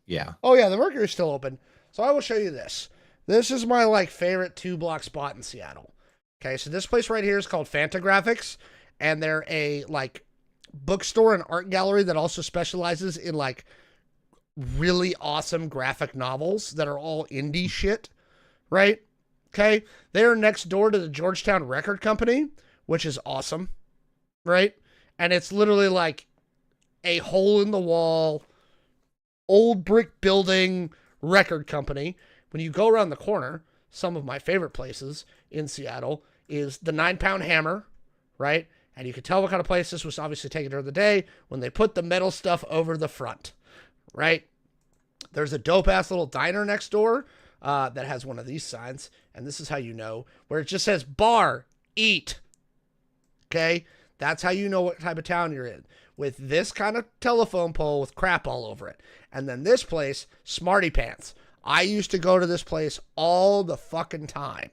Yeah. Oh yeah, the Mercury's still open. So I will show you this. This is my like favorite 2-block spot in Seattle. Okay, so this place right here is called Fantagraphics, and they're a like bookstore and art gallery that also specializes in like really awesome graphic novels that are all indie shit, right? Okay. They're next door to the Georgetown Record Company, which is awesome, right? And it's literally like a hole in the wall, old brick building record company. When you go around the corner, some of my favorite places in Seattle is the 9 Pound Hammer, right? And you can tell what kind of place this was obviously taken during the day when they put the metal stuff over the front, right? There's a dope-ass little diner next door that has one of these signs, and this is how you know, where it just says bar, eat, okay? That's how you know what type of town you're in, with this kind of telephone pole with crap all over it. And then this place, Smarty Pants. I used to go to this place all the fucking time.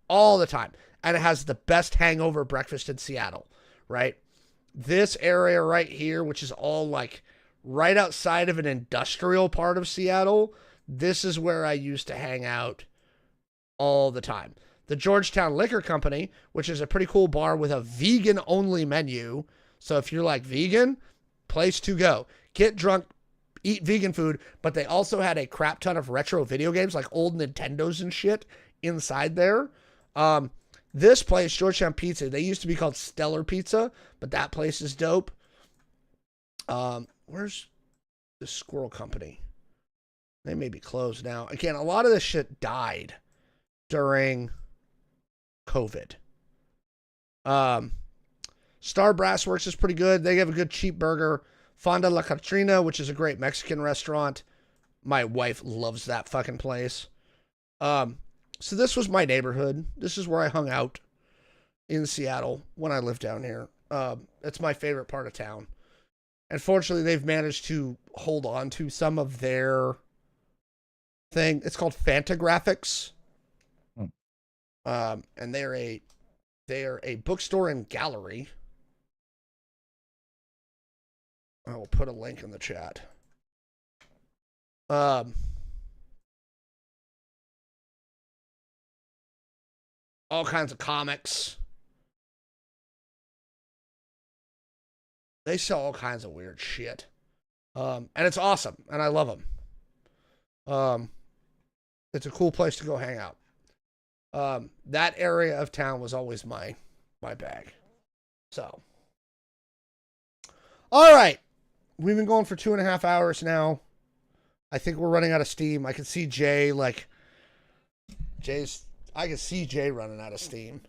All the time. And it has the best hangover breakfast in Seattle, right? This area right here, which is all like right outside of an industrial part of Seattle, this is where I used to hang out all the time. The Georgetown Liquor Company, which is a pretty cool bar with a vegan-only menu. So if you're like vegan, place to go. Get drunk, eat vegan food, but they also had a crap ton of retro video games, like old Nintendos and shit inside there. This place, Georgetown Pizza, they used to be called Stellar Pizza, but that place is dope. Where's the Squirrel Company? They may be closed now. Again, a lot of this shit died during COVID. Star Brass Works is pretty good. They have a good cheap burger. Fonda La Catrina, which is a great Mexican restaurant. My wife loves that fucking place. So this was my neighborhood. This is where I hung out in Seattle when I lived down here. It's my favorite part of town. And fortunately, they've managed to hold on to some of their thing. It's called Fantagraphics. And they are a bookstore and gallery. I will put a link in the chat. All kinds of comics. They sell all kinds of weird shit. And it's awesome. And I love them. It's a cool place to go hang out. That area of town was always my bag. So. All right. We've been going for 2.5 hours now. I think we're running out of steam. I can see Jay, I can see Jay running out of steam.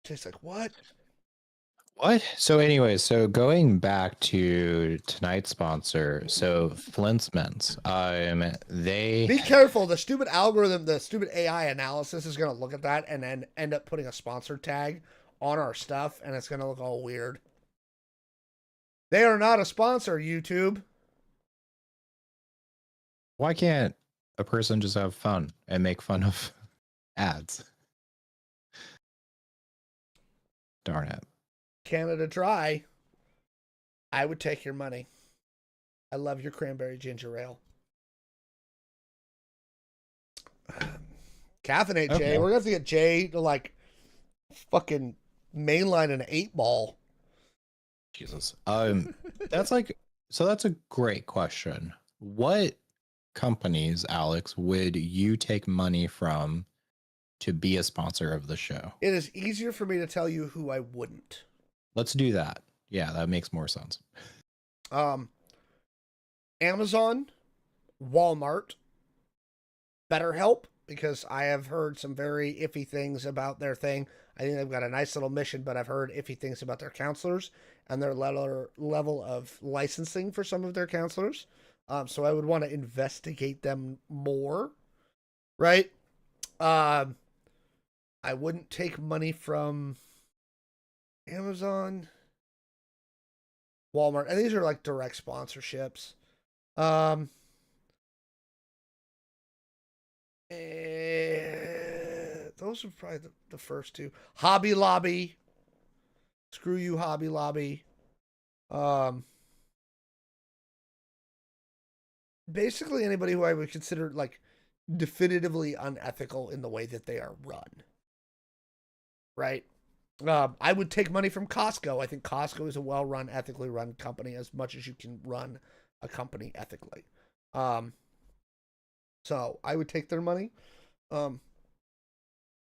Jay's like, what? What? So anyway, so going back to tonight's sponsor, so Flint's Mints, they... Be careful. The stupid algorithm, the stupid AI analysis is going to look at that and then end up putting a sponsor tag on our stuff, and it's going to look all weird. They are not a sponsor, YouTube. Why can't a person just have fun and make fun of ads? Darn it. Canada Dry. I would take your money. I love your cranberry ginger ale. Caffeinate, okay. Jay. We're going to have to get Jay to fucking mainline an 8-ball. Jesus. That's that's a great question. What companies, Alex, would you take money from to be a sponsor of the show? It is easier for me to tell you who I wouldn't. Let's do that. Yeah, that makes more sense. Amazon, Walmart, BetterHelp, because I have heard some very iffy things about their thing. I think they've got a nice little mission, but I've heard iffy things about their counselors and their level of licensing for some of their counselors. So I would want to investigate them more, right? I wouldn't take money from Amazon, Walmart, and these are direct sponsorships. Those are probably the first two. Hobby Lobby. Screw you, Hobby Lobby. Basically anybody who I would consider definitively unethical in the way that they are run. Right? I would take money from Costco. I think Costco is a well-run, ethically run company as much as you can run a company ethically. So I would take their money.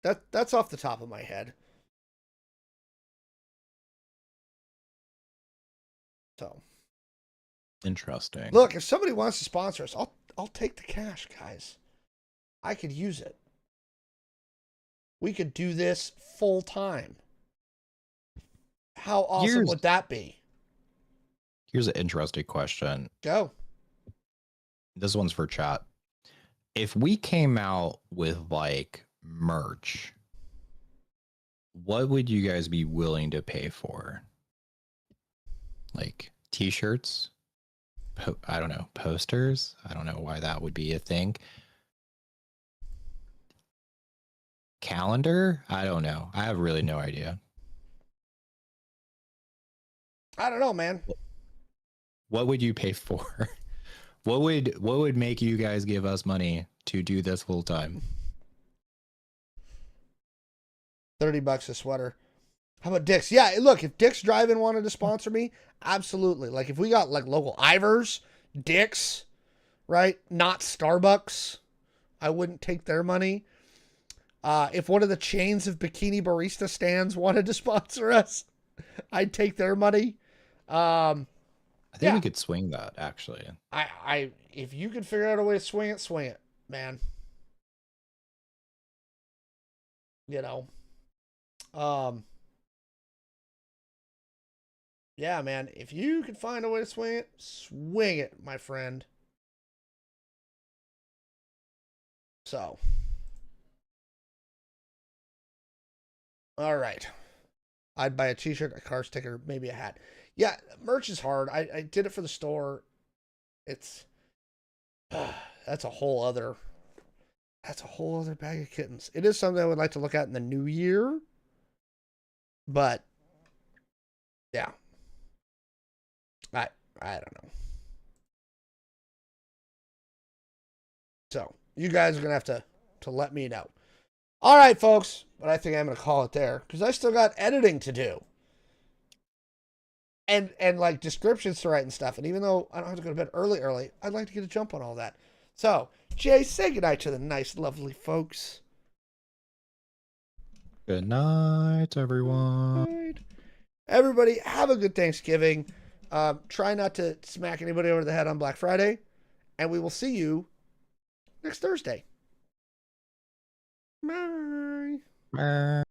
That's off the top of my head. So interesting. Look, if somebody wants to sponsor us, I'll take the cash, guys. I could use it. We could do this full time. How awesome would that be? Here's an interesting question. Go. This one's for chat. If we came out with like merch, what would you guys be willing to pay for? Like t-shirts? I don't know. Posters? I don't know why that would be a thing. Calendar? I don't know. I have really no idea. I don't know, man. What would you pay for? What would make you guys give us money to do this full time? $30 a sweater. How about Dick's? Yeah, look, if Dick's Drive-In wanted to sponsor me, absolutely. Like if we got like local Ivers, Dick's, right? Not Starbucks, I wouldn't take their money. If one of the chains of bikini barista stands wanted to sponsor us, I'd take their money. I think we could swing that, actually. If you could figure out a way to swing it, man. You know. Yeah, man. If you could find a way to swing it, my friend. So. All right. I'd buy a t-shirt, a car sticker, maybe a hat. Yeah, merch is hard. I did it for the store. It's that's a whole other bag of kittens. It is something I would like to look at in the new year. But yeah. I don't know. So, you guys are going to have to let me know. All right, folks, but I think I'm going to call it there because I still got editing to do. And like descriptions to write and stuff. And even though I don't have to go to bed early, I'd like to get a jump on all that. So, Jay, say goodnight to the nice, lovely folks. Good night, everyone. Good night. Everybody, have a good Thanksgiving. Try not to smack anybody over the head on Black Friday. And we will see you next Thursday. Bye. Bye.